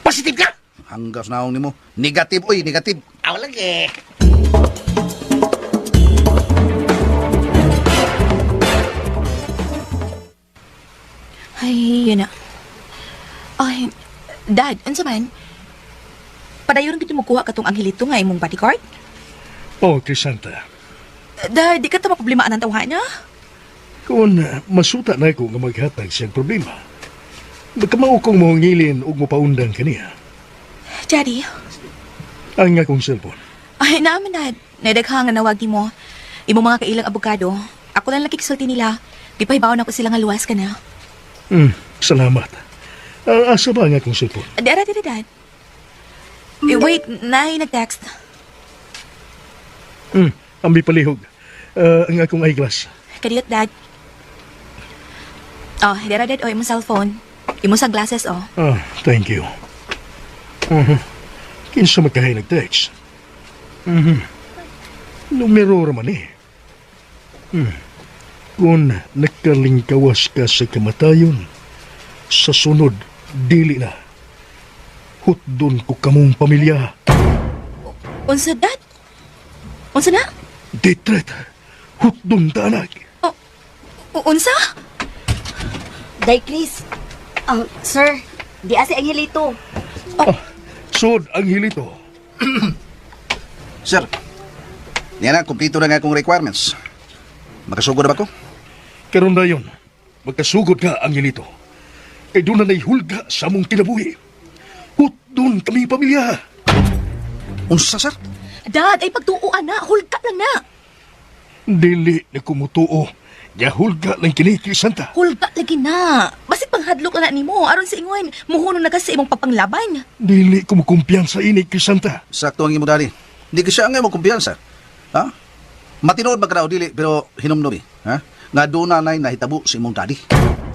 Positive ka? Hanggas na nimo. Negative oy, negative. Aw lagi. Ay, yun na. Ay, Dad, unsa man? Padayon gid mo kuha katong anghilito nga imong bodyguard? Oh, Crisanta. Dad, di ka ta maproblema anang tawha niya? Kung masuta na ako nga maghatag siyang problema, magkamao kong mo ngilin o mo paundang kaniya. Daddy? Ang akong cellphone. Ay, naman, Dad. Nadagha nga nawagi mo. Imong mga kailang abogado. Ako lang nakikisulti nila. Gipahibaon ako sila nga luwas ka na. Salamat. Asa ba ang akong cellphone? Dara, Dad. Wait, naay nag-text. Ambi palihog. Ang akong eyeglass. Kadiyot, Dad. Oh, dara, Dad. Oh, imong cellphone. Imong sunglasses, oh. Thank you. Kinsa magkahay nag-text? Numero raman eh. Kung nakalingkawas ka sa kamatayon, sa sunod, dili na. Hutdon ko kamong pamilya. Unsa, Dad? Unsa na? Ditret. Hutdon ta anak. Unsa? Day, please. Sir, di asa ang hilito. Sod ang hilito. Sir, yan na, kumpleto na nga akong requirements. Makasugod na ba ko? Karon na yun, magkasugod ka ang hilito. Kay doon na naihulga sa mong kinabuhi. Hutdon kami pamilya. Unsa, sir? Dad, ay pagtuuan na. Hulka lang na. Dili na kumutuo. Yahulga lang kini Crisanta. Hulga lagi na. Basi panghadlok na nimo aron sa ingon muhuno na kasi imong papanglaban. Dili ko makumpiyansa ini Crisanta. Sakto ang imo dali. Hindi ka siya nga mo kumpiyansa. Ha? Matinood ba ka daw dili pero hinumnobi, ha? Nga doon na nahitabo si imong daddy.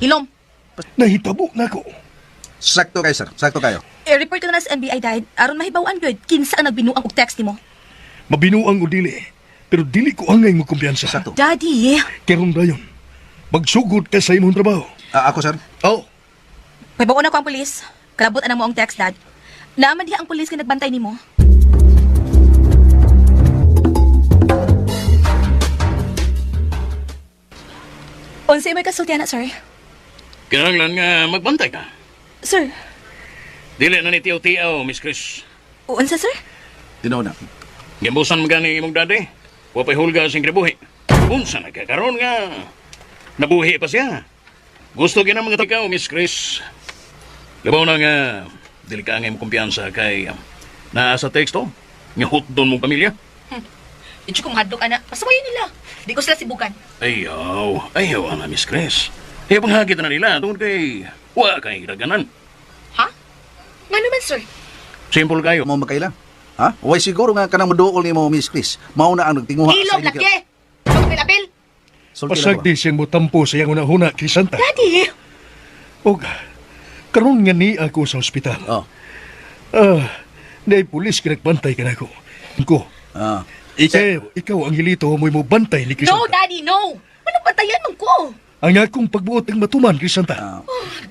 Hilom, Nahitabo na ko. Sakto kayo, sir. Sakto kayo. i-report ko na sa NBI dahil aron mahibawan gyud kinsa ang nagbinuang og text nimo. Mabinuang o dili. Pero dili ko angay mo kumpiyansa. Sakto. Daddy, Karong dayon, magsugod ka sa imong trabaho. Ako, sir. Oh, mahibawan ako ang pulis. Kalabot anang mo ang text, Dad. Naaman diha ang pulis nga nagbantay nimo. Unsay may kasultian na, sir? Kinahanglan nga magbantay ka. Sir, Dili na ni tiyaw-tiyaw, Miss Chris. unsa, sir? Tinaw na. Gimbusan mo gani imong daddy. Wapay hulga sing kribuhi. Unsa nagkakaroon nga. Nabuhi pa siya. Gusto gina mga tikaw, Miss Chris. Labaw na nga, dili ka nga imong kumpiyansa kay naa sa teksto. Nga hutdon mong pamilya. Di ko mahadlok, anak. Pasuwayin nila. Di ko sila sibukan. Ayaw na, Miss Chris. Kaya panghagit na nila tungkol kay wa kay raganan. Ha? Nga naman, sir. Simple kayo. Mo makaila. Ha? Way siguro nga kanang maduol ni mo, Miss Chris. Mao na ang nagtinguha Ilog, laki! Pagpil-apil! pasagdi siyang mutampo sa iyang una-una Crisanta. Daddy! Og, karon nga ni ako sa ospital. Oh. Dahil pulis kinagbantay ka na ko. Ko. Ikaw ang hilito mo'y mo bantay ni Crisanta. No, Daddy, no! Anong bantayan mo ko? Ang akong pagbuot ng matuman, Crisanta.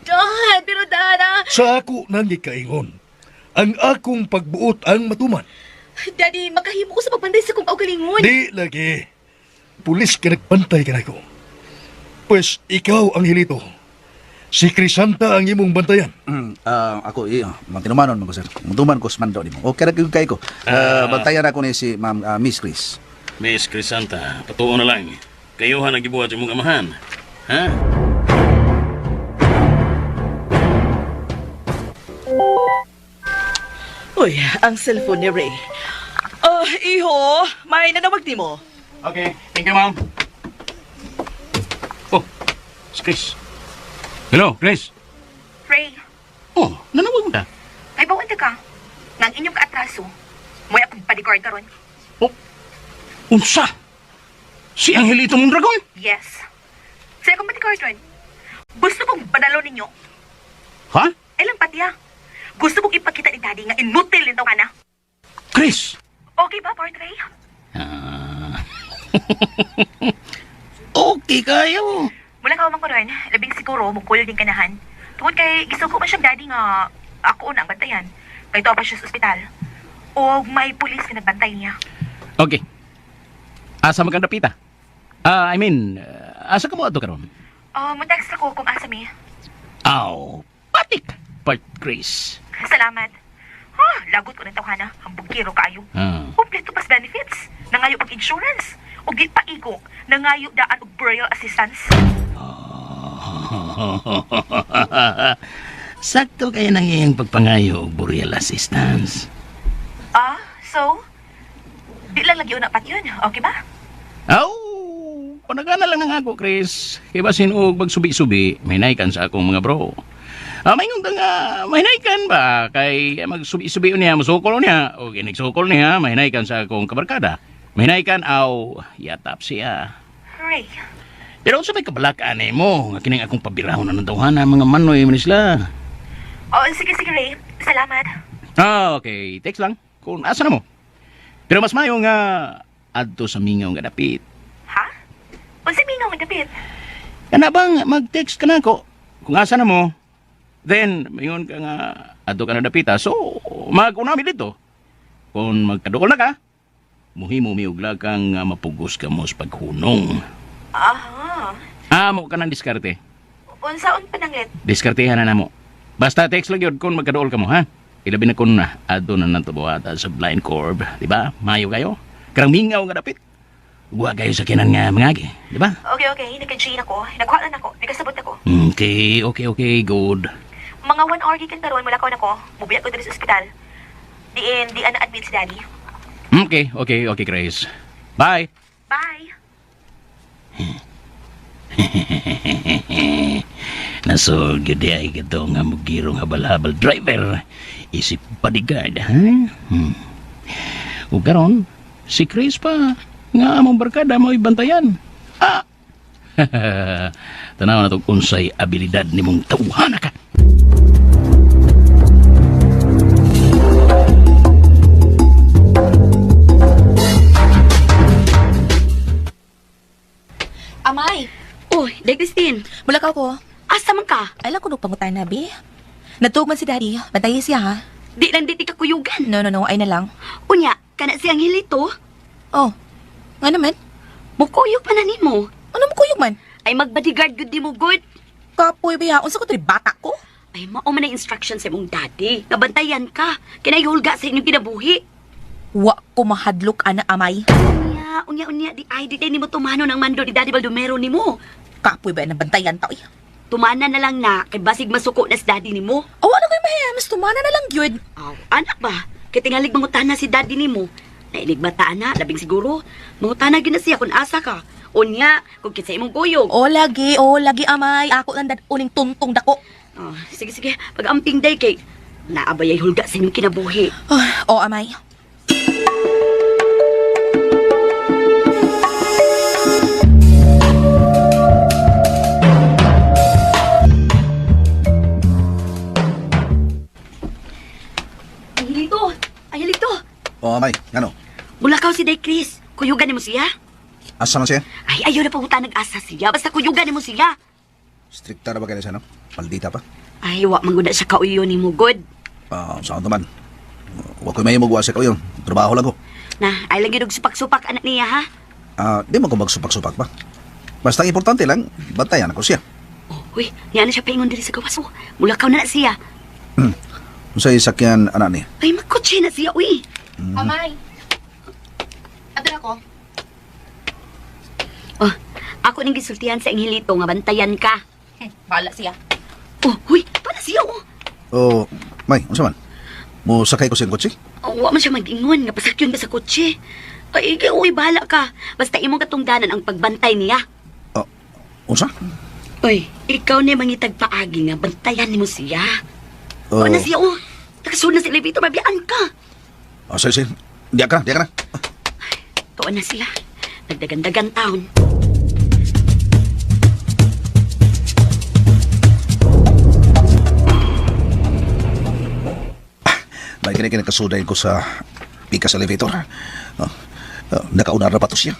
Dad, pero Dada... Sa ako nang ikaingon. Ang akong pagbuot ang matuman. Daddy, makahimo ko sa pagbantay sa kong kaugalingon. Di lagi. Pulis ka nagbantay ka na ko. Pues ikaw ang hilito. Si Crisanta ang imong bantayan. Ako, matinumanon mo ko, sir. Matuman ko sa mando ni mo. Okay na kayo ko. Bantayan ako ni si Ma'am Miss Chris. Miss Crisanta, patuon na lang. Kayo ha nagibuhat yung mong amahan. Ha? Uy, ang cellphone ni Ray. Iho, may nanawag di mo. Okay, thank you, ma'am. Oh, si Chris. Hello, Chris. Ray, Oh, nanawag mo na. ay bawan ka. Nang inyong kaatraso. Mo'y akong bodyguard karon. Unsa? Si Angelito mong dragon? Yes. Sa akong bodyguard ron. Gusto kong padalo ninyo. Ha? Ay lang patiya. Gusto kong ipakita ni Daddy nga inutil nito ka na. Chris! Okay ba, Port Ray? Okay kayo. Mula ka umang ko ron, labing siguro mukul din kanahan. Tungkol kay gisuko man siyang Daddy nga ako na ang bantayan. Kay to pa siya sa ospital. O may pulis na nagbantay niya. Okay. Asa maganda pita? Asa ka mo ato karon? Mag-text ako kung asa mi. Patik. Part Chris. Salamat. Lagot ko ng tawhana. Ang bugkiro kaayo. Kompleto pas benefits. Nangayo pag insurance. O di paigo. Nangayo daan og burial assistance. Sakto kayo nang iyong pagpangayo og burial assistance. So? Di lang lagi unapat yun. Okay ba? Panagana lang ng ako, Chris. Kaya ba sinog magsubi-subi, may naikan sa akong mga bro. May ngunta nga, may naikan ba? Kay magsubi-subi niya, masukol niya. O ginigsukol niya, may naikan sa akong kabarkada. May naikan, yatap siya. Ray. Pero sa may kabalakaan mo, nga kining akong pabirahon na ng tawhana, mga manoy, manisla. Sige, Ray. Salamat. Okay. Text lang. Kung asa na mo. Pero mas mayo nga, adto sa mingaw nga dapit. Unsa mingaw nga dapit? Kana bang mag-text ka na ko? Kung asa na mo, then, mayon ka nga, adto ka na dapita. So, mag-unami dito. Kung magkadukol na ka, muhimo miugla kang mapugos ka mo sa paghunong. Mo ka ng diskarte. Unsaon pananglit? Diskartehan na mo. Basta text lang yun kung magkadool ka mo, ha? Ilabi na kung adto na natubuhata sa blind corp. Diba? Mayo kayo. Karang mingaw nga dapit. Buwa kayo sa kinan nga mangagi. Diba? Okay. Nagka-G ako. Nagkuha na ako. Nagkasabot ako. Okay. Good. Mga 1 hour gikan karon wala ko na ko. Mubiyak ko diri sa ospital. Di na admit si Daddy. Okay, Grace. Bye. Bye. Nasol gede ay gato nga mugirong habal-habal driver. Isip bodyguard, ha? O karon, si Chris pa nga among barkada mo ibantayan. Ah! Tanaw na itong unsay abilidad ni mong tauhana ka. Amay! Uy, Day Christine! Mula ka ko. Asa man ka? Ay lang ko nung pangutan na, Bi. Natugman si Daddy. Bantayin siya, ha? Di lang di ka kuyugan. No, ay na lang. Unya, kana siyang hilito. Oh, nga naman. Mukuyog pa na nimo. Ano mukuyog man? Ay mag-bodyguard good di mo good. Kapoy, Biha. Unsa ko ito bata ko? Ay mao man ang instruction sa imong daddy. Nabantayan ka. Kinayhulga sa inyong kinabuhi. Wa ko mahadlok, ana, Amay. Unya, di ay, di nimo tumano ng mando ni Daddy Baldomero nimo. Kapoy ba nabantayan tao, eh? Tumana na lang na, kay basig masuko na si daddy nimo. Awa na kayo mahiya, mas tumana na lang yun. Aw, anak ba? Kay tingalig mangutana si daddy nimo. Nailig bataan na, labing siguro. Mangutana gyud na siya kung asa ka. Unya, kung kitsa imong kuyog. O lagi, Amay. Ako lang uning tuntong dako. Oh, sige. Pag-amping day kay naabayay hulga sa inyong kinabuhi. O, Amay. Oh, May, ano? Mulakaw si Day Chris. Kuyugan mo siya? Asa man siya? Ay, ayaw na pangutan nag-asa siya. Basta kuyugan mo siya. Strikta na ba kaya siya, no? Maldita pa. Ay, wa mangguna siya kauyo ni mo, good. Saan naman? Huwag ko may magwa sa yun. Trabaho lang ko. Na, ay lang yun supak-supak anak niya, ha? Di mo ko magsupak-supak pa. Basta ang importante lang, bantayan ako siya. Oh, uy, niya na siya paingon diri sa gawas, oh. Mulakaw na siya. Sa sakyan, anak niya. Ay, magkotse na siya, uy. Amay. Ato na ko. Oh, ako ning gisultihan sa inghilito nga bantayan ka. Bala siya. Oh, huy, para siya, oh. Oh, May, unsa man? Mo sakay ko sa kotse? Oh, wa man siya mag-ingon nga pasakyon ka sa kotse. Ay, uy, bahala ka. Basta imong katungdanan ang pagbantay niya. Unsa? Uy, ikaw na mangitag paagi nga bantayan nimo siya. Oh, na siya, oh. Nakasunod na si elevator, mabiyaan ka. Sige. Diya ka na. Tuwa na siya. Nagdagandagan taon. May kasuday ko sa pikas elevator. Nakaunar na pa to siya.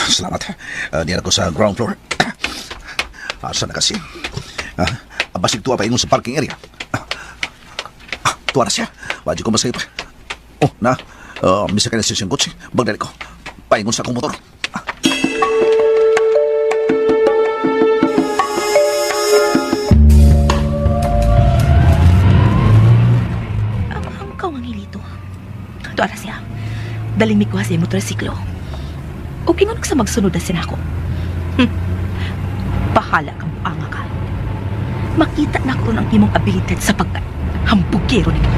Salamat. Diyan ako sa ground floor. Asa na kasi? Basig tuwa pa ingon sa parking area. Tuwa na siya. Wadyo ko masaya pa. Oh, misa ka na siya siyang kotse. Bagdali ko. Paingon sa akong motor. Ang kawangilito. Tuwa na siya. Daling mi kuha sa motorsiklo. O kinunok sa magsunod na sinako. Bahala kang anga ka. Makita na ko ang imong abilidad sa pagka-hambugero nito.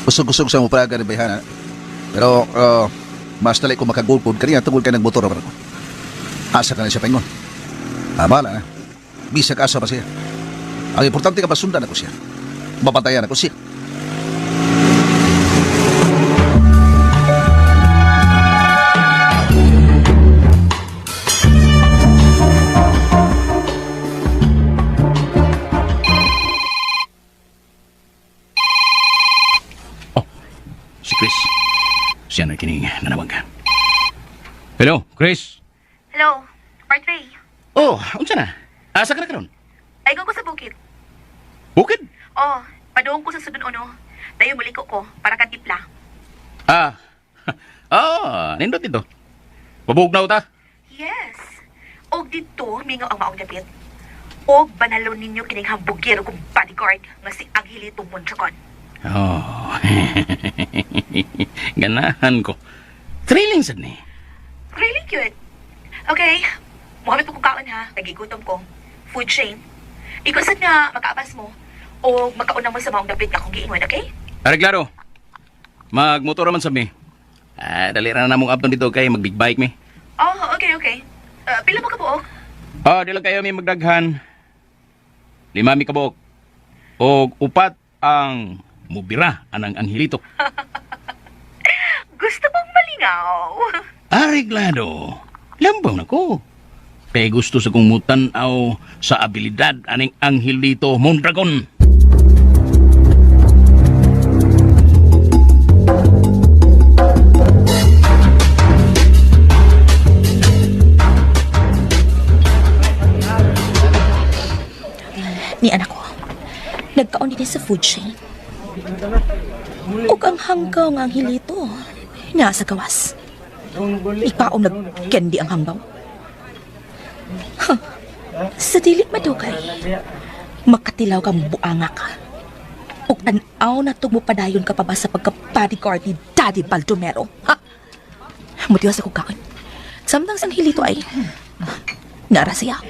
Kusog-kusog sa mga praga ni Bayhana. Pero, mas dali ko makagulpod kanina tungkol ka nagmotor ako. Asa ka na siya paingon. Bahala na. Bisag asa pa siya. Ang importante ka pasundan ako siya. Mapatayan ako siya. Si Chris. Siya na kining nanawag ka. Hello, Chris. Hello, Part 3. Oh, unsa na? Asa ka na karon? Ay, ko sa bukid. Bukid? Oh, padoong ko sa sudon uno. Tayo muliko ko para katipla. Nindot dito. Pabugnaw ta. Yes. Og dito, mingaw ang maong dapit. Og banalon ninyo kining hambugiro kong bodyguard nga si Angelito Mondragon. Oh, Ganahan ko. Thrilling sad ni. Really cute. Okay, muhamit po kong kaon ha. Nagigutom ko. Food chain. Ikusan nga makaabas mo o magkauna mo sa maong dapit nga kung giingon, okay? Areglaro. Magmotor man sa mi. Dali ra na mong upton dito kay mag-big bike mi. Oh, okay. Pila mo ka po? Di lang kayo may magdaghan. 5 mi kabuok. O 4 ang mubira anang anghilito. Gusto mong malingaw. Areglado. Lambaw na ko. Kaya gusto sa kong mutanaw sa abilidad aning anghilito Mondragon. Ni anak ko, nagkaon din sa food chain. Ug ang hanggaw nga ang hilito, nasa gawas. Ikaw nag-candy ang hanggaw. Huh. Sa dilit madugay, makatilaw kang buanga ka. Ug tanaw na tumupadayon ka pa ba sa pagka-bodyguard ni Daddy Baldomero? Ha? Mutiwas ako kaon. Samtang sang hilito ay nara siya.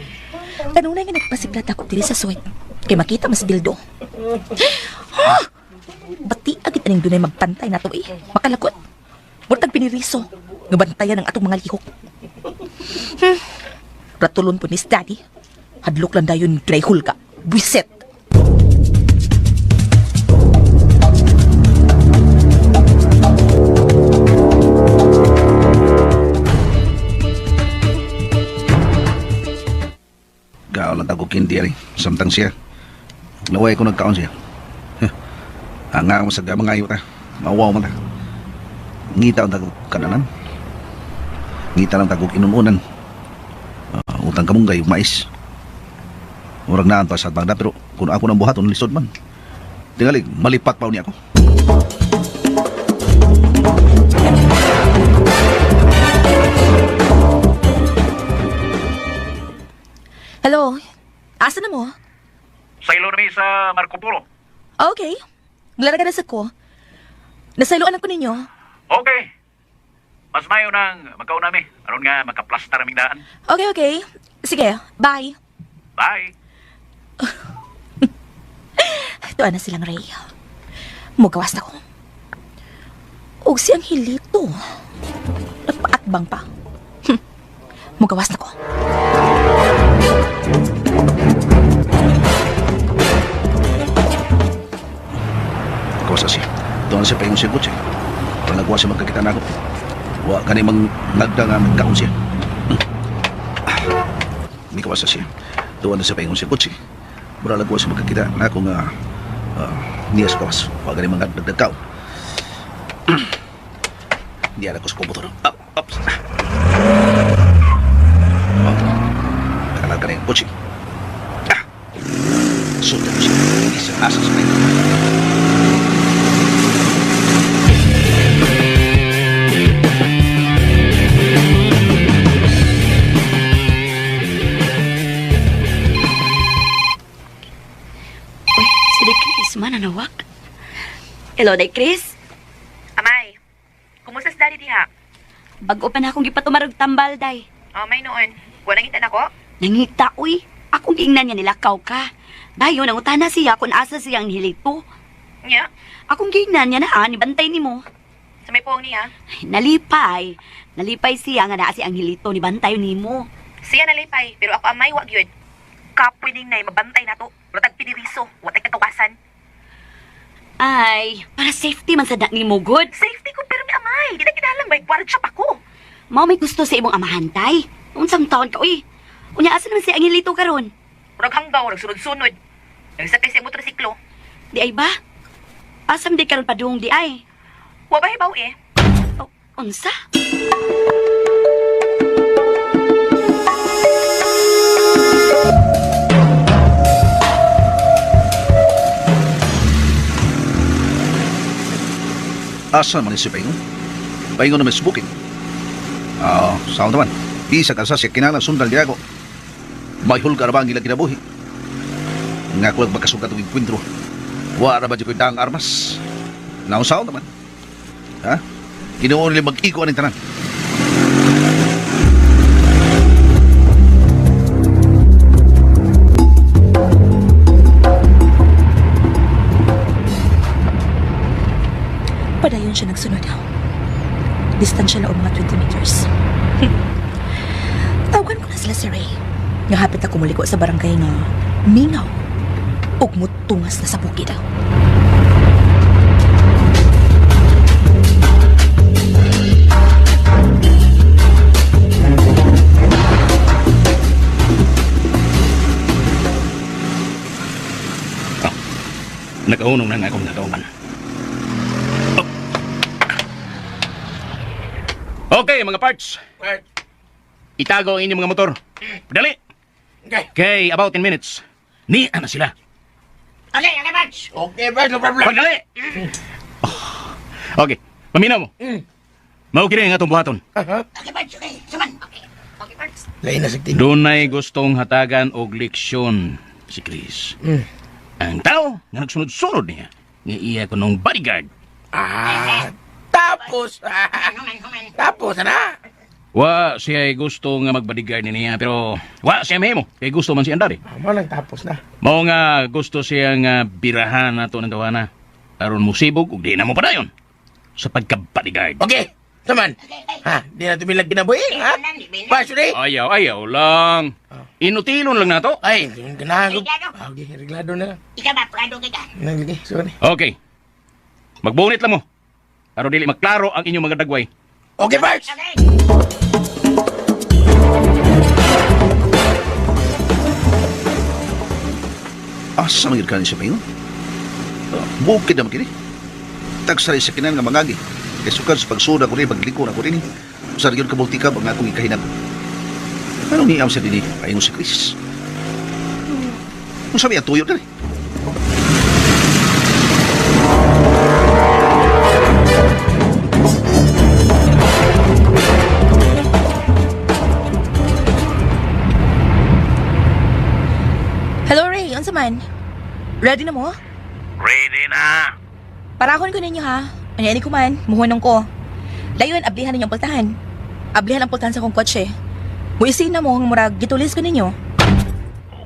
Kanunay nga nagpasiglat ako diri sa suwit. Kay makita mas bildo. Ha? Bati agit aning dunay magpantay na to eh. Makalagot. Murtag piniriso. Ngabantayan ang atong mga lihok. Ratulon po ni Daddy. Hadlok lang dayon dry hulga. Buiset. Gao lang ako kindi rin. Samtang siya. Laway ko nagkaon siya. Hanga ako sa mga ayot ha. Mawaw man ta. Ngita ang tagog kananan. Ngita lang tagog inununan. Utang kamunggay, mais. Murag naan pa sa banda pero kung ako nang buhaton lisod man. Tingalig, malipat pa niya ako. Hello? Asa na mo? Saylo na mi sa Marco Polo. Okay. Glaraga na sa ko. Nasailuan ako ninyo. Okay. Mas mayo nang magkauna mi. Aron nga makaplastar aming daan. Okay. Sige, bye. Bye. Tuan na silang Ray. Mugawas na ko. Og siyang hilito. Nagpaatbang pa. Mugawas na ko. Kawasa siya. Doon na siya pa yung siya kutsi. Para nagwa siya magkakita na ako. Wa ka mang nagda nga magkaon siya. Hindi kawasa siya. Doon na siya pa yung siya kutsi. Para nagwa siya magkakita na ako nga niya sa kawas. Wa ka mang nagdagkaon. Hindi ala ko sa komputer. Up. Kanal ka na yung kutsi. Sundan mo siya. Isa asa sa kayo. Mananawak. Hello, Day Chris. Amay, kumusta si Daddy diha? Bago pa na akong gipatumarog tambal, Day. Oh, may noon. Wala nangita na ko? Nangita, uy. Akong giingnan niya nilakaw ka. Dayon, nangutana siya kung asa siya ang hilito. Nya? Akong giingnan niya na, ni bantay ni mo. Sa may puwang niya? Nalipay. Nalipay siya nga naa si ang hilito ni bantay ni mo. Siya nalipay, pero ako amay, wag yun. Kapoy ding na mabantay na to. Ratag piniriso, watay katawasan. Ay, para safety man sa ni mo, good. Safety ko, pero may amay. Di na kinalang may guard shop ako. Mao may gusto sa imong amahantay. Unsang taon ka, uy. Unya, asa naman si Angelito karon? Murag hanggaw, nagsunod-sunod. Nagsakay sa motorsiklo. Di ay ba? Asam di karon padung di ay. Wa ba hibaw eh? Oh, unsa? Asa man si Paingon? Paingon na may booking. Saan naman? Bisa ka sa siya kinala sundal di ako. May hulga na ba ang ilang kinabuhi? Nga ko lang magkasugat ng enkwentro. Wala ba di ko daang armas? Nausaw naman. Ha? Kinuon nila mag-iko ang tanan. Padayon siya nagsunod. Distansya na o mga 20 meters. Tawagan ko na sila si Ray. Nga hapit ako muliko sa barangay nga mingaw ug mutungas na sa bukid daw. Nagahunong na nga akong natawagan. Okay, mga parts. Itago ang inyong mga motor. Dali. Okay, about 10 minutes. Niya na sila. Okay, Bards. Okay, Bards, no problem. Pagdali! Okay, paminaw mo. Maukiri nga itong buhaton. Okay, Bards, okay. Saman, okay. Okay, Bards. Lain na sigtin. Doon ay gustong hatagan og leksyon si Chris. Ang tao nga nagsunod-sunod niya, nga iya ko nung bodyguard. Tapos, na. Wa siya ay gusto nga mag-bodyguard niya, pero wa siya mahimo. Kay gusto man siya andari. Malang tapos na. Mao nga gusto siya nga birahan nato ng tawana. Aron musibog ug di na mo padayon sa pagka-bodyguard. Okay, saman. Ha, di na tumilag kinabuhi, ha? Bards, ready? Ayaw lang. Inutilon lang nato. Ay, ganagod. Okay, reglado na lang. Ikaw ba, prado ka ka? Naglagi, sorry. Okay. Magbunit lang mo. Aron dili maklaro ang inyong mga dagway. Okay, Bards. Asa magiging kanin siya payo? Bukid naman kini. Tagsari sa kinan nga mangagi. Kaya sukad sa pagsuda ko rin, pagliko na ko rin. Sa region kabultika, ang akong ikahinan. Anong niyam sa dini? Ayun si Chris. Kung sabi ang tuyo na rin. Hello Ray, unsa man? Ready na mo? Ready na. Parakon ko ninyo ha. Anyani ko man, muhunong ko. Dayon, ablihan ninyong pultahan. Ablihan ang pultahan sa kong kotse. Muisin na mo ang murag, gitulis ko ninyo.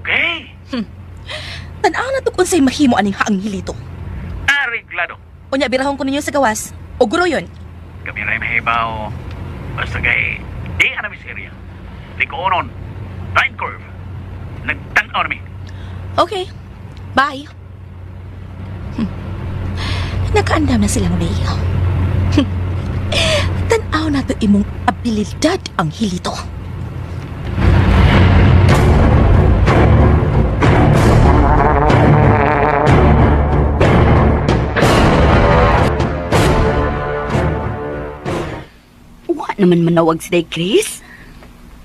Okay. Tanaw na to kung sa'y mahimo aning haang hilito. Ariglado. Unya, birahon ko ninyo sa gawas. O guro yun. Kami rin mahibaw. Basta kay, di ka namin serya. Likonon. Line curve. Nagtanaw namin. Okay. Bye. Nakaandam na silang Ray. Tanaw na to imong abilidad ang hilito. Wa naman manawag si Day Chris.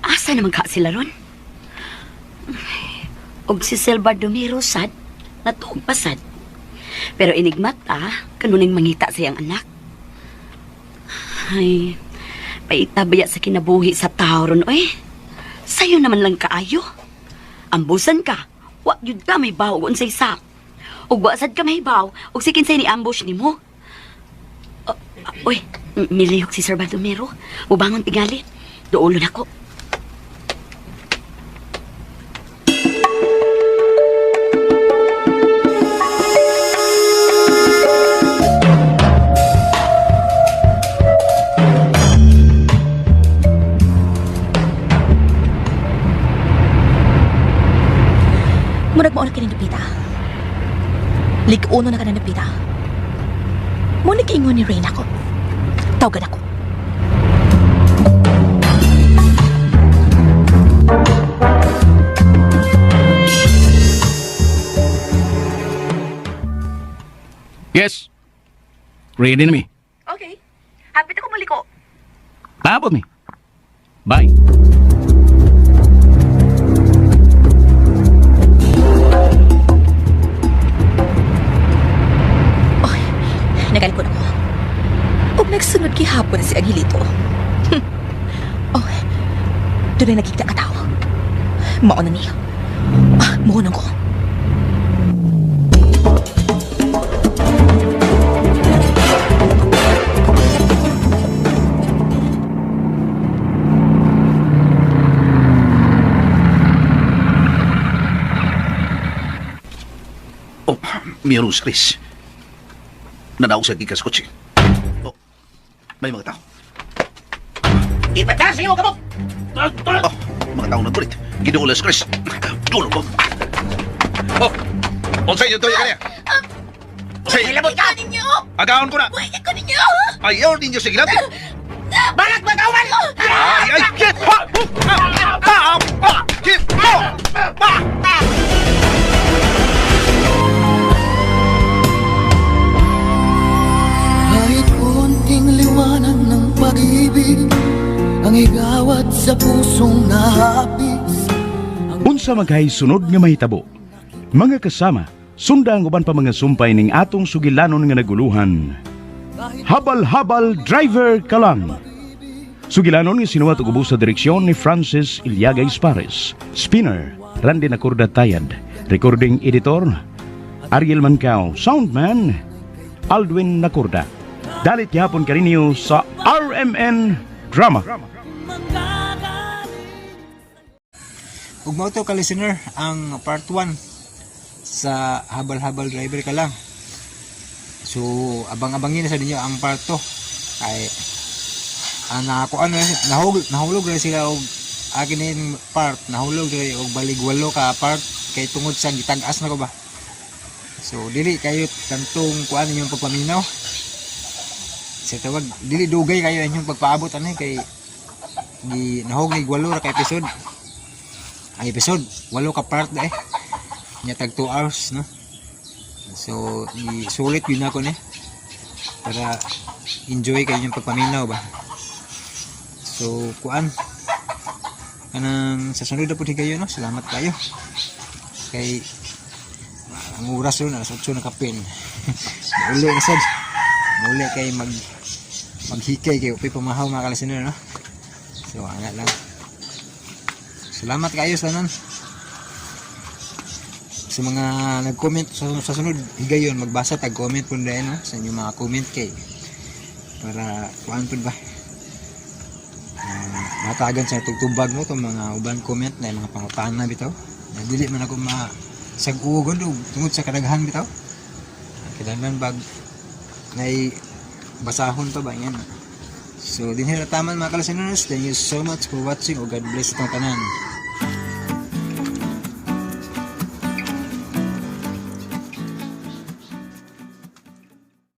Asa naman ka sila ron? Og si Silva Domiro sad, natuog pasad. Pero inigmata, kanuning mangita sa iyang anak. Ay, paitabaya sa kinabuhi sa tao ron, oy. Sa'yo naman lang kaayo. Ambusan ka, wa yun ka may baw unsay sak. Og wasad ka may baw, og sikin say ni ambush ni mo. Oy, milihok si Sir Baldomero. Ubangon tingali. Doolo na ko. Murag mauna ka na napita. Lig-uno na ka na napita. Muna kaingon ni Rain ako. Tawagan ako. Yes. Ready na mi. Okay. Hapit ako maliko. Tapos mi. Bye. Nagalikod ako. Huwag nagsunod kihapon si Angelito. Oh, doon na nakikita ka tao. Mauna niya. Muhunong ko. mayroong si Chris. Nanaw sa gikas kotse. Oh, may mga tao. Ipatasin mo kabog! Oh, mga tao nagkulit. Ginuulas si Chris. Dulo ko. Oh, unsay yung tuloy ka niya? Say, Ilabot ka! agaon ko na. Ayaw ninyo sa gilati. Balak magawan! Ay, get! Ha! Get! Kahit konting liwanag ng pag-ibig ang igawat sa pusong nahapis. Unsa maghay sunod nga mahitabo. Mga kasama, sunda ang uban pa mga sumpay ning atong sugilanon nga naguluhan. Habal-habal driver ka lang. Sugilanon nga sinuwat og ubos sa direksyon ni Francis Iliagay Pares. Spinner, Randy Nacorda Tayad. Recording editor, Ariel Mancao. Soundman, Aldwin Nacorda. Dalit yapon kaninyo sa RMN Drama. Ug mao to ka listener ang part 1 sa habal-habal driver ka lang. So abang-abangin na sa ninyo ang part 2 kay nahulog na sila og akin part, nahulog na og baligwalo ka part kay tungod sa gitag-as na ko ba. So dili kayo tantong kuan ninyong pagpaminaw. Sa tawag dili dugay kayo inyong pagpaabot ani kay nahog ni gwalo ra ka episode. Ang episode, 8 ka part na Nya tag 2 hours, no? So, sulit yun ako ni. Para enjoy kayo yung pagpaminaw ba? So, kuan. Kanang sa sunod na po kayo, no? Salamat kayo. Kay, ang oras yun, alas 8 na kapin. Mauli na sad. Mauli kayo maghikay kayo. Upay pamahaw mga kalasinor, no? So, angat lang. Salamat kayo sa nan. Sa mga nag-comment sa sunod, higayon magbasa tag comment pud dai no sa inyong mga comment kay para kuan pud ba. Matagan sa tugtubag no tong mga uban comment na mga pangutana bitaw. Dili man ako masag-ugod tungod sa kadaghan bitaw. Kinahanglan bag nay basahon pa ba yan. So dinhi na taman mga kalasiners. Thank you so much for watching. O God bless itong tanan.